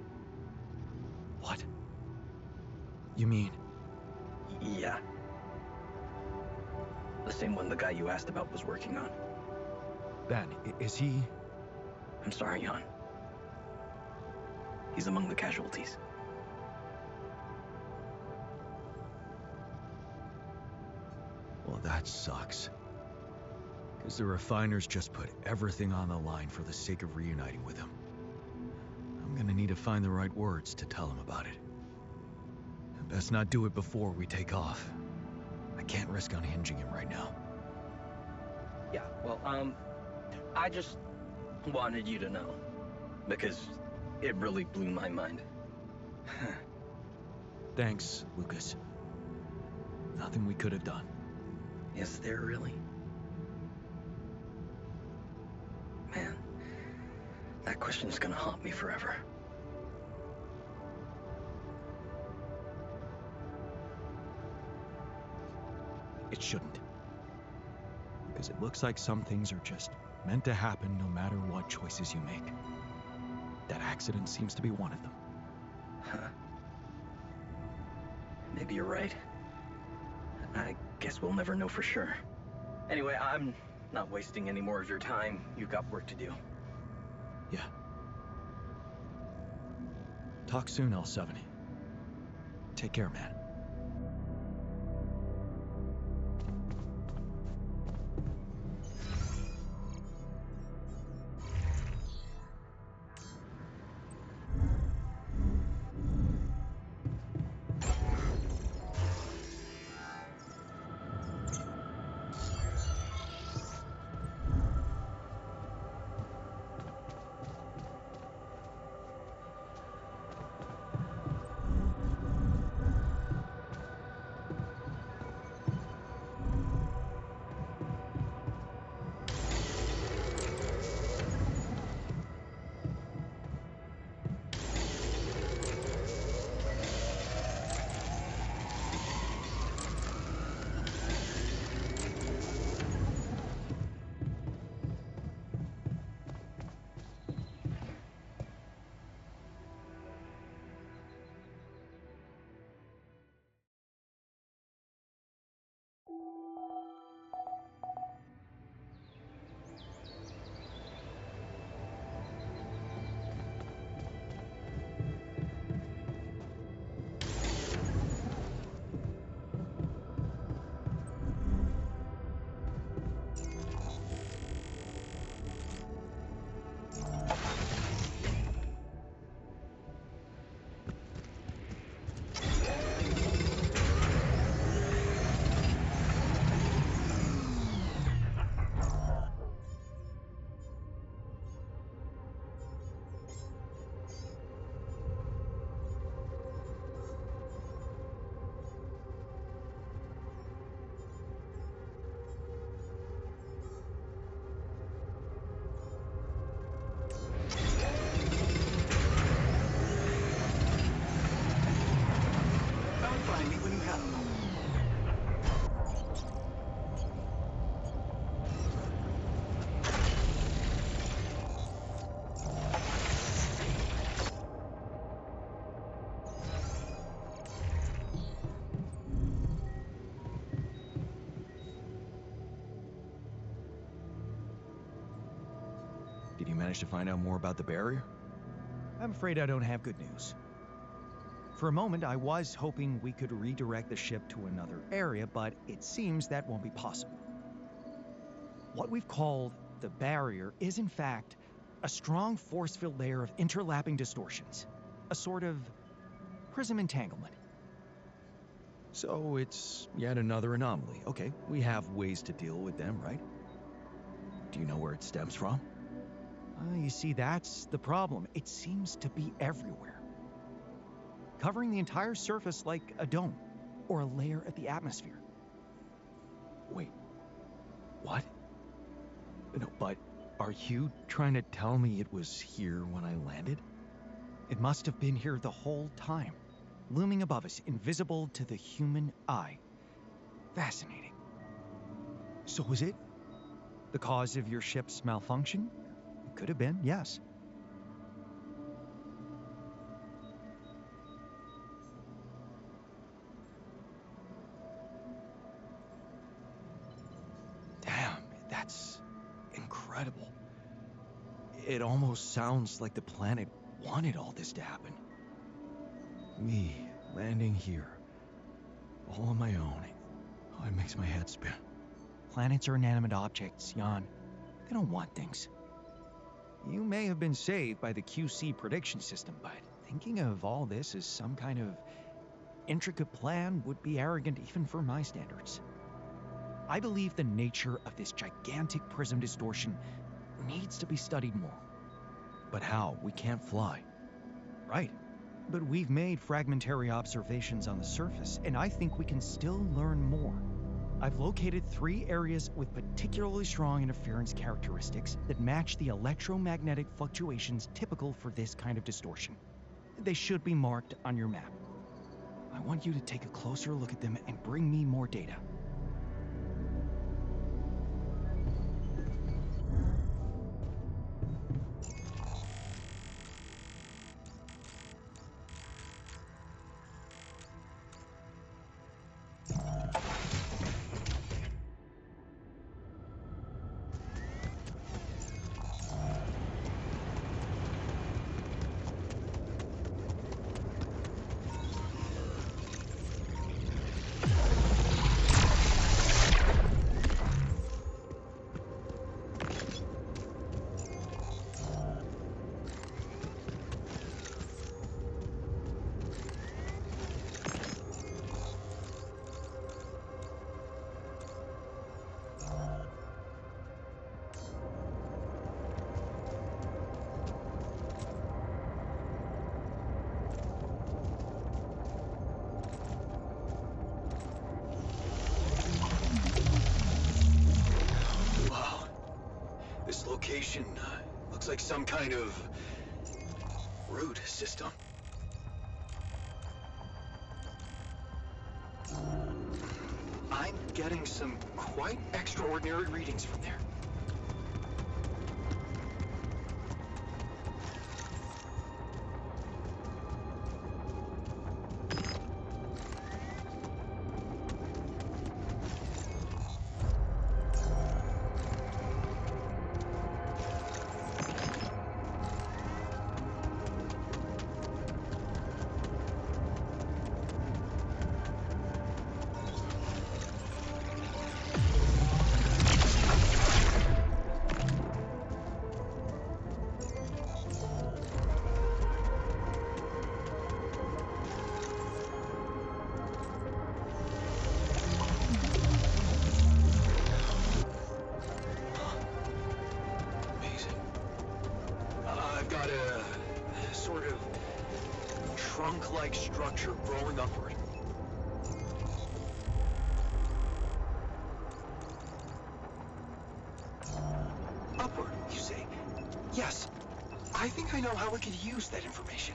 What? You mean? Yeah. The same one the guy you asked about was working on. Ben, is he? I'm sorry, Jan. He's among the casualties. Well, that sucks. Because the refiners just put everything on the line for the sake of reuniting with him. I'm gonna need to find the right words to tell him about it. Best not do it before we take off. I can't risk unhinging him right now. Yeah, well, I just wanted you to know. Because it really blew my mind. Thanks, Lucas. Nothing we could have done. Is there really? Man, that question's gonna haunt me forever. It shouldn't. Because it looks like some things are just meant to happen no matter what choices you make. That accident seems to be one of them. Huh. Maybe you're right. I guess we'll never know for sure. Anyway, I'm not wasting any more of your time. You've got work to do. Yeah. Talk soon, L7. Take care, man. Did you manage to find out more about the barrier? I'm afraid I don't have good news. For a moment, I was hoping we could redirect the ship to another area, but it seems that won't be possible. What we've called the barrier is, in fact, a strong force-filled layer of interlapping distortions. A sort of prism entanglement. So it's yet another anomaly. Okay, we have ways to deal with them, right? Do you know where it stems from? You see, that's the problem. It seems to be everywhere. Covering the entire surface like a dome, or a layer of the atmosphere. Wait, what? No, but are you trying to tell me it was here when I landed? It must have been here the whole time, looming above us, invisible to the human eye. Fascinating. So was it the cause of your ship's malfunction? It could have been, yes. Damn, that's incredible. It almost sounds like the planet wanted all this to happen. Me landing here, all on my own. Oh, it makes my head spin. Planets are inanimate objects, Jan. They don't want things. You may have been saved by the QC prediction system, but thinking of all this as some kind of intricate plan would be arrogant even for my standards. I believe the nature of this gigantic prism distortion needs to be studied more. But how? We can't fly. Right. But we've made fragmentary observations on the surface, and I think we can still learn more. I've located 3 areas with particularly strong interference characteristics that match the electromagnetic fluctuations typical for this kind of distortion. They should be marked on your map. I want you to take a closer look at them and bring me more data. Location looks like some kind of root system. I'm getting some quite extraordinary readings from there. Trunk-like structure growing upward. Upward, you say? Yes. I think I know how we could use that information.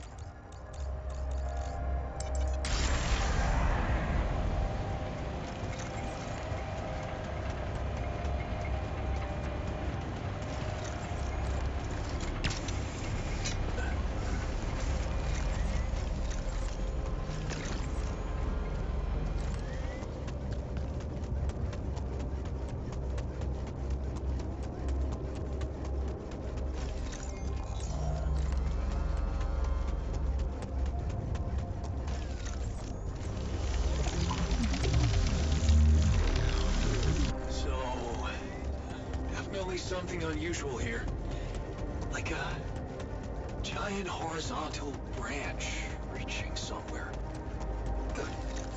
definitely something unusual here. Like a giant horizontal branch reaching somewhere. Good.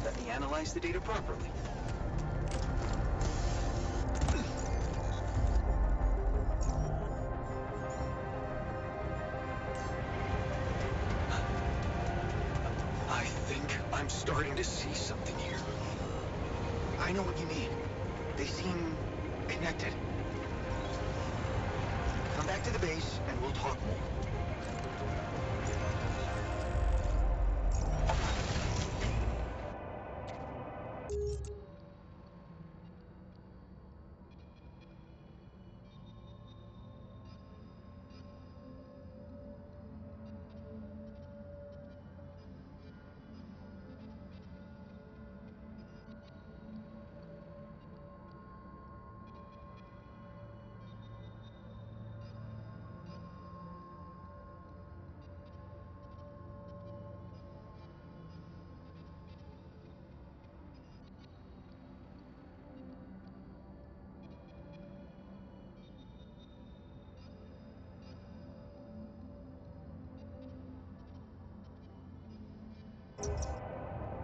Let me analyze the data properly. I think I'm starting to see something here. I know what you mean. They seem connected. Come back to the base and we'll talk more.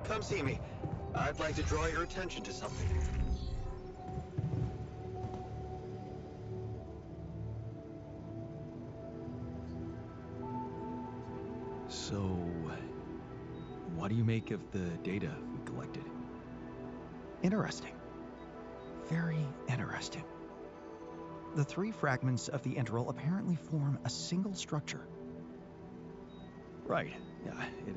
Come see me. I'd like to draw your attention to something. So, what do you make of the data we collected? Interesting. Very interesting. The 3 fragments of the interval apparently form a single structure. Right. Yeah, it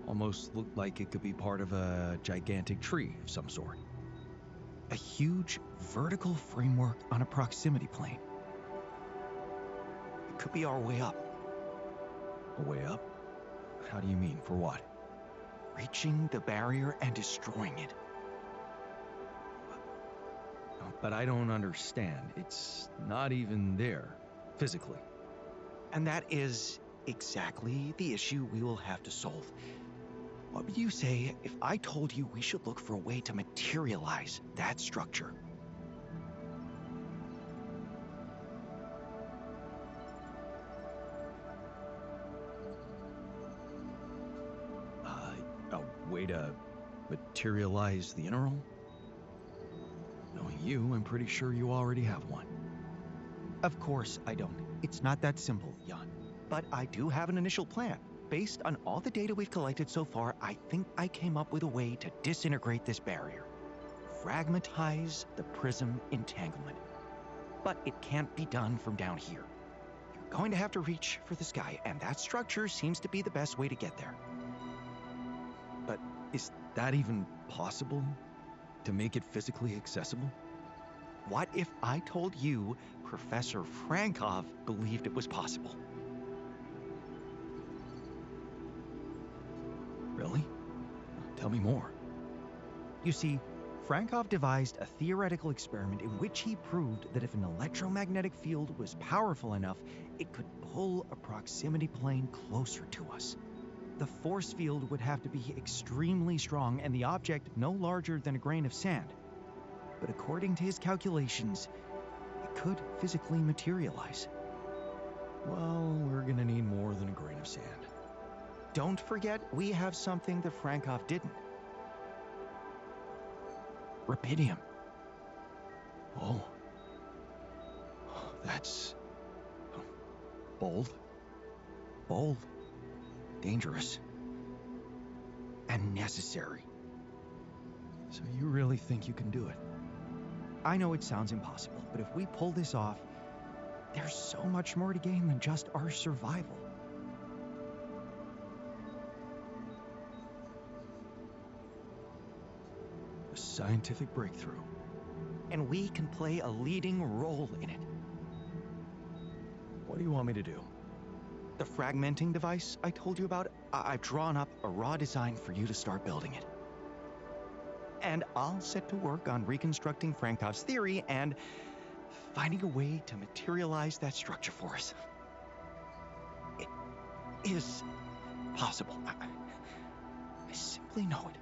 almost looked like it could be part of a gigantic tree of some sort. A huge vertical framework on a proximity plane. It could be our way up. A way up? How do you mean? For what? Reaching the barrier and destroying it. But I don't understand. It's not even there, physically. And that is exactly the issue we will have to solve. What would you say if I told you we should look for a way to materialize that structure? A way to materialize the interval? Knowing you, I'm pretty sure you already have one. Of course I don't. It's not that simple, Jan. But I do have an initial plan. Based on all the data we've collected so far, I think I came up with a way to disintegrate this barrier. Fragmentize the prism entanglement. But it can't be done from down here. You're going to have to reach for the sky, and that structure seems to be the best way to get there. But is that even possible? To make it physically accessible? What if I told you Professor Frankov believed it was possible? Really? Tell me more. You see, Frankov devised a theoretical experiment in which he proved that if an electromagnetic field was powerful enough, it could pull a proximity plane closer to us. The force field would have to be extremely strong and the object no larger than a grain of sand. But according to his calculations, it could physically materialize. Well, we're gonna need more than a grain of sand. Don't forget, we have something that Frankov didn't. Rubidium. Oh. That's... bold. Bold. Dangerous. And necessary. So you really think you can do it? I know it sounds impossible, but if we pull this off, there's so much more to gain than just our survival. A scientific breakthrough. And we can play a leading role in it. What do you want me to do? The fragmenting device I told you about, I've drawn up a raw design for you to start building it. And I'll set to work on reconstructing Frankov's theory and finding a way to materialize that structure for us. It is possible. I simply know it.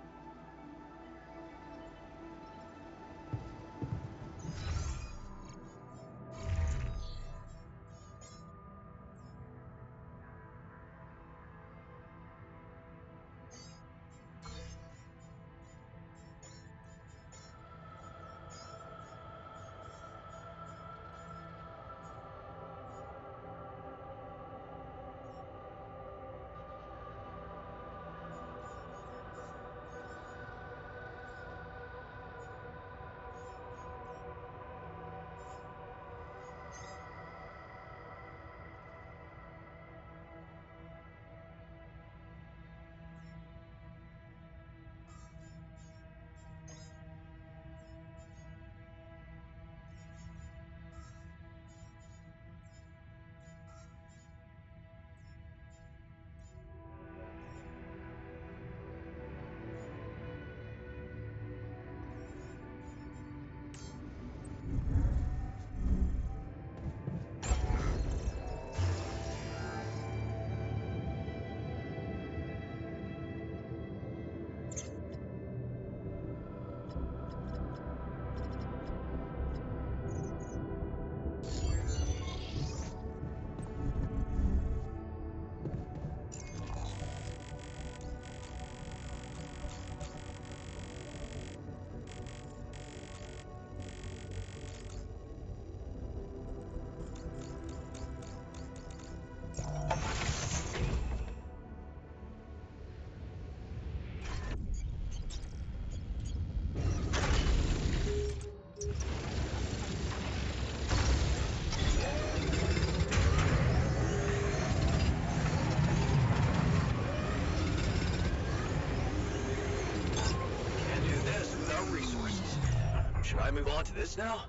Should I move on to this now?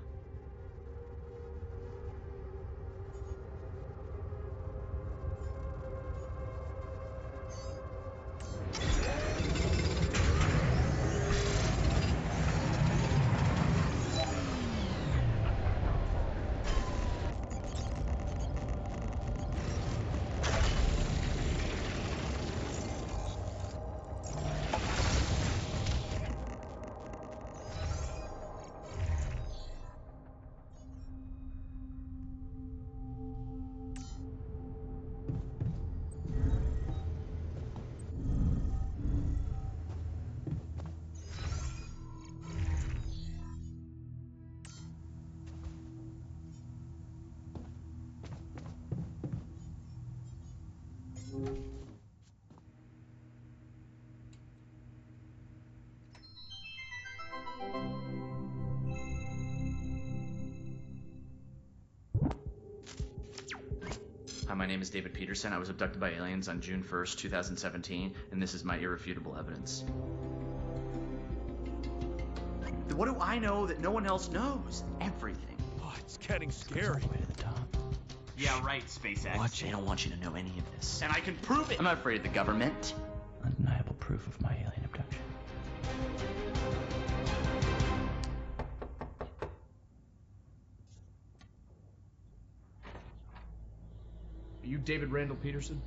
Hi, my name is David Peterson. I was abducted by aliens on June 1st, 2017, and this is my irrefutable evidence. What do I know that no one else knows? Everything. Oh, it's getting scary. Way to the top. Yeah, right, SpaceX. Watch it. They don't want you to know any of this. And I can prove it. I'm not afraid of the government. Undeniable proof of my alien abduction. Are you David Randall Peterson?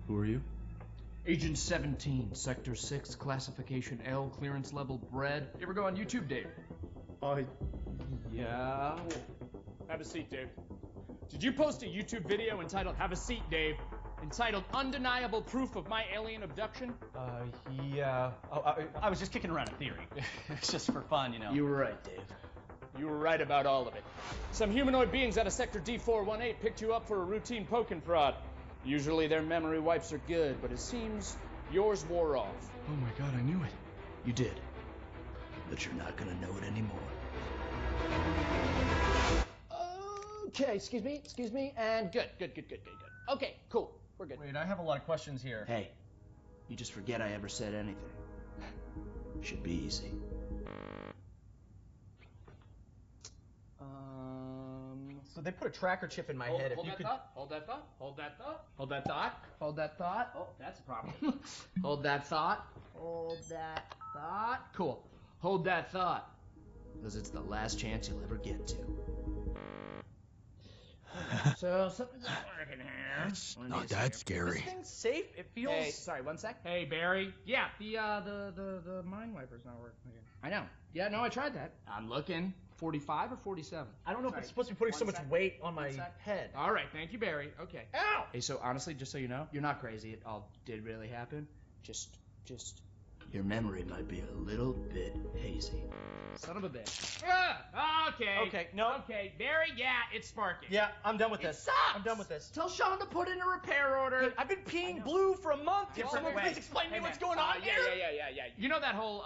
Who are you? Agent 17, Sector 6, Classification L, Clearance Level Bred. You ever go on YouTube, Dave? Yeah. Have a seat, Dave. Did you post a YouTube video entitled Have a Seat, Dave? Entitled Undeniable Proof of My Alien Abduction? Yeah. I was just kicking around a theory. It's just for fun, you know. You were right, Dave. You were right about all of it. Some humanoid beings out of Sector D418 picked you up for a routine poking prod. Usually their memory wipes are good, but it seems yours wore off. Oh my god, I knew it. You did. But you're not gonna know it anymore. Okay, excuse me, and good. Okay, cool, we're good. Wait, I have a lot of questions here. Hey, you just forget I ever said anything. Should be easy. So they put a tracker chip in my head. If you could... Hold that thought. Oh, that's a problem. Hold that thought. Cool. Hold that thought. Because it's the last chance you'll ever get to. So something's not working here. That's not that scary. This thing's safe. It feels. Hey, sorry, 1 sec. Hey, Barry. Yeah, the mind wiper's not working again. I know. Yeah, no, I tried that. I'm looking. 45 or 47? I don't know if it's supposed to be putting so much weight on my head. All right, thank you, Barry. Okay. Ow! Hey, so honestly, just so you know, you're not crazy. It all did really happen. Just. Your memory might be a little bit hazy. Son of a bitch. Okay. Okay, no. Okay, Barry, yeah, it's sparking. Yeah, I'm done with this. It sucks. I'm done with this. Tell Sean to put in a repair order. Hey, I've been peeing blue for a month. Can someone please explain to me what's going on here? Yeah. You know that whole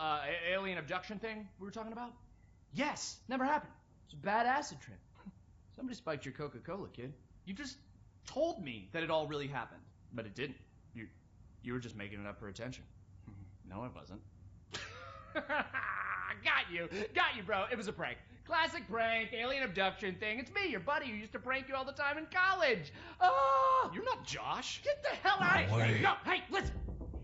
alien abduction thing we were talking about? Yes, never happened. It's a bad acid trip. Somebody spiked your Coca-Cola, kid. You just told me that it all really happened. But it didn't. You were just making it up for attention. No, I wasn't. Got you, bro. It was a prank. Classic prank, alien abduction thing. It's me, your buddy, who used to prank you all the time in college. Oh! You're not Josh. Get the hell out of here. No, hey, listen.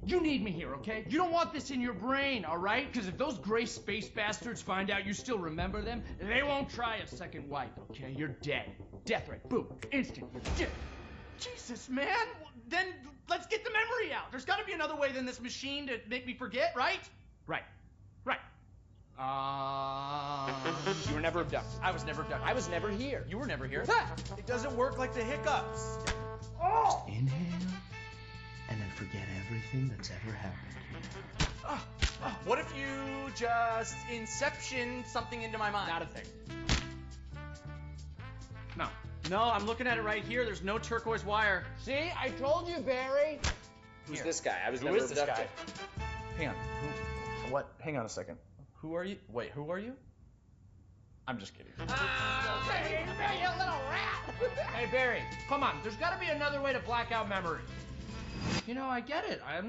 You need me here, okay? You don't want this in your brain, all right? Because if those gray space bastards find out you still remember them, they won't try a second wipe, okay? You're dead. Death rate. Boom. Instant. You're dead. Jesus, man. Then let's get the memory out. There's got to be another way than this machine to make me forget, right? Right. You were never abducted. I was never abducted. I was never here. You were never here. It doesn't work like the hiccups. Oh! Inhale, and then forget everything that's ever happened. What if you just inception something into my mind? Not a thing. No, I'm looking at it right here. There's no turquoise wire. See? I told you, Barry. Who's this guy? I was Who never is this abducted. guy? Hang on. What? Hang on a second. Who are you? Wait, who are you? I'm just kidding. Hey, you little rat! Hey, Barry, come on. There's got to be another way to black out memory. You know, I get it. I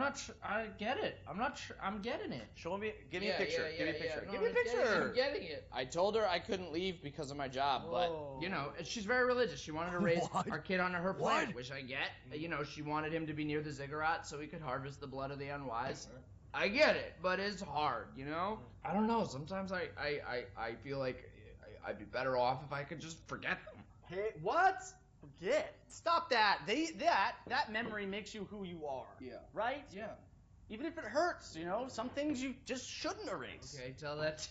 get it. I'm getting it. Show me. Give me a picture. Give me a picture. No, Give me a I'm getting it, picture. I'm getting it. I told her I couldn't leave because of my job, but You know, she's very religious. She wanted to raise What? our kid under her plan, What? which I get. You know, she wanted him to be near the ziggurat so he could harvest the blood of the unwise. I get it, but it's hard, you know? I don't know. Sometimes I feel like I'd be better off if I could just forget them. Hey, what? Forget. Stop that. That memory makes you who you are. Yeah. Right? Yeah. Even if it hurts, you know, some things you just shouldn't erase. Okay, tell that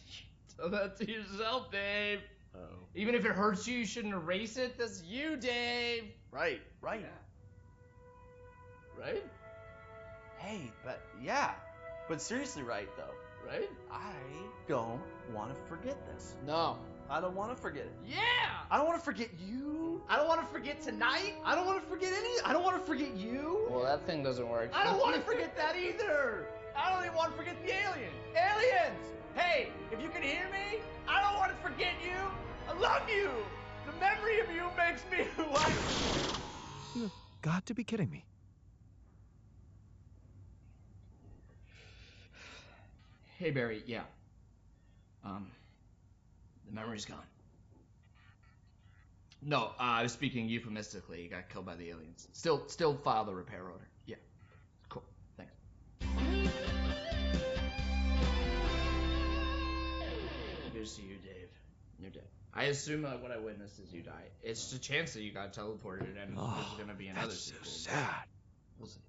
to yourself, Dave. Oh. Even if it hurts you, you shouldn't erase it. That's you, Dave. Right. Yeah. Right? Hey, but seriously, right though. Right? I don't want to forget this. No. I don't want to forget it. Yeah. I don't want to forget you. I don't want to forget tonight. I don't want to forget I don't want to forget you. Well, that thing doesn't work. I don't want to forget that either. I don't even want to forget the aliens. Aliens! Hey, if you can hear me, I don't want to forget you. I love you. The memory of you makes me who I am. You've got to be kidding me. Hey, Barry, yeah. The memory's gone. No, I was speaking euphemistically. He got killed by the aliens. Still file the repair order. Yeah. Cool. Thanks. Good to see you, Dave. You're dead. I assume that what I witnessed is you die. It's just a chance that you got teleported and there's gonna be another That's so sequel. sad. We'll see.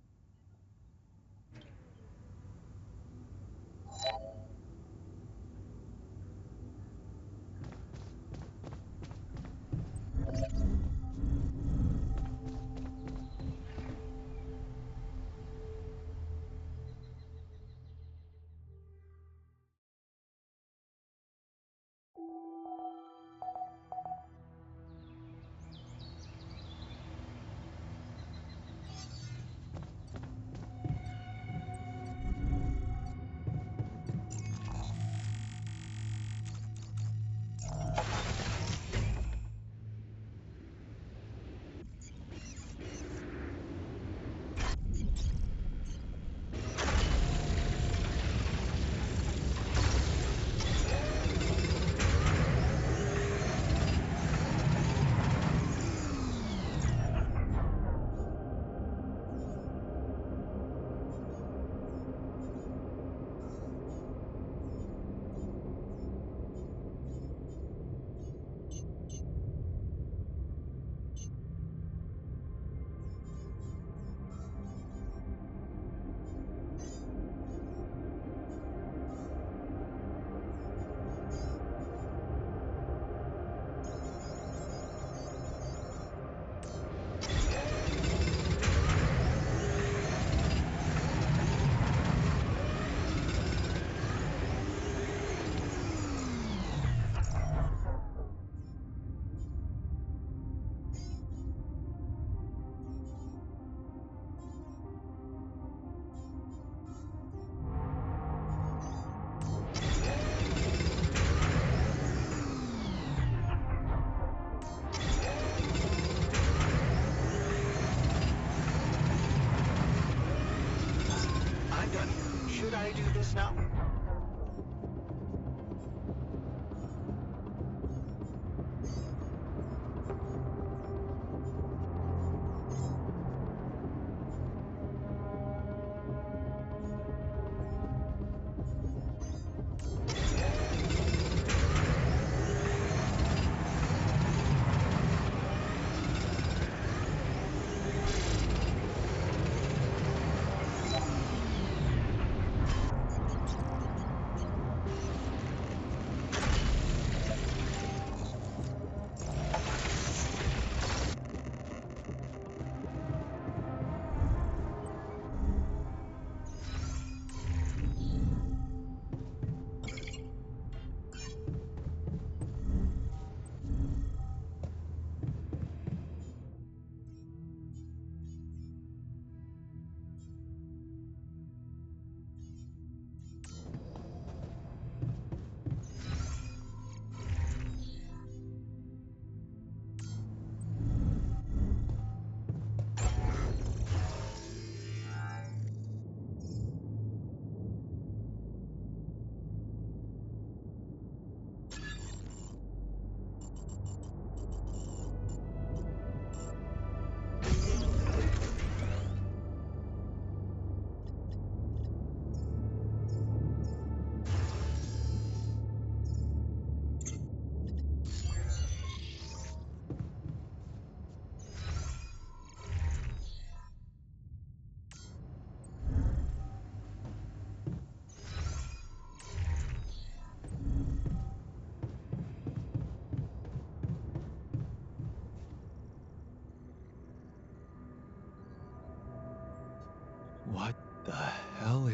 Should I do this now?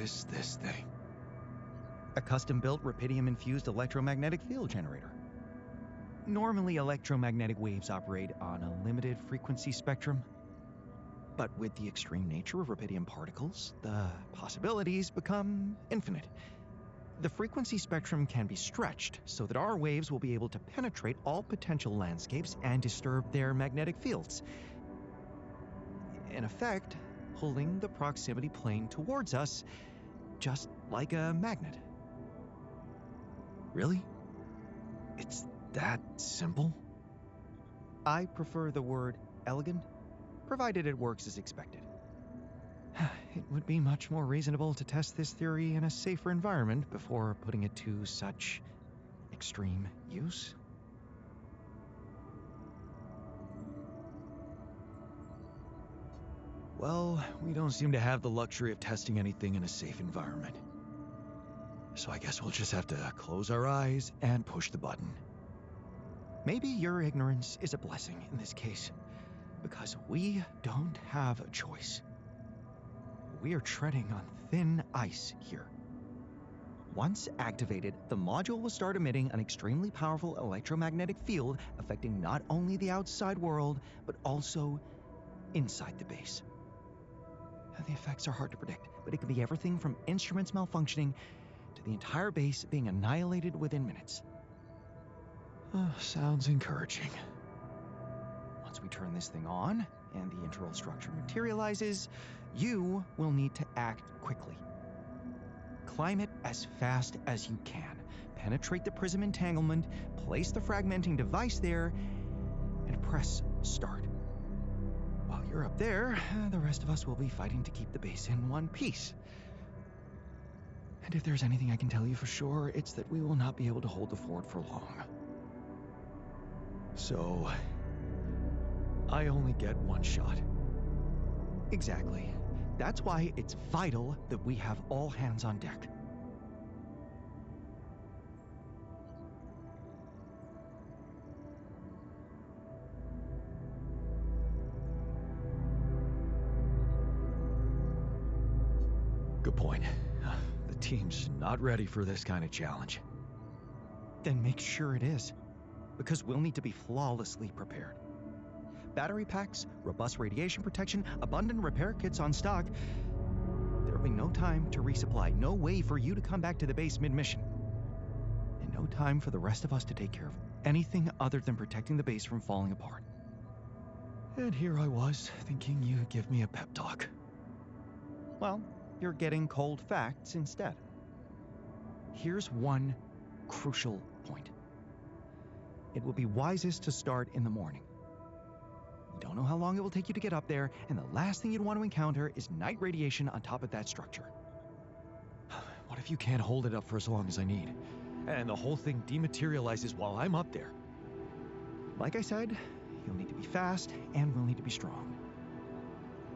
is this thing? A custom-built rubidium-infused electromagnetic field generator. Normally, electromagnetic waves operate on a limited frequency spectrum. But with the extreme nature of rubidium particles, the possibilities become infinite. The frequency spectrum can be stretched so that our waves will be able to penetrate all potential landscapes and disturb their magnetic fields. In effect, pulling the proximity plane towards us, just like a magnet. Really? It's that simple? I prefer the word elegant, provided it works as expected. It would be much more reasonable to test this theory in a safer environment before putting it to such extreme use. Well, we don't seem to have the luxury of testing anything in a safe environment. So I guess we'll just have to close our eyes and push the button. Maybe your ignorance is a blessing in this case, because we don't have a choice. We are treading on thin ice here. Once activated, the module will start emitting an extremely powerful electromagnetic field affecting not only the outside world, but also inside the base. The effects are hard to predict, but it can be everything from instruments malfunctioning to the entire base being annihilated within minutes. Sounds encouraging. Once we turn this thing on, and the internal structure materializes, you will need to act quickly. Climb it as fast as you can. Penetrate the prism entanglement, place the fragmenting device there, and press start. While you're up there, the rest of us will be fighting to keep the base in one piece. And if there's anything I can tell you for sure, it's that we will not be able to hold the fort for long. So, I only get one shot. Exactly. That's why it's vital that we have all hands on deck. Good point. The team's not ready for this kind of challenge. Then make sure it is, because we'll need to be flawlessly prepared. Battery packs, robust radiation protection, abundant repair kits on stock. There'll be no time to resupply, no way for you to come back to the base mid-mission. And no time for the rest of us to take care of anything other than protecting the base from falling apart. And here I was, thinking you'd give me a pep talk. Well, you're getting cold facts instead. Here's one crucial point. It will be wisest to start in the morning. You don't know how long it will take you to get up there, and the last thing you'd want to encounter is night radiation on top of that structure. What if you can't hold it up for as long as I need, and the whole thing dematerializes while I'm up there? Like I said, you'll need to be fast, and we'll need to be strong.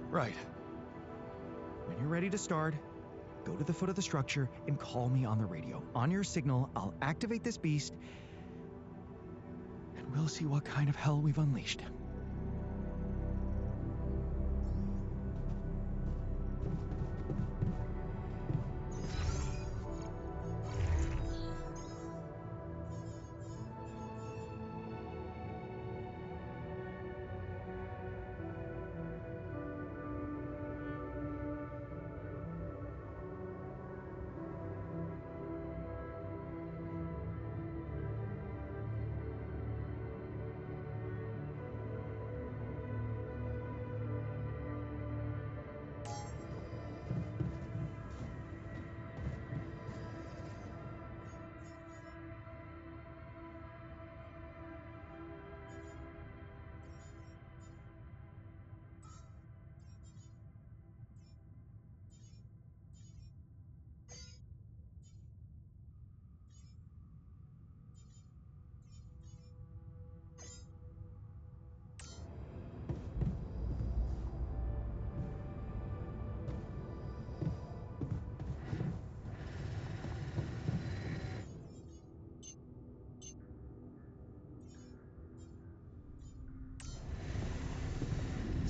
Right. When you're ready to start, go to the foot of the structure and call me on the radio. On your signal, I'll activate this beast, and we'll see what kind of hell we've unleashed.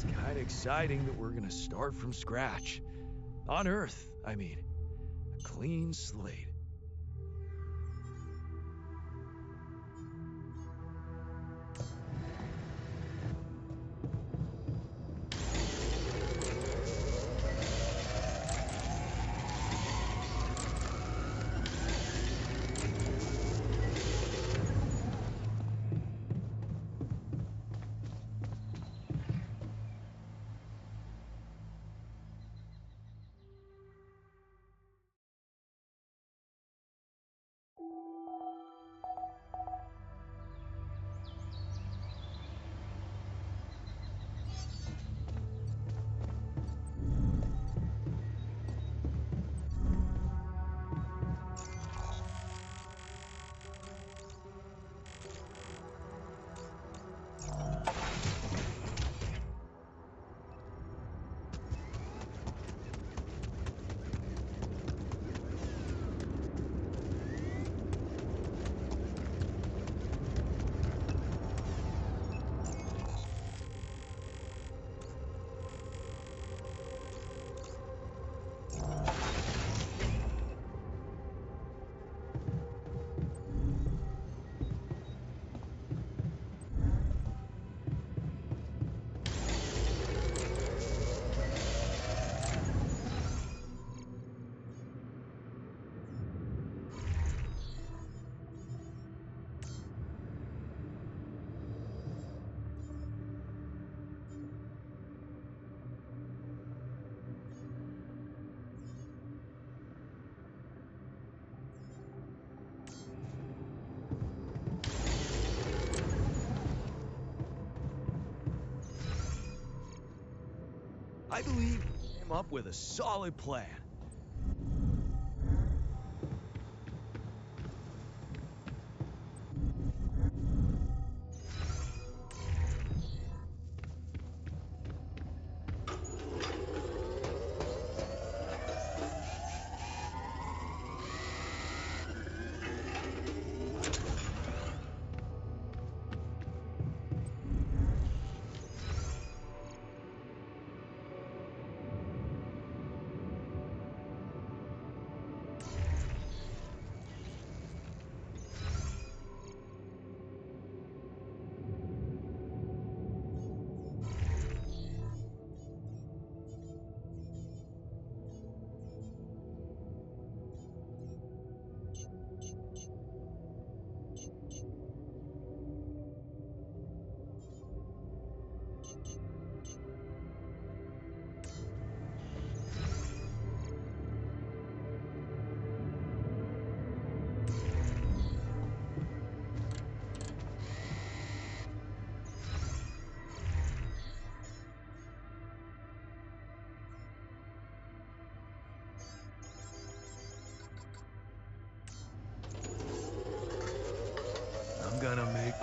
It's kind of exciting that we're gonna start from scratch. On Earth, I mean. clean slate. I believe I came up with a solid plan. I'm gonna make...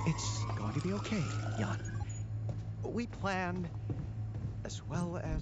It's going to be okay, Jan. We planned as well as...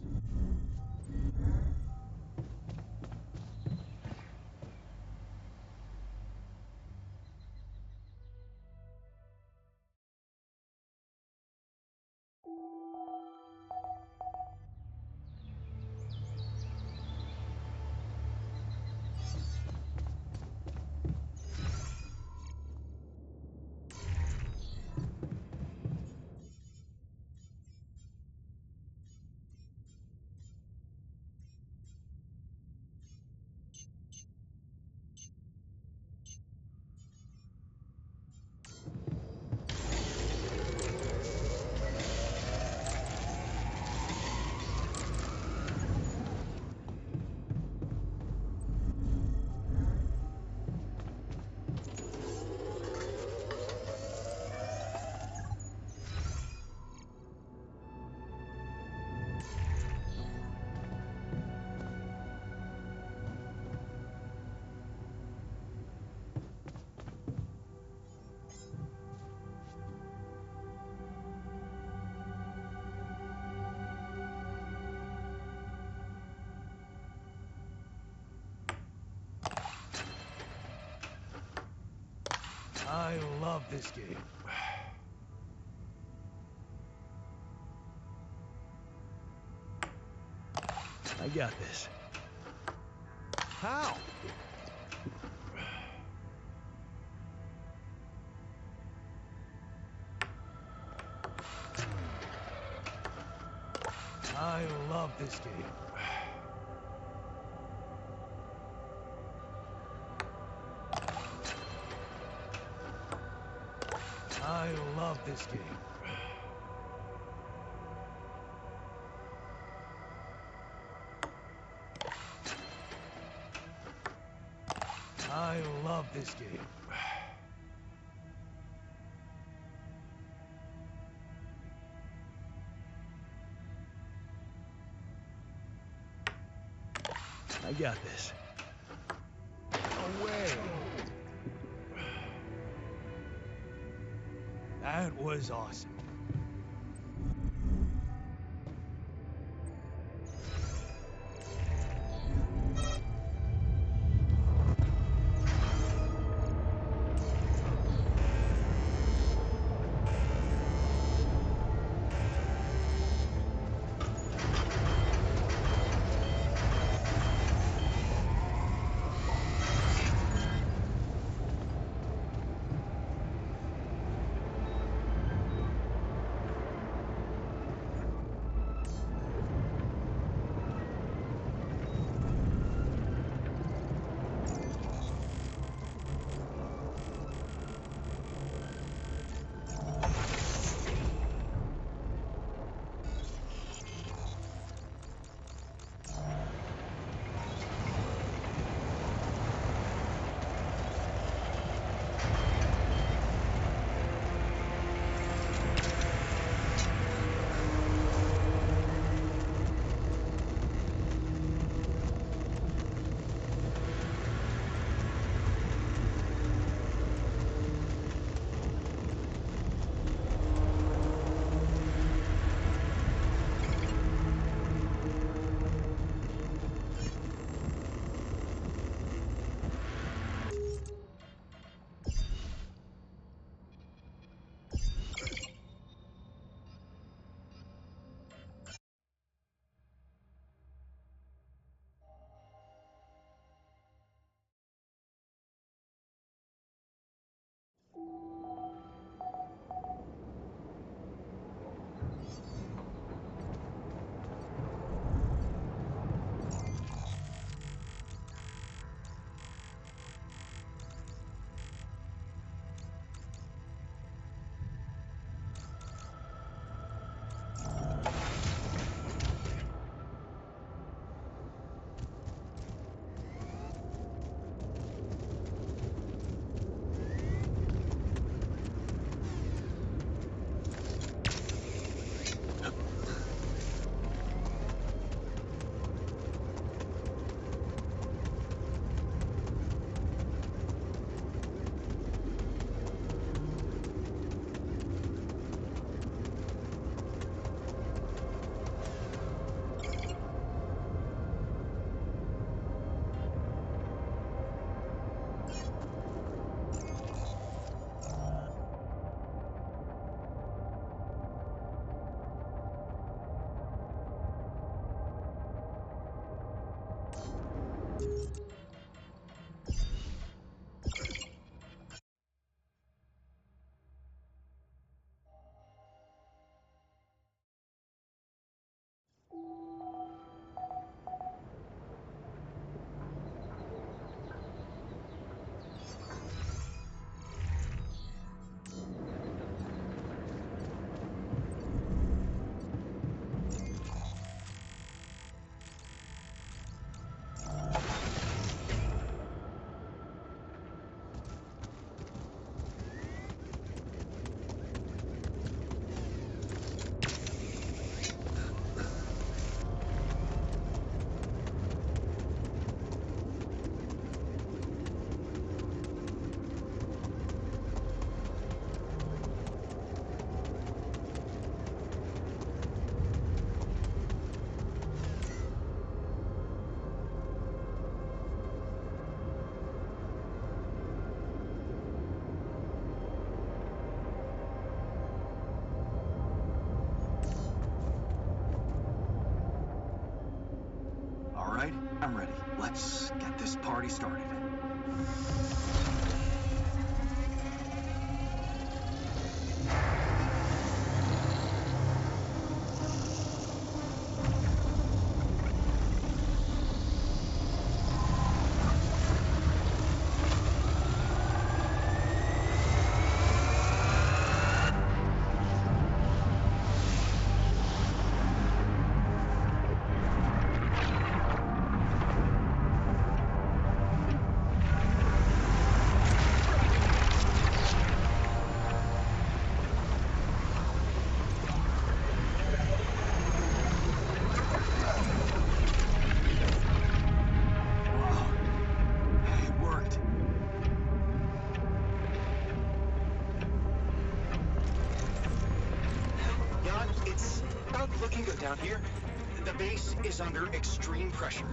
love this game. I got this. How? I love this game. I love this game. I love this game. I got this. Away. That was awesome. I'm ready. Let's get this party started. Looking good down here. The base is under extreme pressure.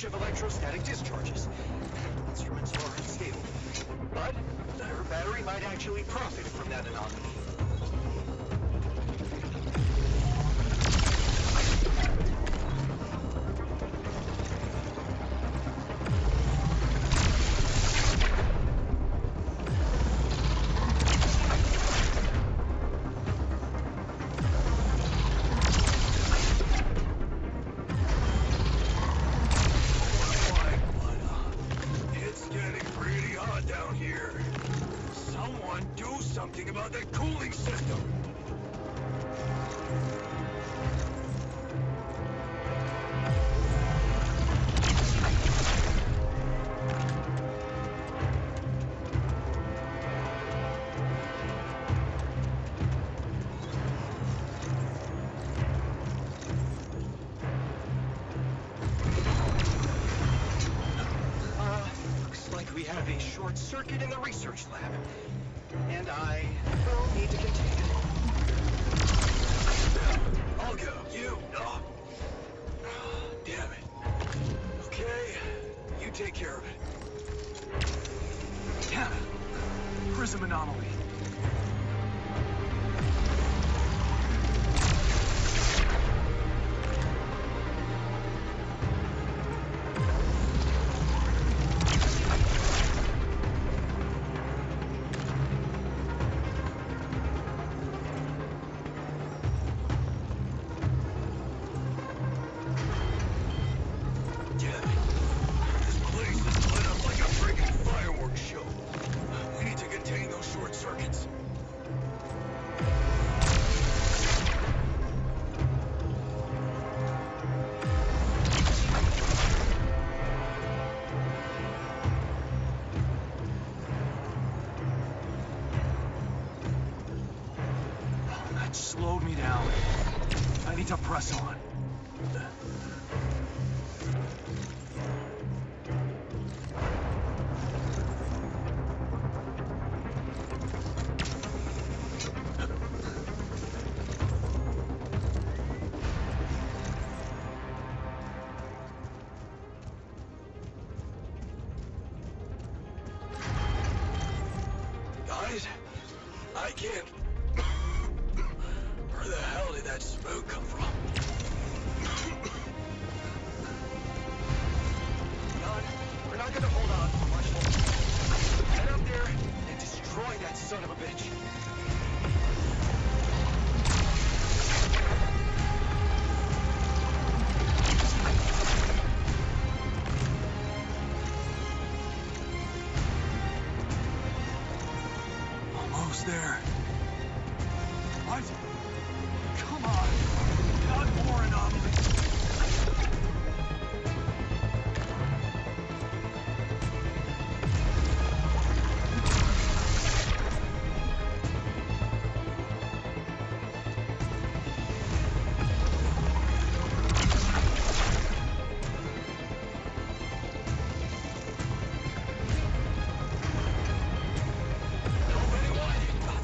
Of electrostatic discharges. Instruments are unstable, but her battery might actually profit from that anomaly. We have a short circuit in the research lab, and I will need to contain it. I'll go. You. Oh. Damn it. Okay, you take care of it. Yeah. Prism Anomaly. Slowed me down. I need to press on. Guys, I can't. Where the hell did that smoke come from? Jan, we're not gonna hold on for much longer. Get up there and destroy that son of a bitch. Almost there. What? Come on. Not more anomalies.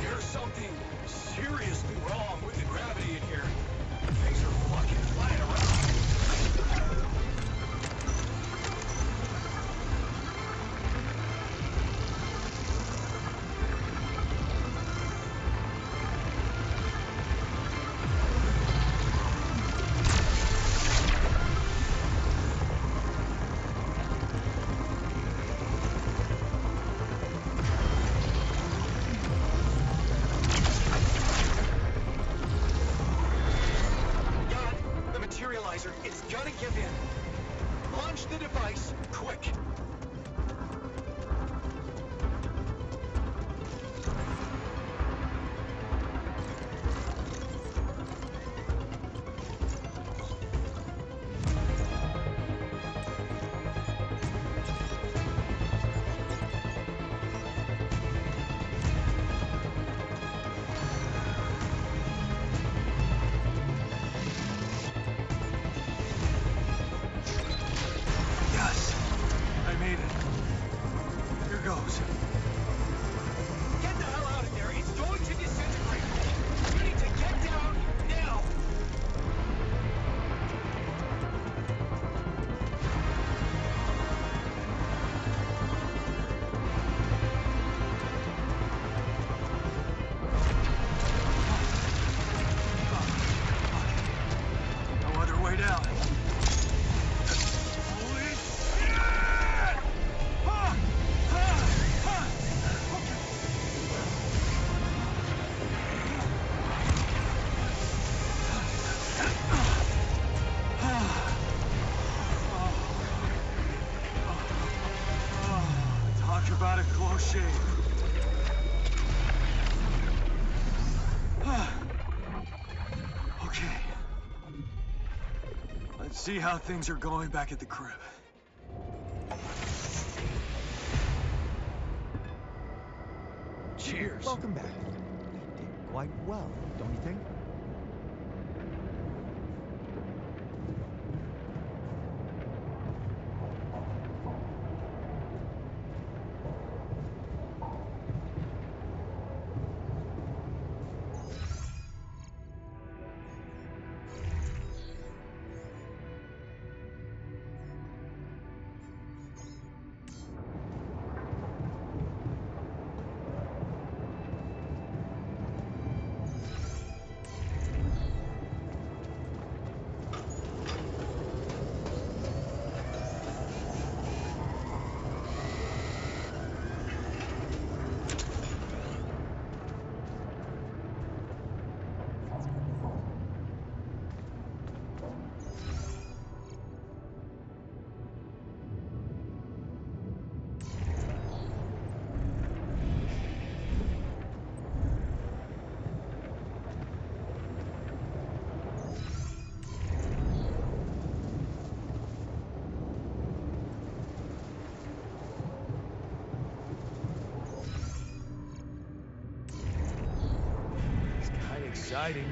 There's something seriously wrong with the gravity in here. Things are fucking flying around. Jan, the Materializer is gonna give in. Launch the device, quick. Yes. I made it. Here goes. Get the hell out of there. It's going to disintegrate. You need to get down now. No other way down. Holy shit! Ha! Ha! Ha! Talk about a close shave. Okay. Let's see how things are going back at the crib. Cheers. Welcome back. You did quite well, don't you think? Exciting.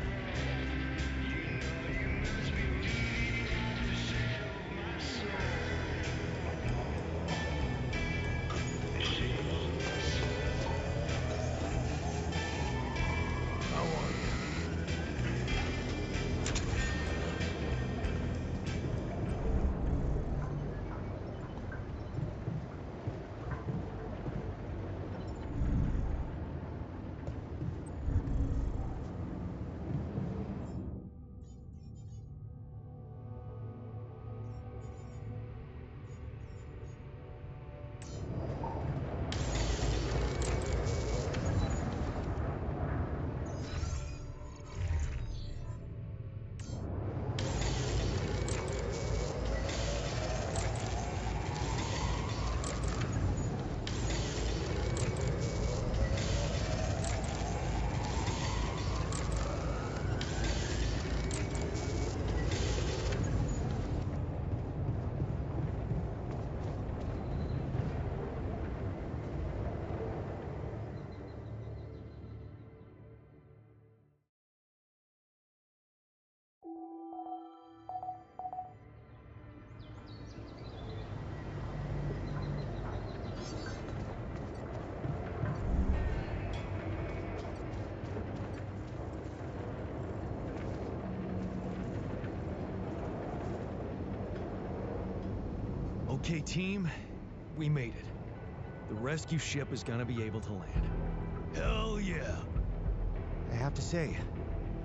Okay, team, we made it. The rescue ship is gonna be able to land. Hell yeah! I have to say,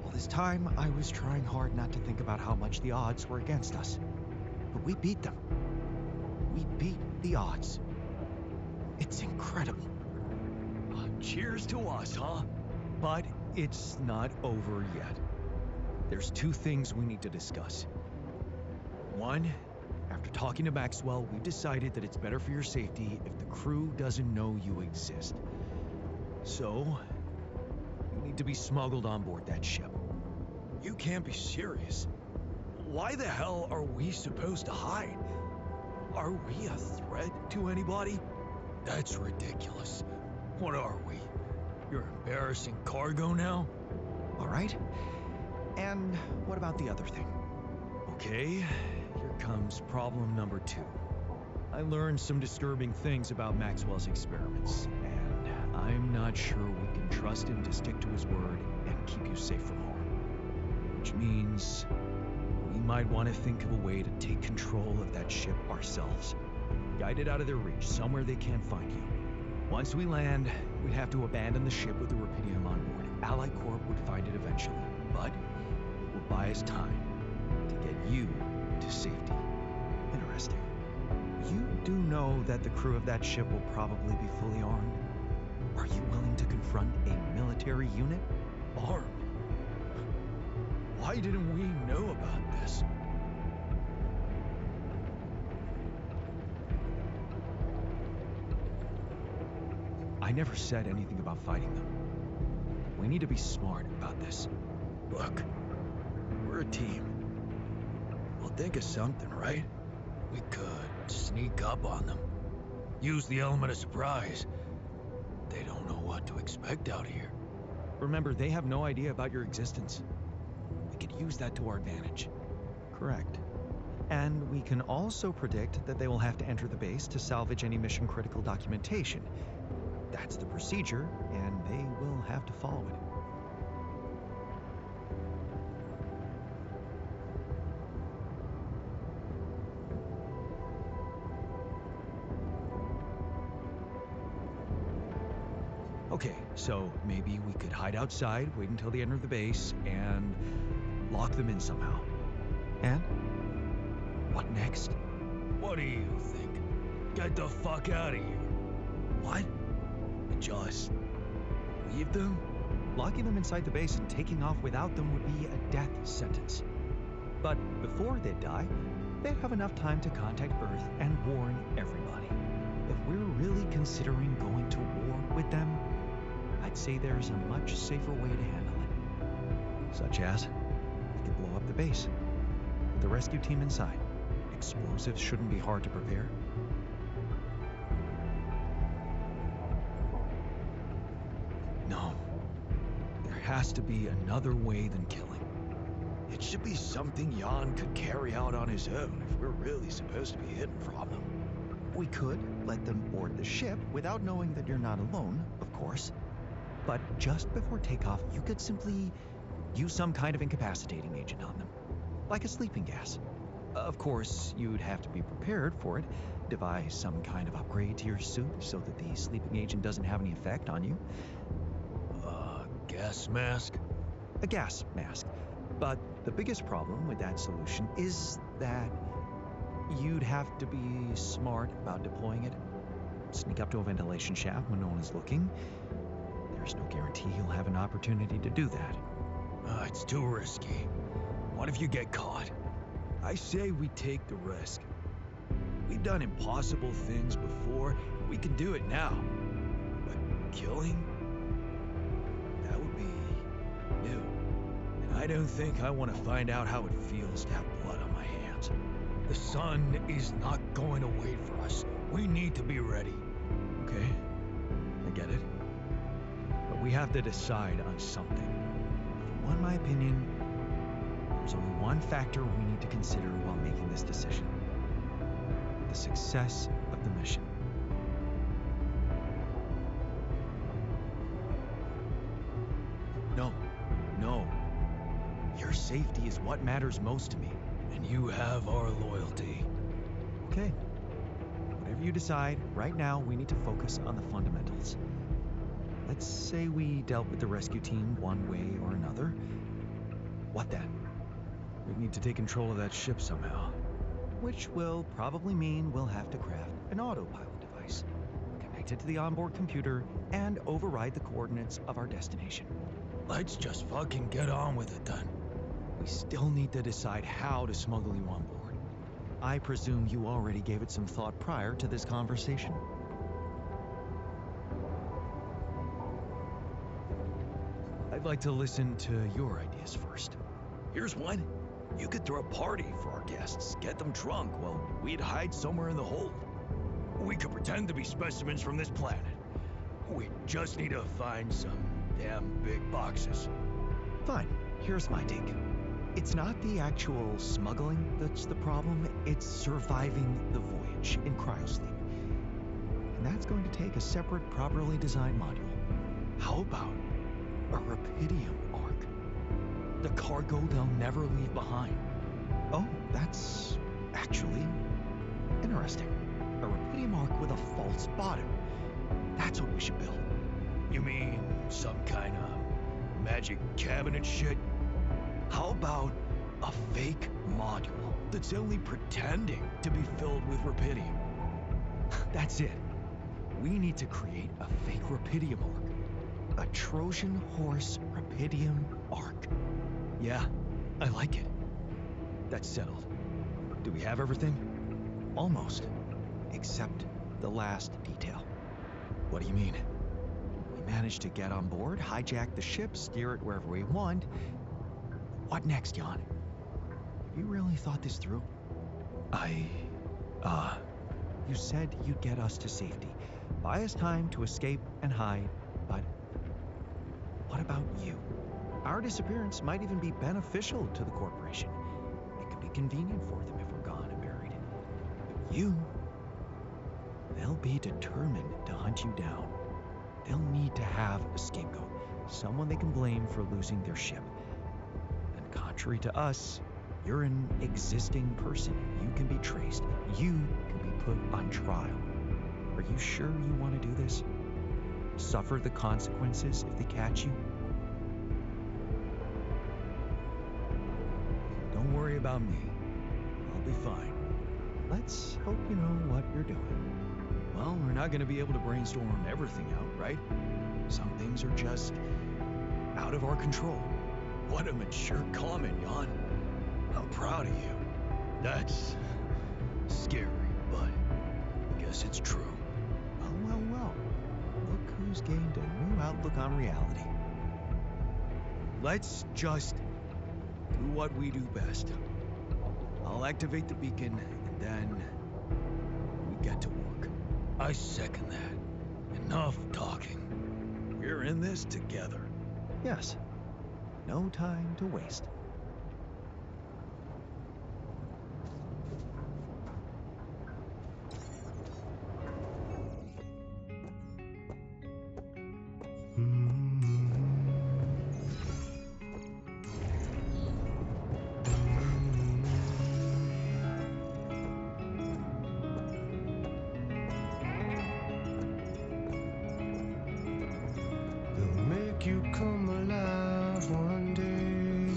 all this time I was trying hard not to think about how much the odds were against us. But we beat them. We beat the odds. It's incredible. Cheers to us, huh? But it's not over yet. There's two things we need to discuss. One, after talking to Maxwell, we've decided that it's better for your safety if the crew doesn't know you exist. So, you need to be smuggled on board that ship. You can't be serious. Why the hell are we supposed to hide? Are we a threat to anybody? That's ridiculous. What are we? You're embarrassing cargo now? All right. And what about the other thing? Okay, here comes problem number 2. I learned some disturbing things about Maxwell's experiments, and I'm not sure we can trust him to stick to his word and keep you safe from harm. Which means we might want to think of a way to take control of that ship ourselves. Guide it out of their reach, somewhere they can't find you. Once we land, we'd have to abandon the ship with the Rupidium on board. Allied Corp would find it eventually, but it will buy us time to get you to safety. Interesting. You do know that the crew of that ship will probably be fully armed? Are you willing to confront a military unit? Armed? Why didn't we know about this? I never said anything about fighting them. We need to be smart about this. Look, we're a team. We'll think of something, right? We could sneak up on them. Use the element of surprise. They don't know what to expect out here. Remember, they have no idea about your existence. We could use that to our advantage. Correct. And we can also predict that they will have to enter the base to salvage any mission-critical documentation. That's the procedure, and they will have to follow it. Okay, so maybe we could hide outside, wait until they enter the base, and lock them in somehow. And? What next? What do you think? Get the fuck out of here. What? Just leave them? Locking them inside the base and taking off without them would be a death sentence. But before they die, they'd have enough time to contact Earth and warn everybody. If we're really considering going to war with them, I'd say there's a much safer way to handle it. Such as, we could blow up the base. The rescue team inside. Explosives shouldn't be hard to prepare. No. There has to be another way than killing. It should be something Jan could carry out on his own if we're really supposed to be hidden from them. We could let them board the ship without knowing that you're not alone, of course. But just before takeoff, you could simply use some kind of incapacitating agent on them, like a sleeping gas. Of course, you'd have to be prepared for it, devise some kind of upgrade to your suit so that the sleeping agent doesn't have any effect on you. Gas mask? A gas mask. But the biggest problem with that solution is that you'd have to be smart about deploying it. Sneak up to a ventilation shaft when no one is looking. There's no guarantee you'll have an opportunity to do that. It's too risky. What if you get caught? I say we take the risk. We've done impossible things before. We can do it now. But killing? That would be new. And I don't think I want to find out how it feels to have blood on my hands. The sun is not going to wait for us. We need to be ready. Okay, I get it. But we have to decide on something. If you want my opinion, there's only one factor we need to consider while making this decision. The success of the mission. No. Your safety is what matters most to me. And you have our loyalty. Okay. Whatever you decide, right now we need to focus on the fundamentals. Let's say we dealt with the rescue team one way or another. What then? We need to take control of that ship somehow. Which will probably mean we'll have to craft an autopilot device, connect it to the onboard computer, and override the coordinates of our destination. Let's just fucking get on with it then. We still need to decide how to smuggle you on board. I presume you already gave it some thought prior to this conversation? I'd like to listen to your ideas first. Here's one. You could throw a party for our guests, get them drunk while we'd hide somewhere in the hold. We could pretend to be specimens from this planet. We just need to find some damn big boxes. Fine, here's my take. It's not the actual smuggling that's the problem, it's surviving the voyage in cryosleep. And that's going to take a separate, properly designed module. How about a Rapidium arc? The cargo they'll never leave behind. Oh, that's actually interesting. A Rapidium arc with a false bottom. That's what we should build. You mean some kind of magic cabinet shit? How about a fake module that's only pretending to be filled with Rapidium? That's it. We need to create a fake Rapidium arc. A Trojan horse Rapidium arc. Yeah, I like it. That's settled. Do we have everything? Almost. Except the last detail. What do you mean? We managed to get on board, hijack the ship, steer it wherever we want. What next, Jan? You really thought this through? You said you'd get us to safety, buy us time to escape and hide, but what about you? Our disappearance might even be beneficial to the corporation. It could be convenient for them if we're gone and buried. But you, they'll be determined to hunt you down. They'll need to have a scapegoat, someone they can blame for losing their ship. And contrary to us, you're an existing person. You can be traced. You can be put on trial. Are you sure you want to do this? Suffer the consequences if they catch you? Don't worry about me. I'll be fine. Let's hope you know what you're doing. Well, we're not going to be able to brainstorm everything out, right? Some things are just out of our control. What a mature comment, Jan. I'm proud of you. That's scary, but I guess it's true. Well. Look who's gained a new outlook on reality. Let's just do what we do best. I'll activate the beacon, and then we get to work. I second that. Enough talking. We're in this together. Yes. No time to waste. You come alive one day.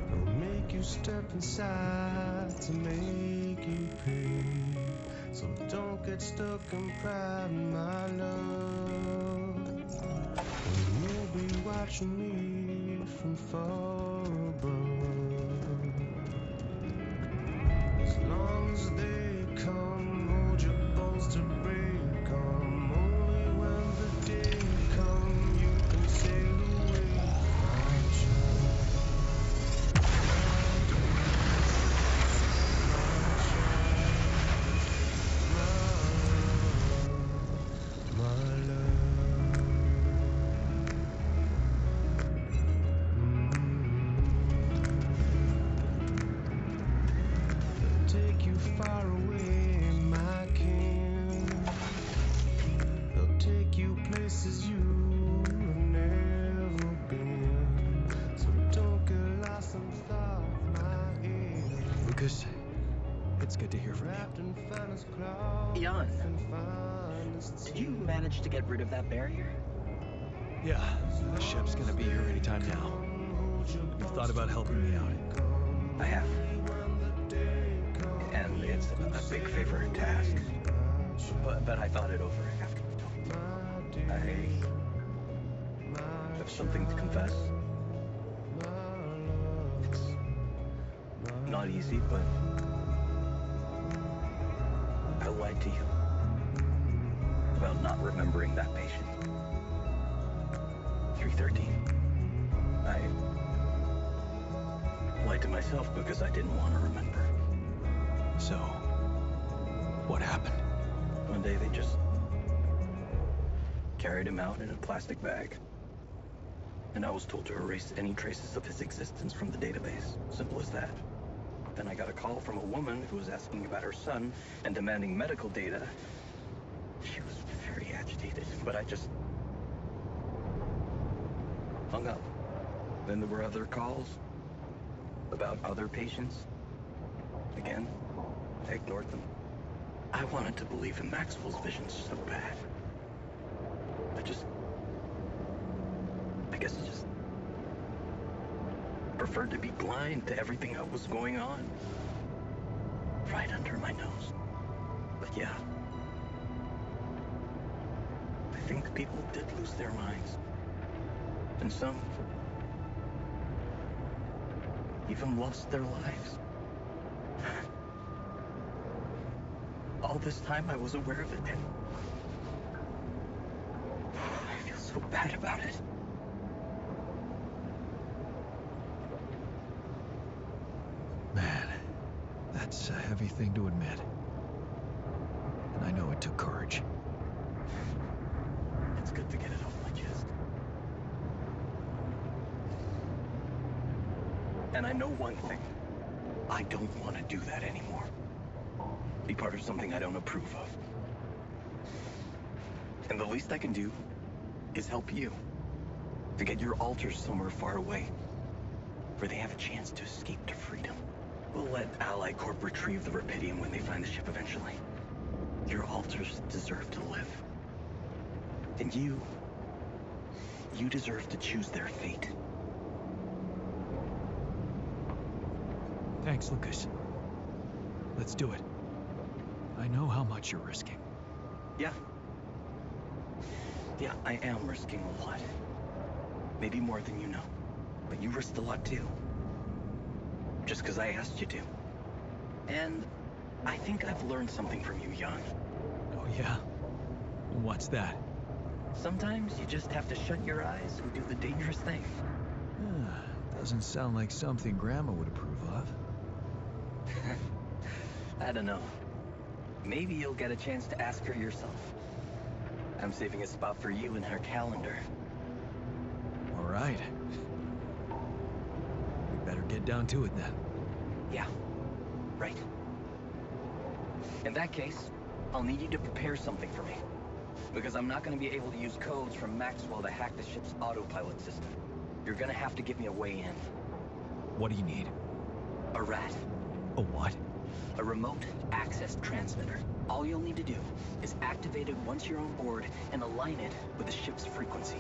They'll make you step inside to make you pay. So don't get stuck in pride, my love. And you'll be watching me from far above. As long as they come, hold your bones to break 'em. Only when the day comes, you can sail away, my child. My love. They'll take you far away, my king. They'll take you places you've never been. So don't get lost in thought, my ear. Lucas, it It's good to hear from you. Jan, did you manage to get rid of that barrier? Yeah, the ship's gonna be here anytime now. You've thought about helping me out? I have. And it's a big favor to ask. But I thought it over after we talked. I have something to confess. It's not easy, but I lied to you about not remembering that patient. 313. I lied to myself because I didn't want to remember. So, what happened? One day they just carried him out in a plastic bag. And I was told to erase any traces of his existence from the database. Simple as that. Then I got a call from a woman who was asking about her son and demanding medical data. She was very agitated, but I just hung up. Then there were other calls about other patients. Again, I ignored them. I wanted to believe in Maxwell's visions so bad. I guess I just preferred to be blind to everything that was going on. Right under my nose. But yeah, I think people did lose their minds. And some even lost their lives. All this time I was aware of it, and I feel so bad about it. Man, that's a heavy thing to admit. And I know it took courage. It's good to get it off my chest. And I know one thing. I don't want to do that anymore. Be part of something I don't approve of. And the least I can do is help you to get your alters somewhere far away, where they have a chance to escape to freedom. We'll let Ally Corp retrieve the Rapidium when they find the ship eventually. Your alters deserve to live. And you deserve to choose their fate. Thanks, Lucas. Let's do it. I know how much you're risking. Yeah. Yeah, I am risking a lot. Maybe more than you know. But you risked a lot too. Just because I asked you to. And I think I've learned something from you, Jan. Oh yeah? What's that? Sometimes you just have to shut your eyes and do the dangerous thing. Doesn't sound like something Grandma would approve of. I don't know. Maybe you'll get a chance to ask her yourself. I'm saving a spot for you in her calendar. All right. We better get down to it then. Yeah, right. In that case, I'll need you to prepare something for me. Because I'm not going to be able to use codes from Maxwell to hack the ship's autopilot system. You're going to have to give me a way in. What do you need? A rat. A what? A remote access transmitter. All you'll need to do is activate it once you're on board and align it with the ship's frequency.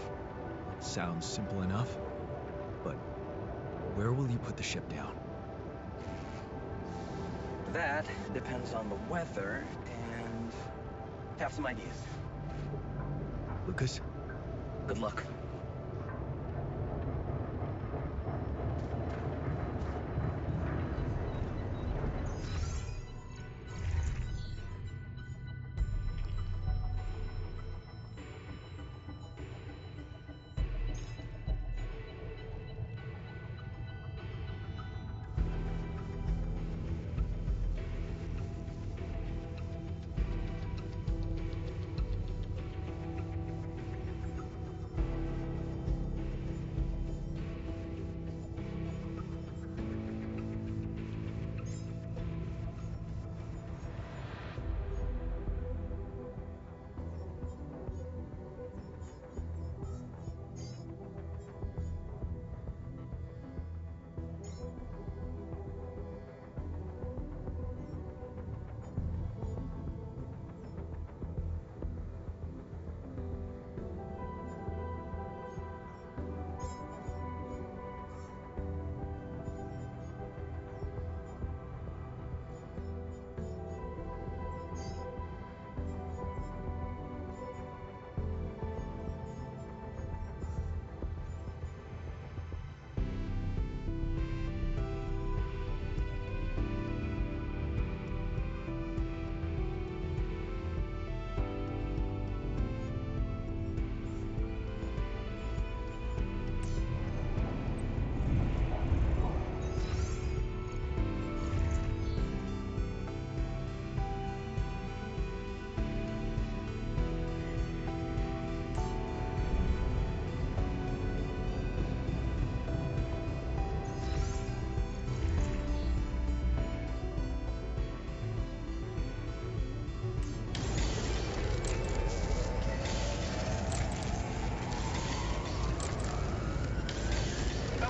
Sounds simple enough. But where will you put the ship down? That depends on the weather and have some ideas. Lucas? Good luck.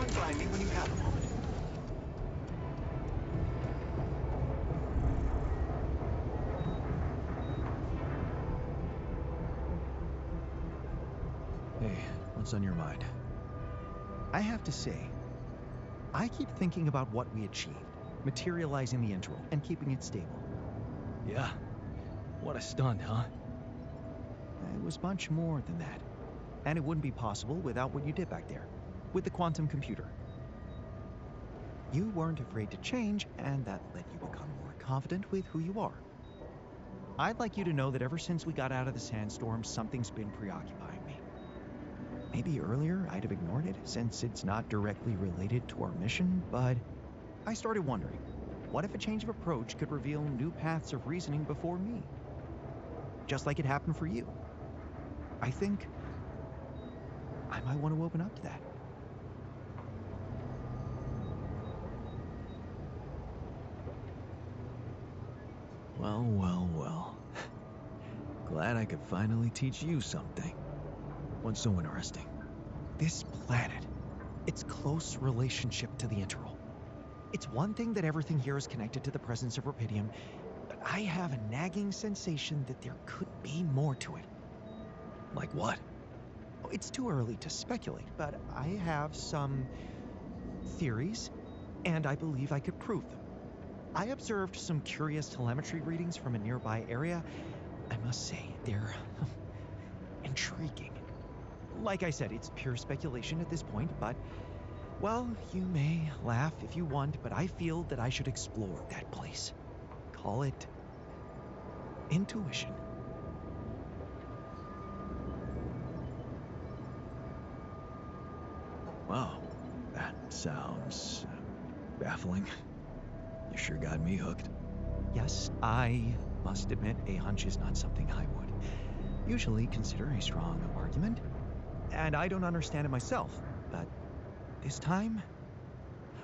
Find me when you have a moment. Hey, what's on your mind? I have to say, I keep thinking about what we achieved, materializing the interval and keeping it stable. Yeah. What a stunt, huh? It was much more than that. And it wouldn't be possible without what you did back there, with the quantum computer. You weren't afraid to change, and that let you become more confident with who you are. I'd like you to know that ever since we got out of the sandstorm, something's been preoccupying me. Maybe earlier I'd have ignored it, since it's not directly related to our mission, but I started wondering, what if a change of approach could reveal new paths of reasoning before me? Just like it happened for you. I think I might want to open up to that. Well, well, well. Glad I could finally teach you something. What's so interesting? This planet, its close relationship to the interval. It's one thing that everything here is connected to the presence of rupidium, but I have a nagging sensation that there could be more to it. Like what? It's too early to speculate, but I have some theories, and I believe I could prove them. I observed some curious telemetry readings from a nearby area. I must say, they're intriguing. Like I said, it's pure speculation at this point, but, well, you may laugh if you want, but I feel that I should explore that place. Call it intuition. Wow, that sounds baffling. You sure got me hooked. Yes, I must admit a hunch is not something I would usually consider a strong argument, and I don't understand it myself, but this time,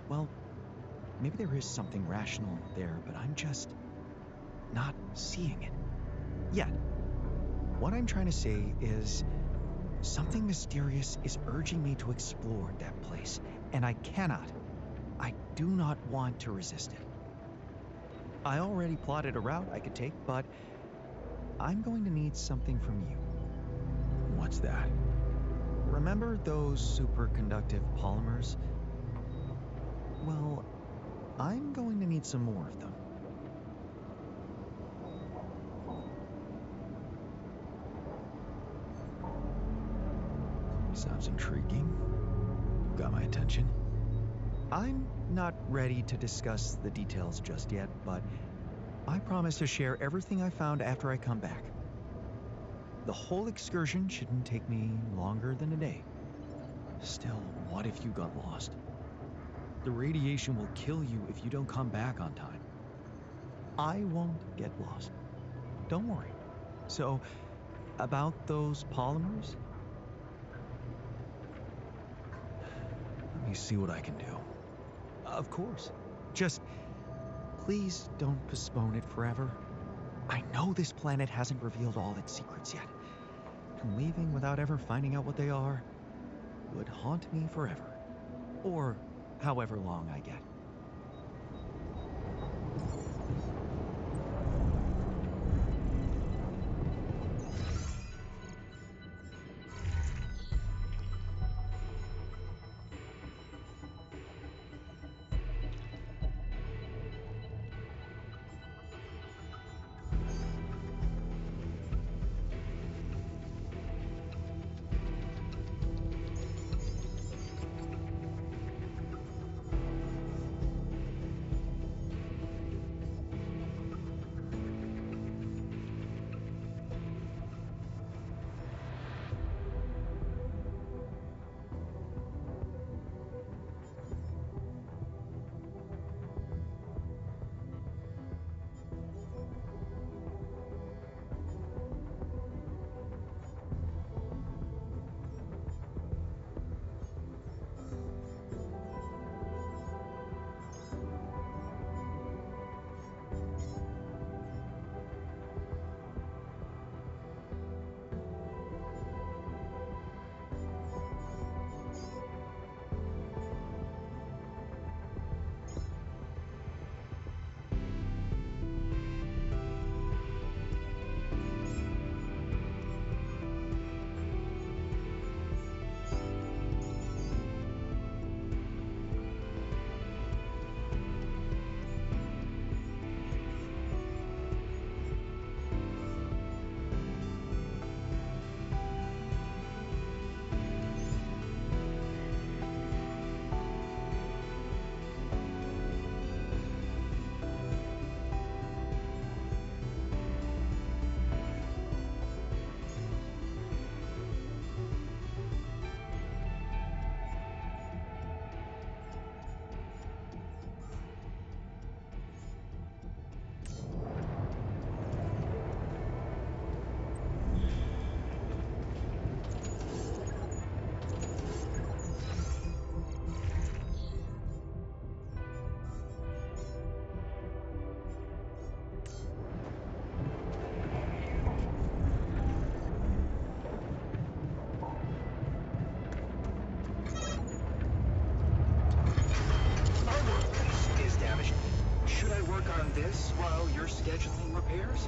well, maybe there is something rational there, but I'm just not seeing it yet. What I'm trying to say is something mysterious is urging me to explore that place, and I do not want to resist it. I already plotted a route I could take, but I'm going to need something from you. What's that? Remember those superconductive polymers? Well, I'm going to need some more of them. Sounds intriguing. Got my attention. I'm not ready to discuss the details just yet, but I promise to share everything I found after I come back. The whole excursion shouldn't take me longer than a day. Still, what if you got lost? The radiation will kill you if you don't come back on time. I won't get lost. Don't worry. So, about those polymers? Let me see what I can do. Of course. Just please don't postpone it forever. I know this planet hasn't revealed all its secrets yet, and leaving without ever finding out what they are would haunt me forever, or however long I get. this while you're scheduling repairs?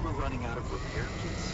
We're running out of repair kits.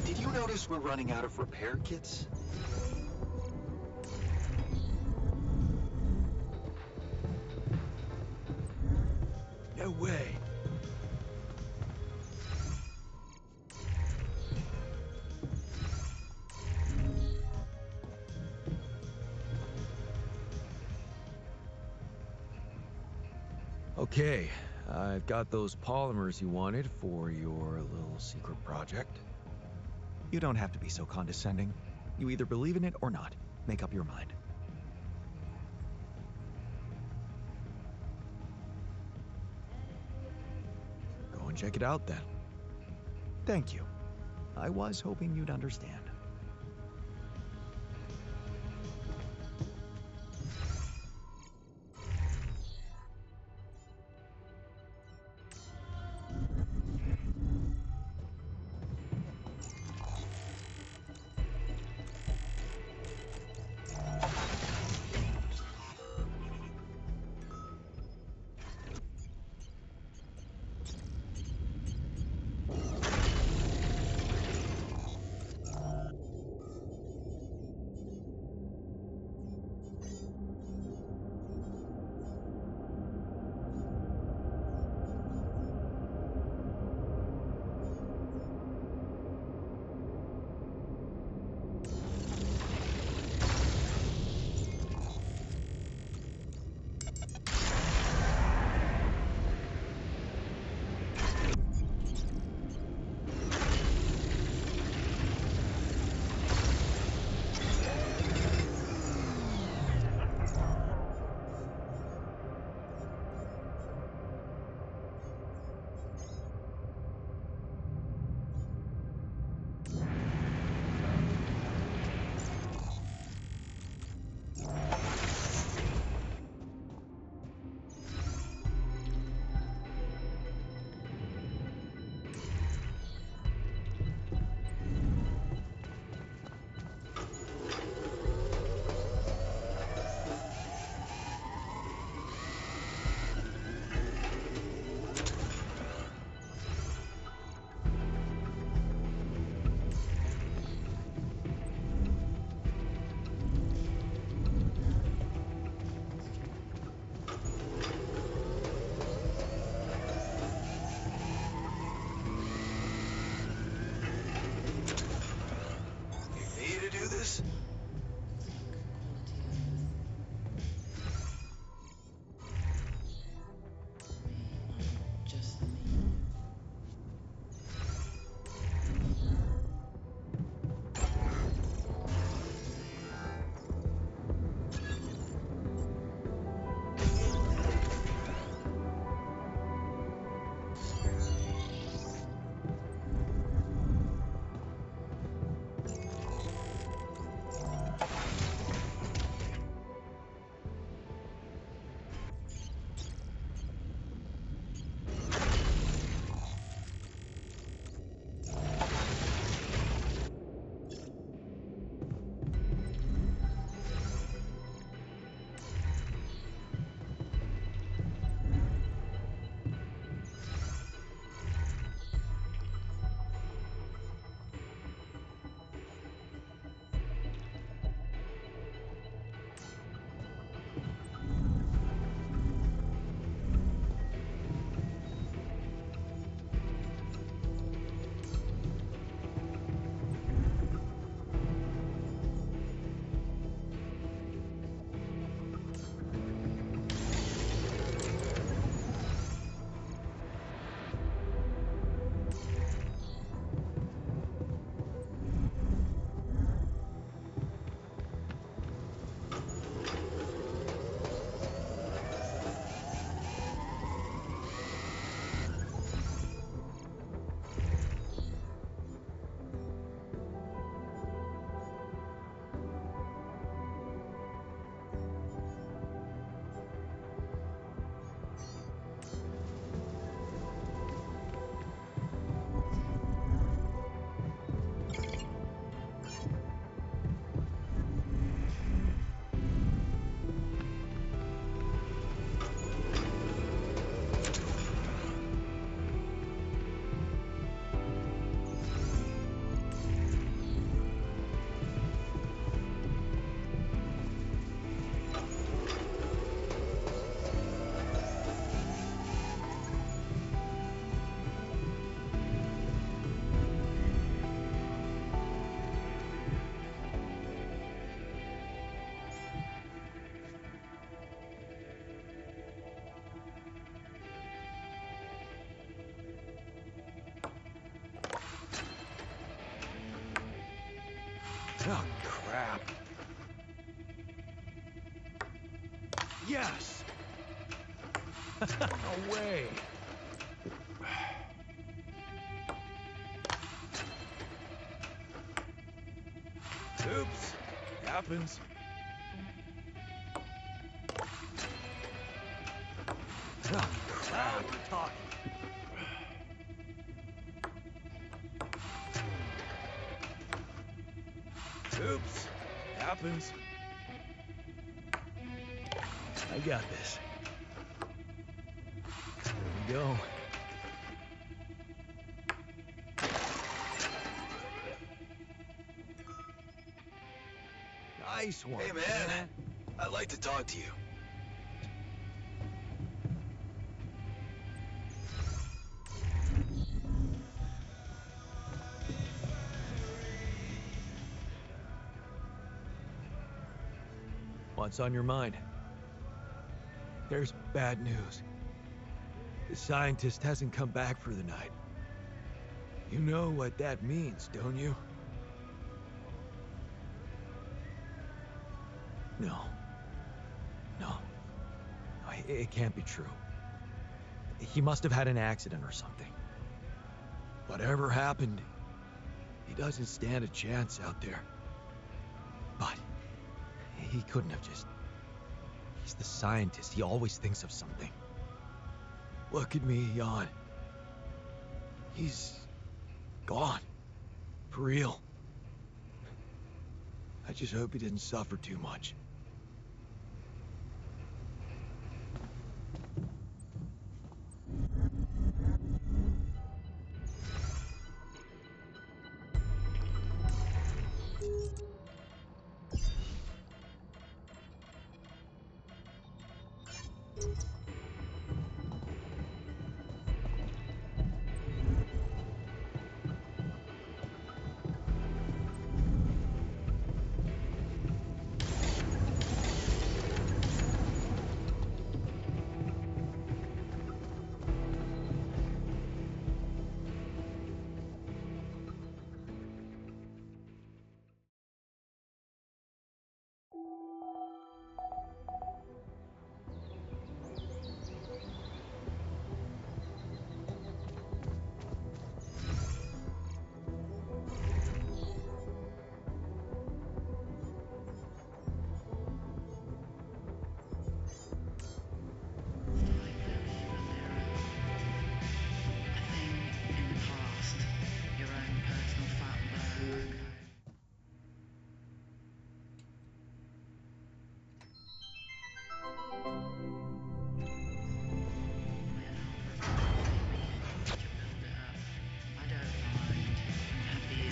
Did you notice we're running out of repair kits? No way. Okay, I've got those polymers you wanted for your little secret project. You don't have to be so condescending. You either believe in it or not. Make up your mind. Go and check it out then. Thank you. I was hoping you'd understand. Yes! No way! Oops! Happens. Oh, crap. We're talking. Oops. Happens. I got this. There we go. Nice one. Hey, man. I'd like to talk to you. What's on your mind? There's bad news. The scientist hasn't come back for the night. You know what that means, don't you? No. No. It can't be true. He must have had an accident or something. Whatever happened, he doesn't stand a chance out there. But he couldn't have just... He's the scientist. He always thinks of something. Look at me, Jan. He's gone. For real. I just hope he didn't suffer too much.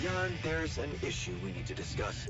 Jan, there's an issue we need to discuss.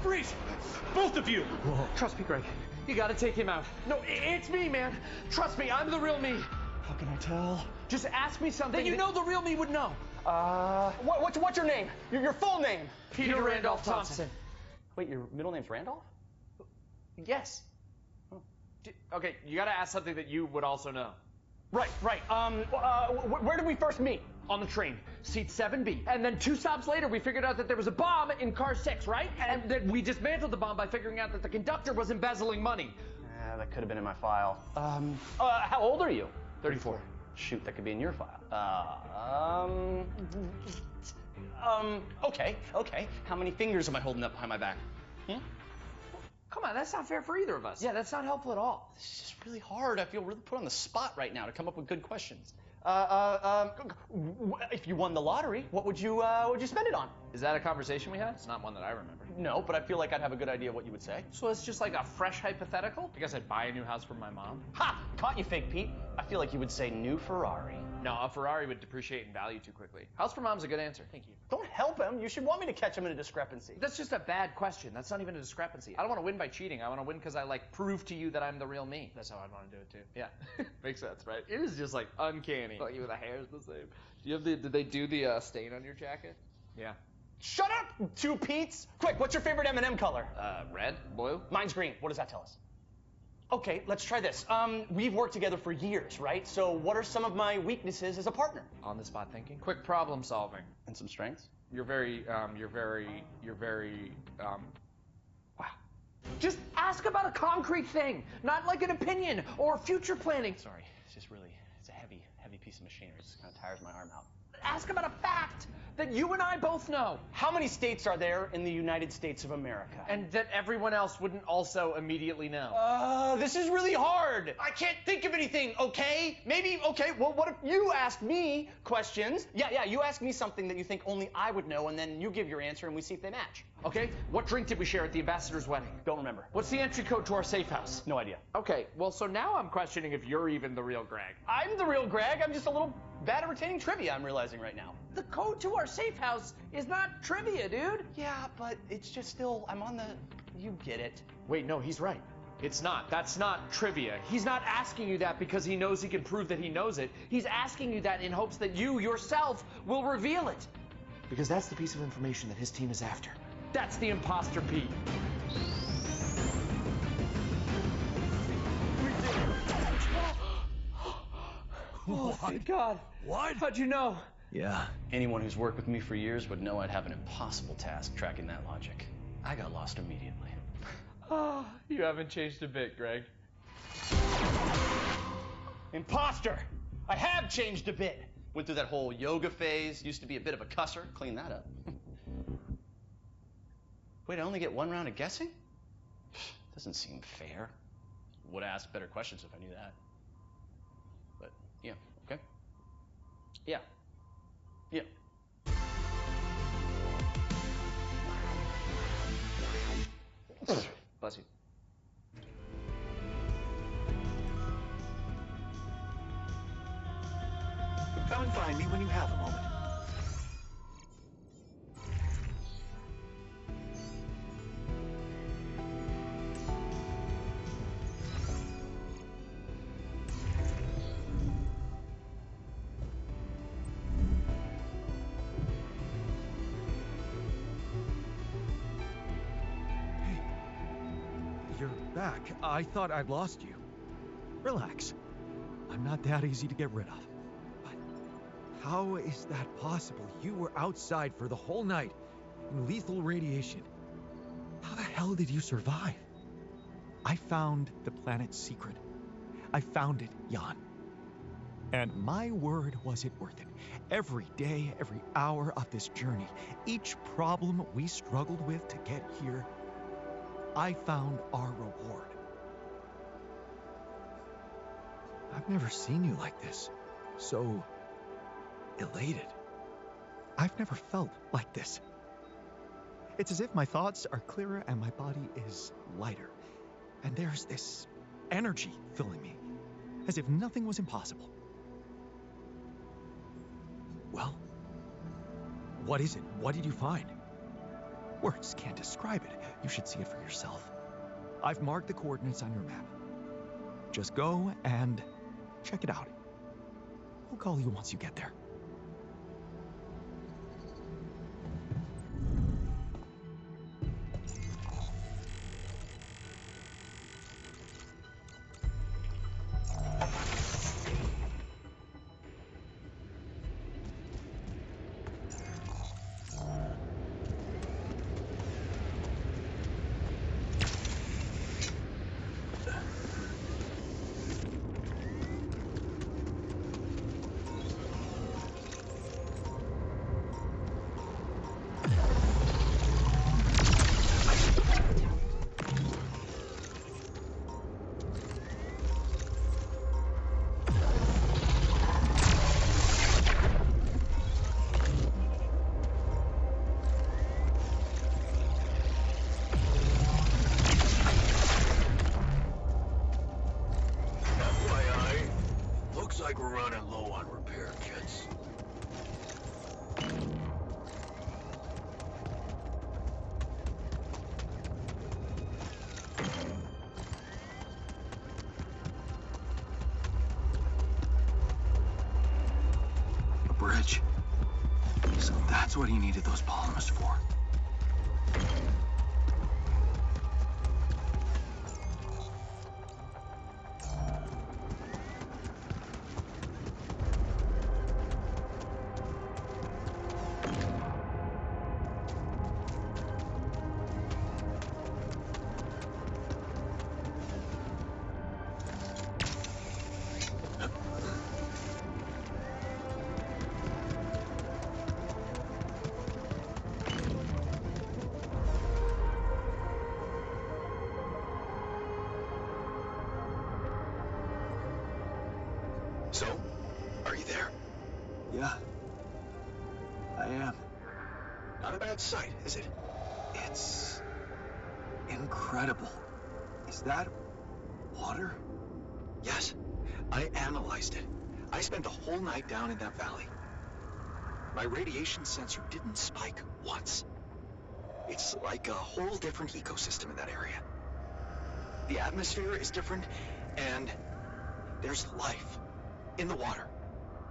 Freeze! Both of you! Whoa. Trust me, Greg. You gotta take him out. No, it's me, man. Trust me, I'm the real me. How can I tell? Just ask me something that you know the real me would know. What's your name? Your full name? Peter Randolph Thompson. Wait, your middle name's Randolph? Yes. Okay, you gotta ask something that you would also know. Right. Where did we first meet? On the train, seat 7B. And then 2 stops later, we figured out that there was a bomb in car 6, right? And then we dismantled the bomb by figuring out that the conductor was embezzling money. That could have been in my file. How old are you? 34. Shoot, that could be in your file. Okay. How many fingers am I holding up behind my back? Come on, that's not fair for either of us. Yeah, that's not helpful at all. This is just really hard. I feel really put on the spot right now to come up with good questions. If you won the lottery, what would you spend it on? Is that a conversation we had? It's not one that I remember. No, but I feel like I'd have a good idea what you would say. So it's just like a fresh hypothetical? I guess I'd buy a new house for my mom. Ha! Caught you, Fake Pete. I feel like you would say new Ferrari. No, a Ferrari would depreciate in value too quickly. House for mom's a good answer. Thank you. Don't help him. You should want me to catch him in a discrepancy. That's just a bad question. That's not even a discrepancy. I don't want to win by cheating. I want to win because I like prove to you that I'm the real me. That's how I'd want to do it too. Yeah, makes sense, right? It is just like uncanny. Like even the hair is the same. Do you have did they do the stain on your jacket? Yeah. Shut up, two Pete's. Quick, what's your favorite M&M color? Red, blue. Mine's green. What does that tell us? Okay, let's try this. We've worked together for years, right? So what are some of my weaknesses as a partner? On the spot thinking. Quick problem solving. And some strengths? You're very, wow. Just ask about a concrete thing, not like an opinion or future planning. Sorry, it's a heavy piece of machinery. It just kind of tires my arm out. Ask about a fact that you and I both know. How many states are there in the United States of America? And that everyone else wouldn't also immediately know. This is really hard. I can't think of anything, okay? Okay, well, what if you ask me questions? Yeah, you ask me something that you think only I would know, and then you give your answer, and we see if they match. Okay, what drink did we share at the ambassador's wedding? Don't remember. What's the entry code to our safe house? No idea. Okay, well, so now I'm questioning if you're even the real Greg. I'm the real Greg. I'm just a little bad at retaining trivia, I'm realizing right now. The code to our safe house is not trivia, dude. Yeah, but it's just still, you get it. Wait, no, he's right. It's not. That's not trivia. He's not asking you that because he knows he can prove that he knows it. He's asking you that in hopes that you yourself will reveal it. Because that's the piece of information that his team is after. That's the imposter Pete. Oh, thank God. What? How'd you know? Yeah. Anyone who's worked with me for years would know I'd have an impossible task tracking that logic. I got lost immediately. Oh, you haven't changed a bit, Greg. Imposter! I have changed a bit. Went through that whole yoga phase, used to be a bit of a cusser, cleaned that up. Wait, I only get one round of guessing? Doesn't seem fair. Would have asked better questions if I knew that. But, yeah, okay. Yeah. Bless you. Come and find me when you have a moment. You're back. I thought I'd lost you. Relax. I'm not that easy to get rid of. But how is that possible? You were outside for the whole night in lethal radiation. How the hell did you survive? I found the planet's secret. I found it, Jan. And my word, was it worth it. Every day, every hour of this journey, each problem we struggled with to get here, I found our reward. I've never seen you like this. So elated. I've never felt like this. It's as if my thoughts are clearer and my body is lighter. And there's this energy filling me, as if nothing was impossible. Well, what is it? What did you find? Words can't describe it. You should see it for yourself. I've marked the coordinates on your map. Just go and check it out. I'll call you once you get there. like we're running low on repair kits. A bridge. So that's what he needed those polymers for. So, are you there? Yeah, I am. Not a bad sight, is it? It's incredible. Is that water? Yes, I analyzed it. I spent the whole night down in that valley. My radiation sensor didn't spike once. It's like a whole different ecosystem in that area. The atmosphere is different, and there's life in the water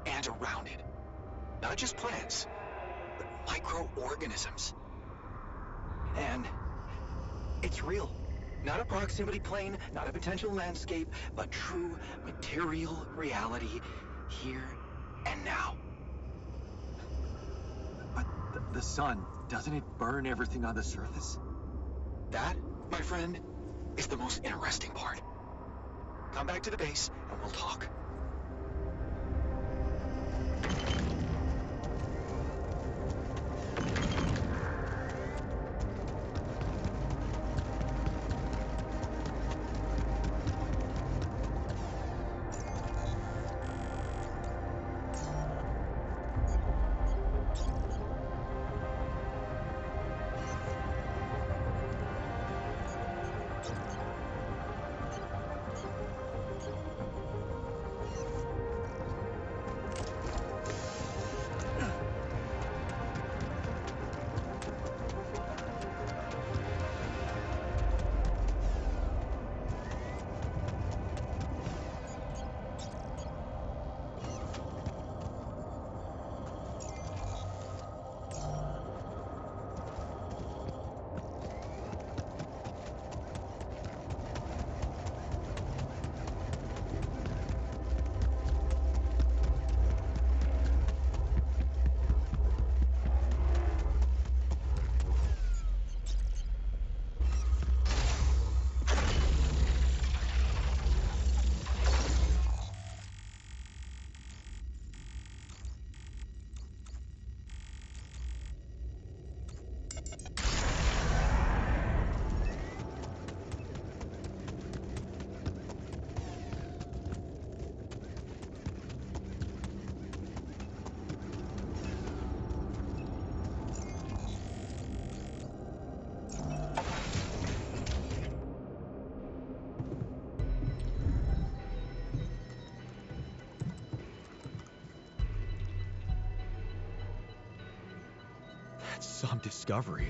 and around it. Not just plants, but microorganisms. And it's real. Not a proximity plane, not a potential landscape, but true material reality here and now. But the sun, doesn't it burn everything on the surface? That, my friend, is the most interesting part. Come back to the base and we'll talk. Some discovery.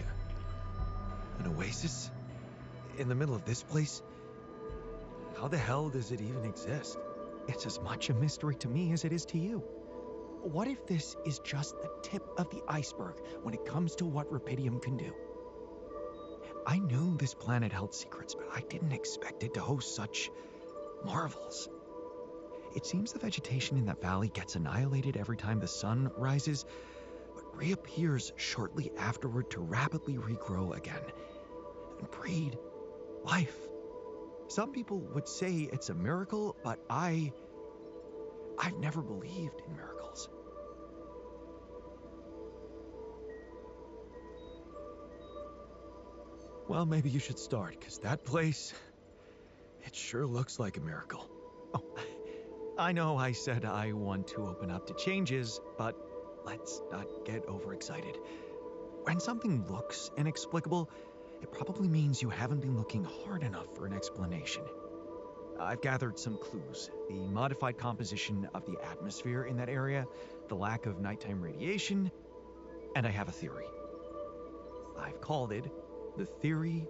An oasis? In the middle of this place? How the hell does it even exist? It's as much a mystery to me as it is to you. What if this is just the tip of the iceberg when it comes to what Rupidium can do? I knew this planet held secrets, but I didn't expect it to host such marvels. It seems the vegetation in that valley gets annihilated every time the sun rises, but reappears shortly afterward to rapidly regrow again and breed life. Some people would say it's a miracle, but I've never believed in miracles. Well, maybe you should start, because that place, it sure looks like a miracle. Oh, I know I said I want to open up to changes, but let's not get overexcited. When something looks inexplicable, it probably means you haven't been looking hard enough for an explanation. I've gathered some clues. The modified composition of the atmosphere in that area, the lack of nighttime radiation, and I have a theory. I've called it the theory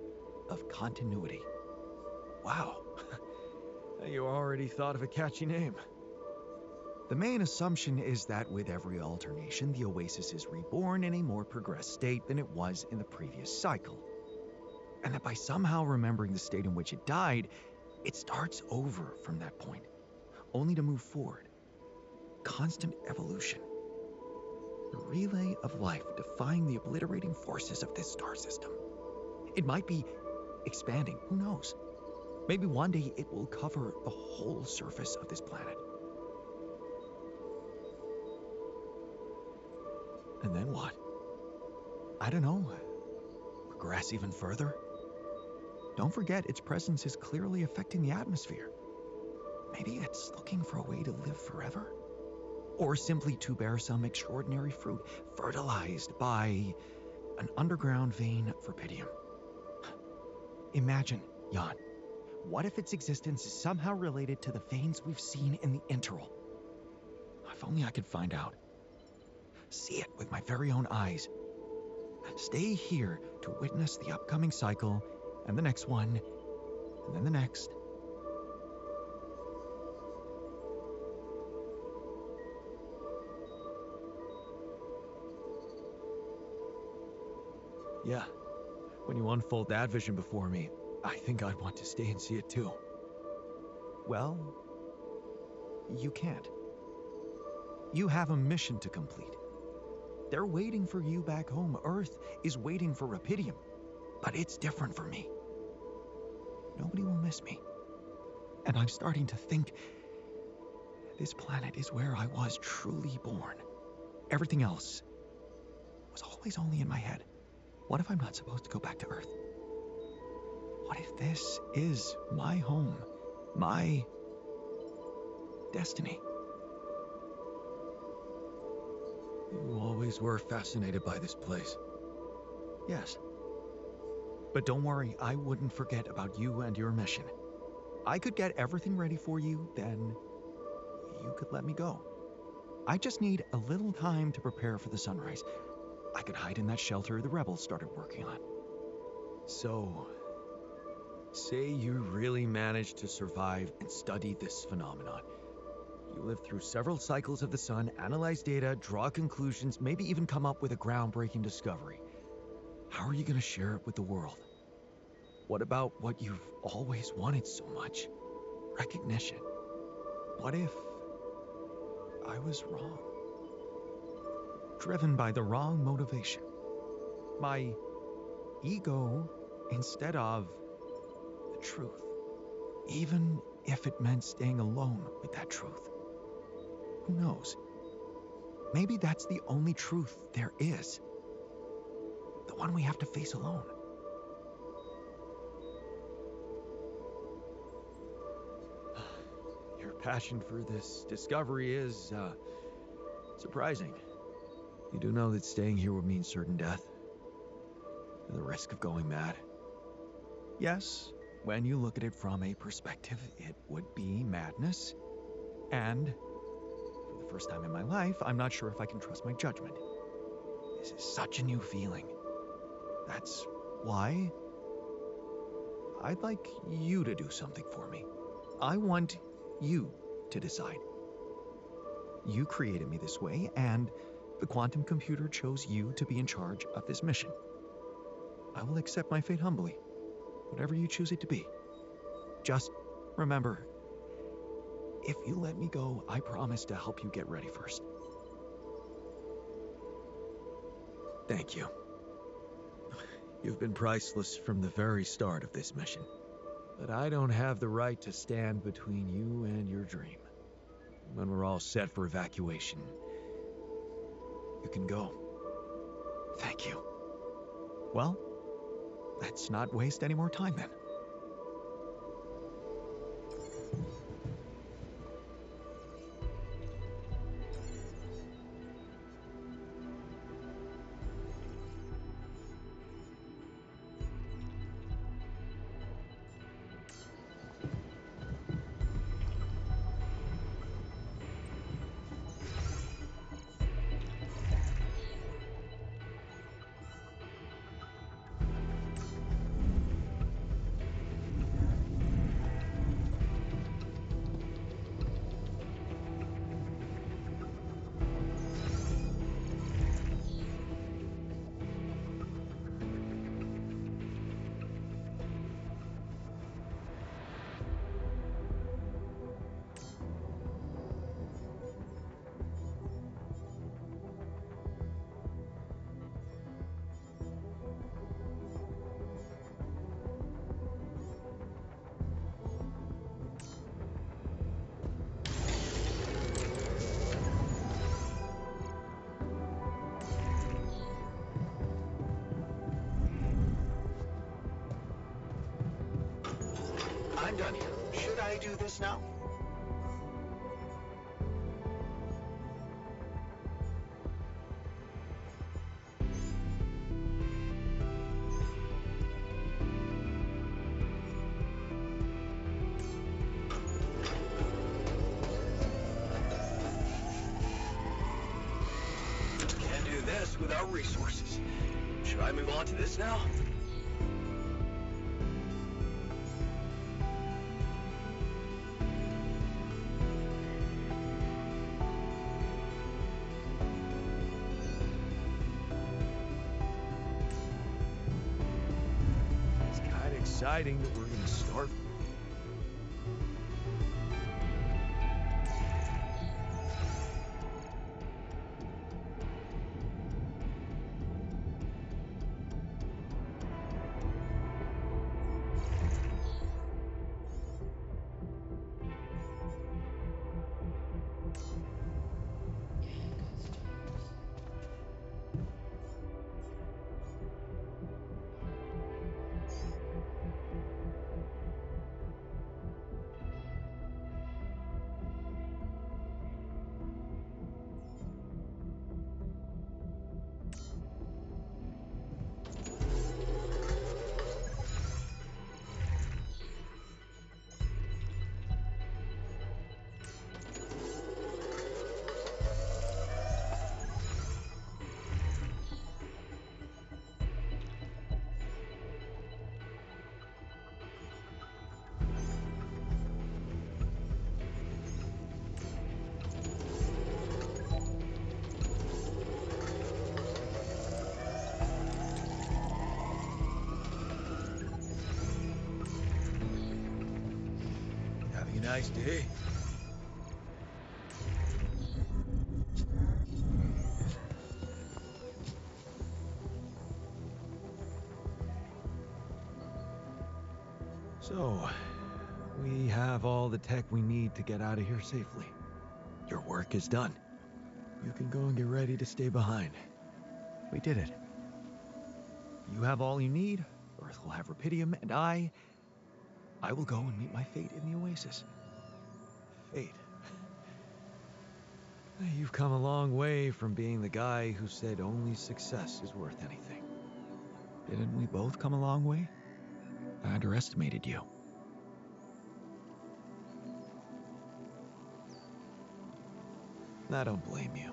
of continuity. Wow. You already thought of a catchy name. The main assumption is that with every alternation, the Oasis is reborn in a more progressed state than it was in the previous cycle. And that by somehow remembering the state in which it died, it starts over from that point, only to move forward. Constant evolution. The relay of life defying the obliterating forces of this star system. It might be expanding, who knows? Maybe one day it will cover the whole surface of this planet. And then what? I don't know. Progress even further? Don't forget, its presence is clearly affecting the atmosphere. Maybe it's looking for a way to live forever? Or simply to bear some extraordinary fruit, fertilized by an underground vein for Pydium. Imagine, Jan, what if its existence is somehow related to the veins we've seen in the interval? If only I could find out. See it with my very own eyes. Stay here to witness the upcoming cycle, and the next one, and then the next. Yeah, when you unfold that vision before me, I think I'd want to stay and see it too. Well, you can't. You have a mission to complete. They're waiting for you back home. Earth is waiting for Rapidium. But it's different for me. Nobody will miss me. And I'm starting to think this planet is where I was truly born. Everything else was always only in my head. What if I'm not supposed to go back to Earth? What if this is my home, my destiny? You always were fascinated by this place. Yes. But don't worry, I wouldn't forget about you and your mission. I could get everything ready for you, then you could let me go. I just need a little time to prepare for the sunrise. I could hide in that shelter the rebels started working on. So, say you really managed to survive and study this phenomenon. You lived through several cycles of the sun, analyze data, draw conclusions, maybe even come up with a groundbreaking discovery. How are you going to share it with the world? What about what you've always wanted so much? Recognition. What if I was wrong? Driven by the wrong motivation. My ego instead of the truth. Even if it meant staying alone with that truth. Who knows? Maybe that's the only truth there is. The one we have to face alone. Your passion for this discovery is, surprising. You do know that staying here would mean certain death? And the risk of going mad? Yes, when you look at it from a perspective, it would be madness. And for the first time in my life, I'm not sure if I can trust my judgment. This is such a new feeling. That's why I'd like you to do something for me. I want you to decide. You created me this way, and the quantum computer chose you to be in charge of this mission. I will accept my fate humbly, whatever you choose it to be. Just remember, if you let me go, I promise to help you get ready first. Thank you. You've been priceless from the very start of this mission. But I don't have the right to stand between you and your dream. When we're all set for evacuation, you can go. Thank you. Well, let's not waste any more time then. I'm done here. Should I do this now? Can't do this without resources. Should I move on to this now? It's kind of exciting that we're gonna start. Having a nice day. So, we have all the tech we need to get out of here safely. Your work is done. You can go and get ready to stay behind. We did it. You have all you need, Earth will have Rupidium, and I will go and meet my fate in the Oasis. Fate. You've come a long way from being the guy who said only success is worth anything. Didn't we both come a long way? I underestimated you. I don't blame you.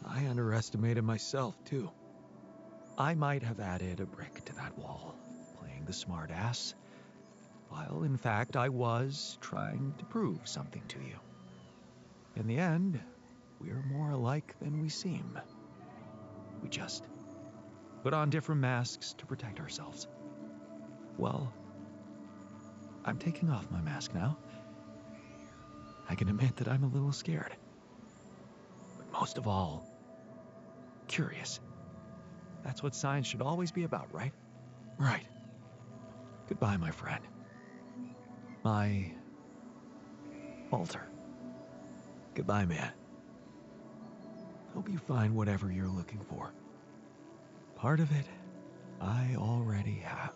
I underestimated myself, too. I might have added a brick to that wall, playing the smart ass, while in fact I was trying to prove something to you. In the end, we're more alike than we seem. We just put on different masks to protect ourselves. Well, I'm taking off my mask now. I can admit that I'm a little scared. But most of all, curious. That's what science should always be about, right? Right. Goodbye, my friend. My altar. Goodbye, man. Hope you find whatever you're looking for. Part of it, I already have.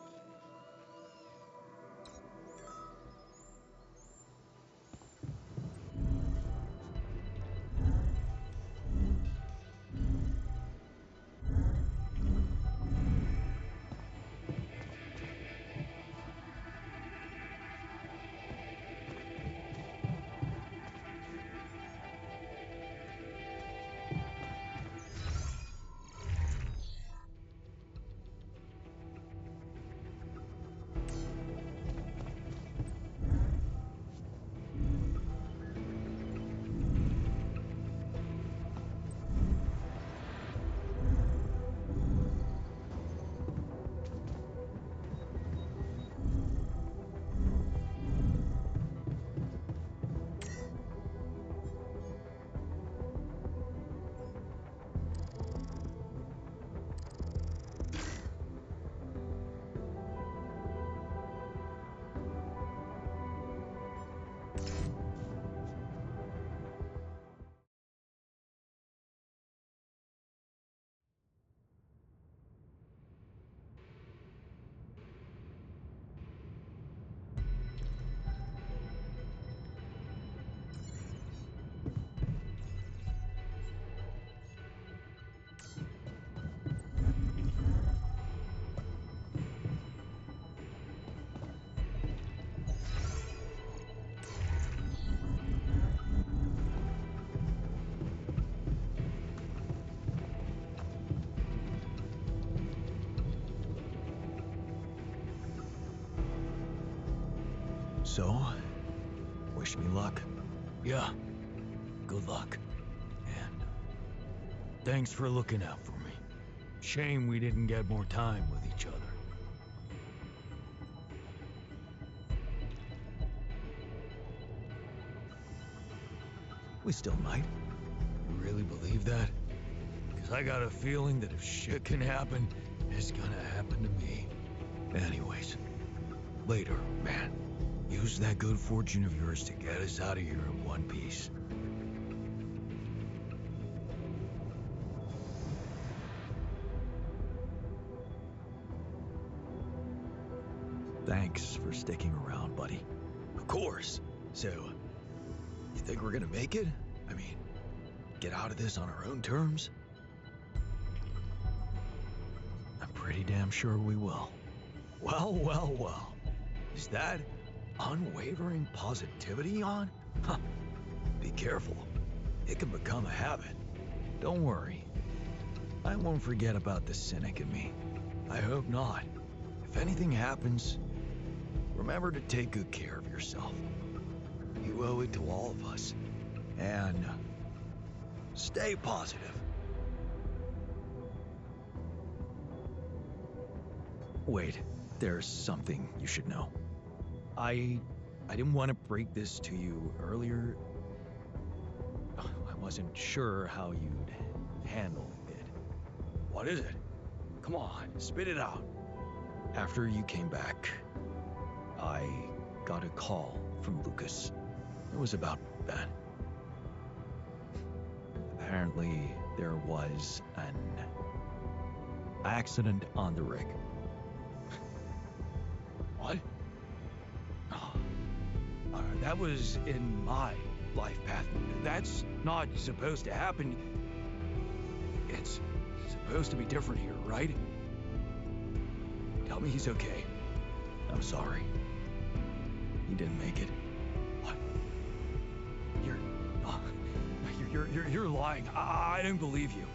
So, wish me luck. Yeah, good luck. And thanks for looking out for me. Shame we didn't get more time with each other. We still might. You really believe that? Because I got a feeling that if shit can happen, it's gonna happen to me. Anyways, later, man. Use that good fortune of yours to get us out of here in one piece. Thanks for sticking around, buddy. Of course. So, you think we're gonna make it? I mean, get out of this on our own terms? I'm pretty damn sure we will. Well, well, well. Is that unwavering positivity on? Huh. Be careful. It can become a habit. Don't worry. I won't forget about the cynic in me. I hope not. If anything happens, remember to take good care of yourself. You owe it to all of us. And stay positive. Wait, there's something you should know. I didn't want to break this to you earlier. I wasn't sure how you'd handle it. What is it? Come on, spit it out. After you came back, I got a call from Lucas. It was about Ben. Apparently, there was an accident on the rig. What? That was in my life path. That's not supposed to happen. It's supposed to be different here, right? Tell me he's okay. I'm sorry. He didn't make it. What? You're lying. I don't believe you.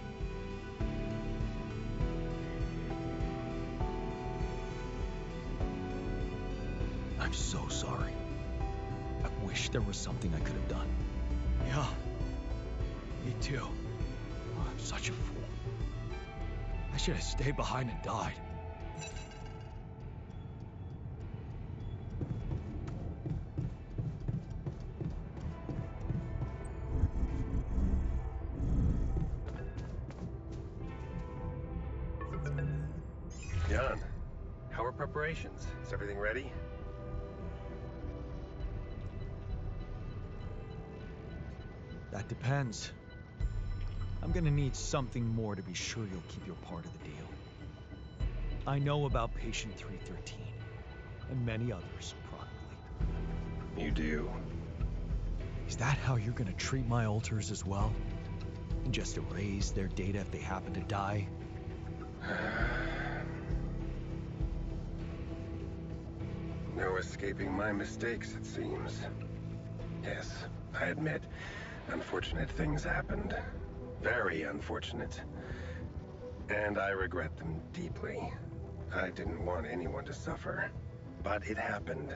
I'm so sorry. I wish there was something I could have done. Yeah, me too. Oh, I'm such a fool. I should have stayed behind and died. Jan, how are preparations? Is everything ready? That depends. I'm gonna need something more to be sure you'll keep your part of the deal. I know about patient 313, and many others, probably. You do. Is that how you're gonna treat my alters as well? And just erase their data if they happen to die? No escaping my mistakes, it seems. Yes, I admit, unfortunate things happened. Very unfortunate. And I regret them deeply. I didn't want anyone to suffer. But it happened.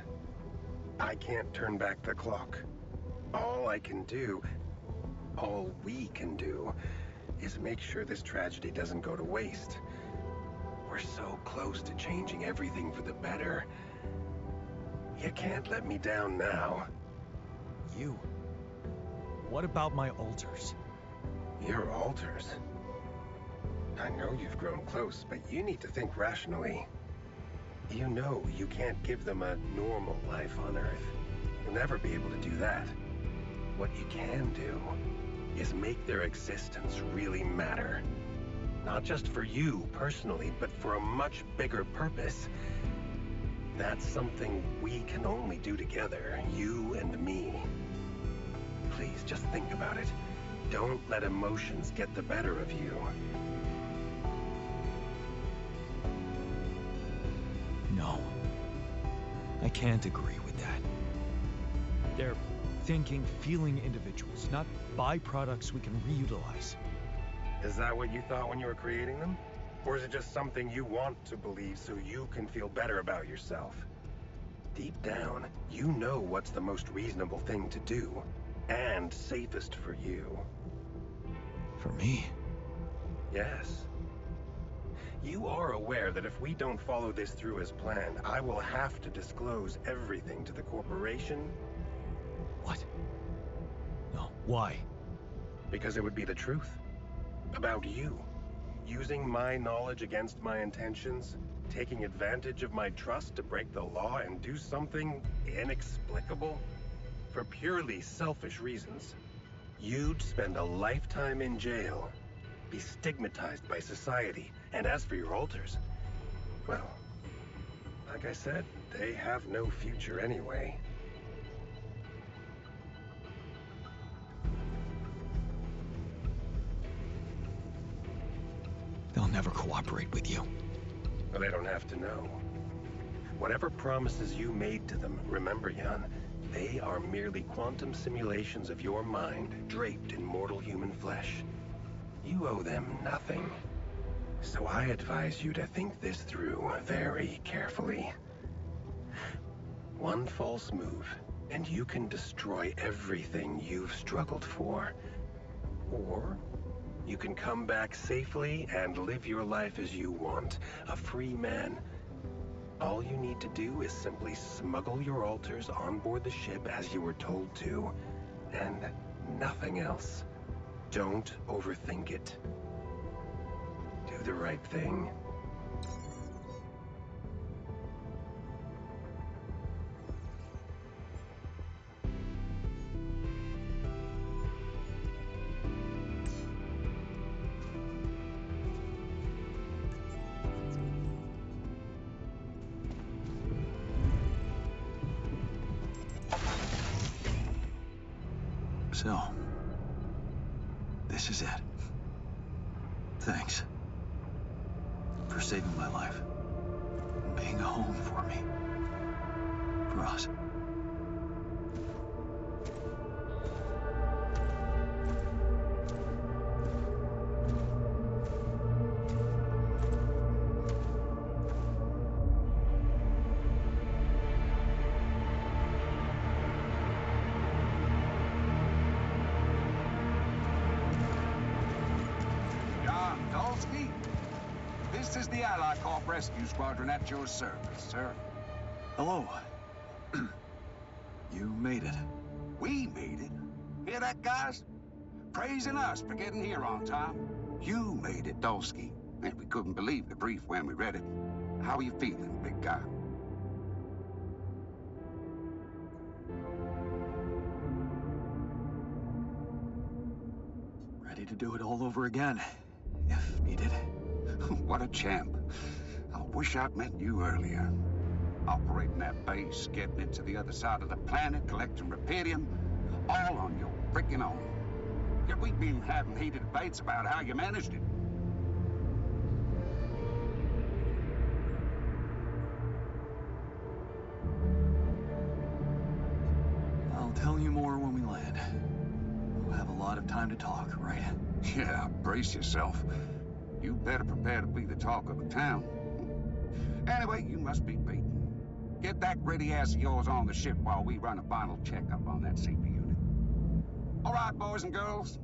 I can't turn back the clock. All I can do, all we can do, is make sure this tragedy doesn't go to waste. We're so close to changing everything for the better. You can't let me down now. You? What about my alters? Your alters? I know you've grown close, but you need to think rationally. You know you can't give them a normal life on Earth. You'll never be able to do that. What you can do is make their existence really matter. Not just for you personally, but for a much bigger purpose. That's something we can only do together, you and me. Please, just think about it. Don't let emotions get the better of you. No. I can't agree with that. They're thinking, feeling individuals, not byproducts we can reutilize. Is that what you thought when you were creating them? Or is it just something you want to believe so you can feel better about yourself? Deep down, you know what's the most reasonable thing to do, and safest for you. For me? Yes. You are aware that if we don't follow this through as planned, I will have to disclose everything to the corporation? What? No, why? Because it would be the truth. About you. Using my knowledge against my intentions, taking advantage of my trust to break the law and do something inexplicable for purely selfish reasons. You'd spend a lifetime in jail, be stigmatized by society, and as for your alters, well, like I said, they have no future anyway. They'll never cooperate with you. Well, they don't have to know. Whatever promises you made to them, remember, Jan, they are merely quantum simulations of your mind, draped in mortal human flesh. You owe them nothing. So I advise you to think this through very carefully. One false move, and you can destroy everything you've struggled for. Or you can come back safely and live your life as you want, a free man. All you need to do is simply smuggle your alters on board the ship as you were told to, and nothing else. Don't overthink it. Do the right thing. So, this is it. Thanks for saving my life, and being a home for me, for us. This is the Allied Corp Rescue Squadron at your service, sir. Hello. You made it. We made it. Hear that, guys? Praising us for getting here on time. You made it, Dolsky. And we couldn't believe the brief when we read it. How are you feeling, big guy? Ready to do it all over again, if needed. What a champ. I wish I'd met you earlier. Operating that base, getting it to the other side of the planet, collecting Rapidium, all on your freaking own. Yet we've been having heated debates about how you managed it. I'll tell you more when we land. We'll have a lot of time to talk, right? Yeah, brace yourself. You better prepare to be the talk of the town. Anyway, you must be beaten. Get that ready ass of yours on the ship while we run a final checkup on that CP unit. All right, boys and girls.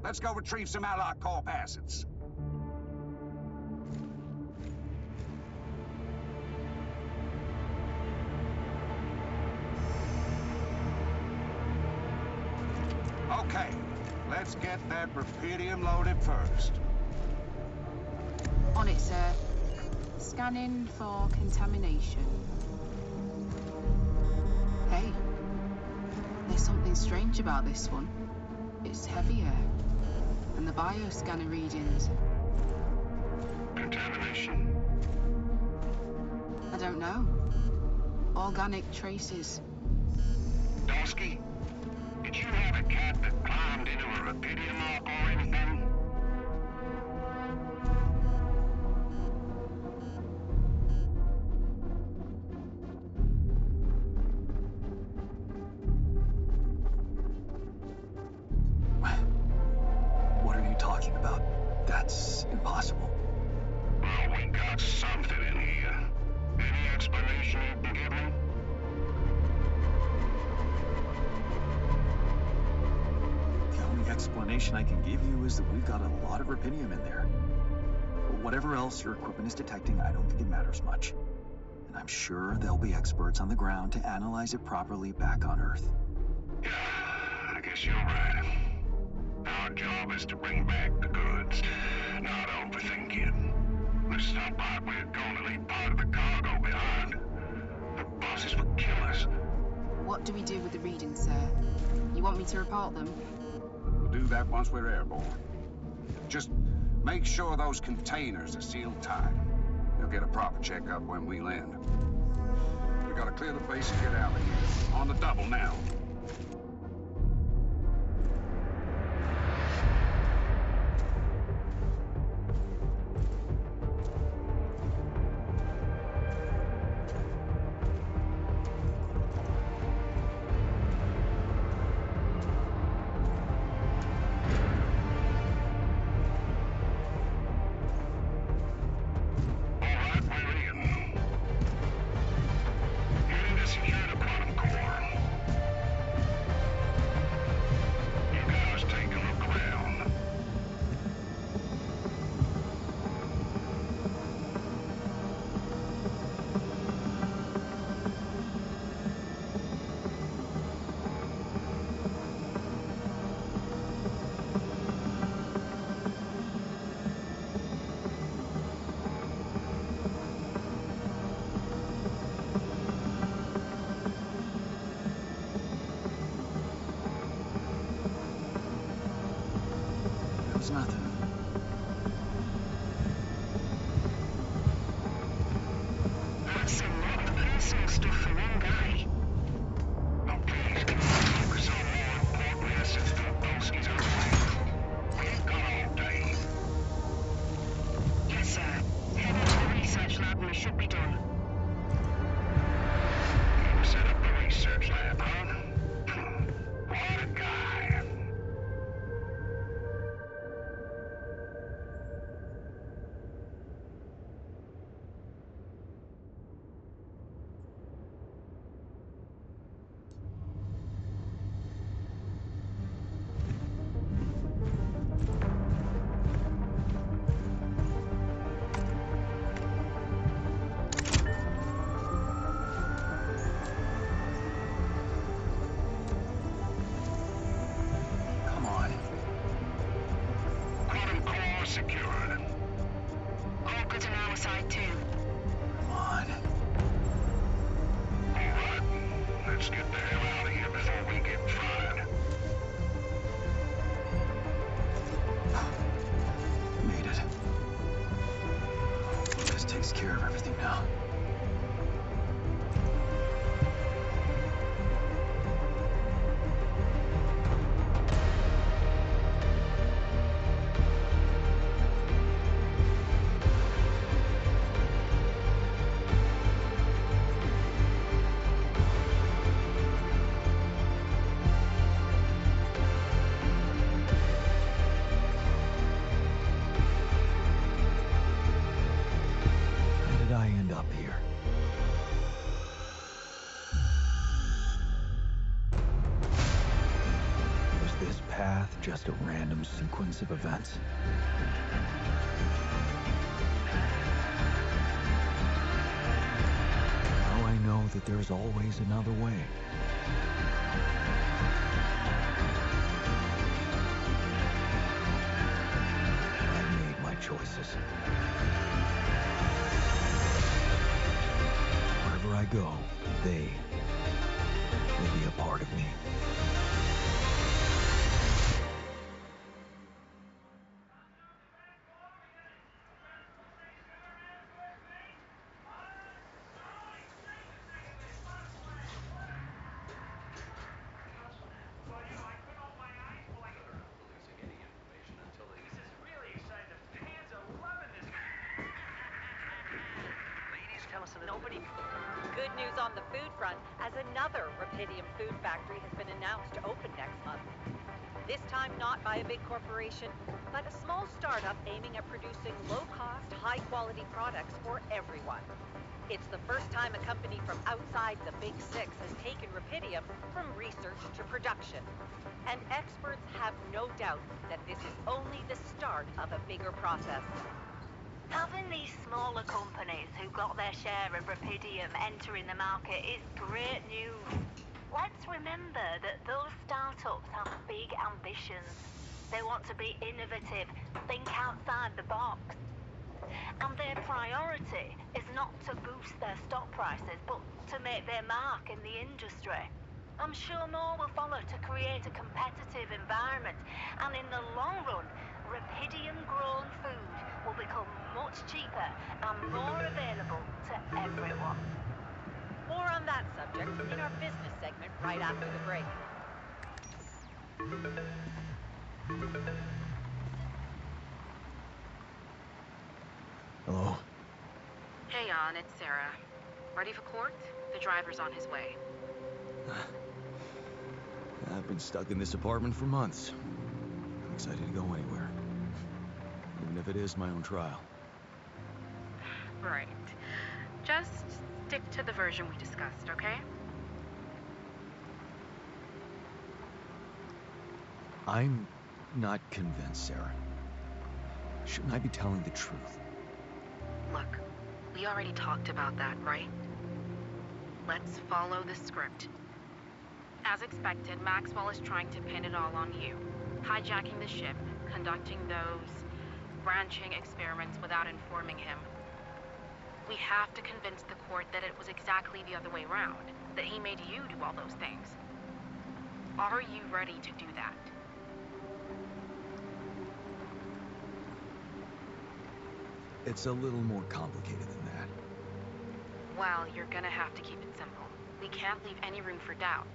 Let's go retrieve some Allied Corp assets. Okay, let's get that Rapidium loaded first. On it, sir. Scanning for contamination. Hey, there's something strange about this one. It's heavier. And the bioscanner readings. Contamination? I don't know. Organic traces. Dosky, did you have a cat that climbed into a Rapidium lock or anything? What are you talking about? That's impossible. Well, we got something in here. Any explanation you can give me? only explanation I can give you is that we've got a lot of rubidium in there. Whatever else your equipment is detecting, I don't think it matters much. And I'm sure there'll be experts on the ground to analyze it properly back on Earth. Yeah, I guess you're right. Our job is to bring back the goods, not overthink it. This is not part we're going to leave part of the cargo behind. The bosses would kill us. What do we do with the readings, sir? You want me to report them? We'll do that once we're airborne. Just make sure those containers are sealed tight. You'll get a proper checkup when we land. We gotta clear the base and get out of here. On the double now. There's nothing. That's a lot of personal stuff for one guy. Now please, can we focus on more important assets to the Bolskis out there? We ain't got all day. Yes, sir. Head into the research lab and we should be done. You set up the research lab, huh? What a guy. Come on. Quantum core secured. All good on our side too. Come on. All right, let's get the hell out of here before we get fried. Made it. This takes care of everything now. How did I end up here? Was this path just a random sequence of events? Now I know that there's always another way. I made my choices. Wherever I go, they will be a part of me. Nobody. Good news on the food front, as another rubidium food factory has been announced to open next month. This time not by a big corporation, but a small startup aiming at producing low-cost, high-quality products for everyone. It's the first time a company from outside the Big Six has taken rubidium from research to production. and experts have no doubt that this is only the start of a bigger process. Having these smaller companies who got their share of rupidium entering the market is great news. Let's remember that those startups have big ambitions. They want to be innovative, think outside the box. And their priority is not to boost their stock prices, but to make their mark in the industry. I'm sure more will follow to create a competitive environment, and in the long run, rupidium-grown food will become much cheaper and more available to everyone. More on that subject in our business segment right after the break. Hello? Hey, Jan, it's Sarah. Ready for court? The driver's on his way. I've been stuck in this apartment for months. I'm excited to go anywhere. Even if it is my own trial. Right. Just stick to the version we discussed, okay? I'm not convinced, Sarah. Shouldn't I be telling the truth? Look, we already talked about that, right? Let's follow the script. As expected, Maxwell is trying to pin it all on you. Hijacking the ship, conducting those branching experiments without informing him. We have to convince the court that it was exactly the other way around, that he made you do all those things. Are you ready to do that? It's a little more complicated than that. Well, you're gonna have to keep it simple. We can't leave any room for doubt.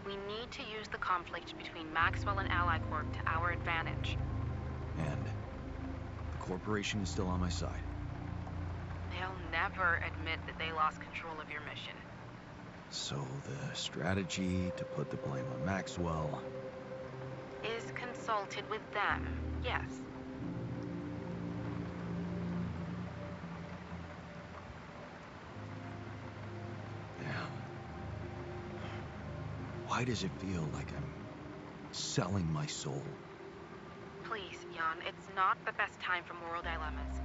We need to use the conflict between Maxwell and Ally Corp to our advantage. And the corporation is still on my side. They'll never admit that they lost control of your mission. So the strategy to put the blame on Maxwell Is consulted with them, yes. Why does it feel like I'm selling my soul? Please, Jan, it's not the best time for moral dilemmas.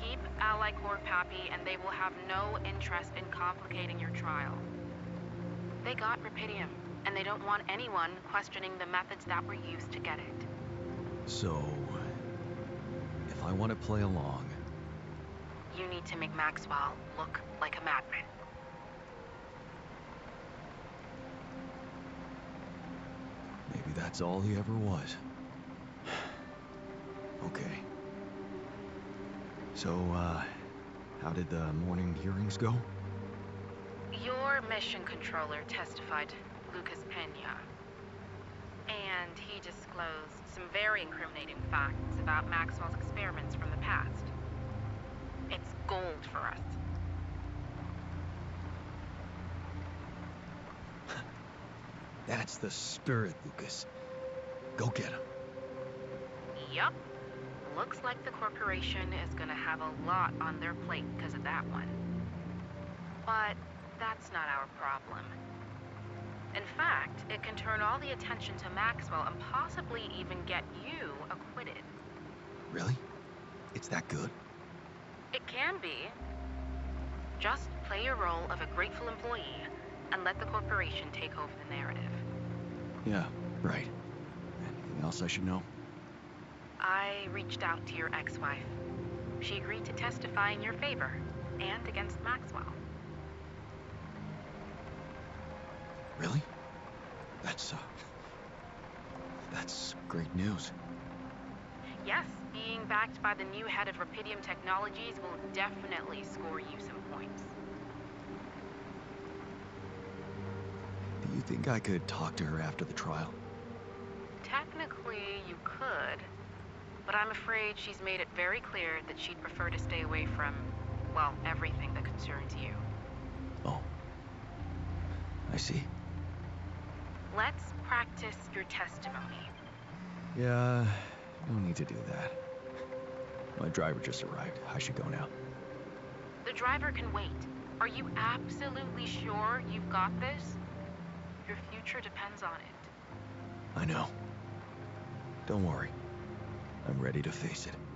Keep Ally Corp happy and they will have no interest in complicating your trial. They got rupidium, and they don't want anyone questioning the methods that were used to get it. So, if I want to play along... You need to make Maxwell look like a madman. Maybe that's all he ever was. Okay. So, how did the morning hearings go? Your mission controller testified, Lucas Pena. And he disclosed some very incriminating facts about Maxwell's experiments from the past. It's gold for us. That's the spirit, Lucas. Go get him. Yup. Looks like the corporation is gonna have a lot on their plate because of that one. But that's not our problem. In fact, it can turn all the attention to Maxwell and possibly even get you acquitted. Really? It's that good? It can be. Just play your role of a grateful employee and let the corporation take over the narrative. Yeah, right. Anything else I should know? I reached out to your ex-wife. She agreed to testify in your favor and against Maxwell. Really? That's great news. Yes, being backed by the new head of Rupidium Technologies will definitely score you some points. Do you think I could talk to her after the trial? Technically, you could, but I'm afraid she's made it very clear that she'd prefer to stay away from, well, everything that concerns you. Oh. I see. Let's practice your testimony. Yeah, no need to do that. My driver just arrived. I should go now. The driver can wait. Are you absolutely sure you've got this? Your future depends on it. I know. Don't worry. I'm ready to face it.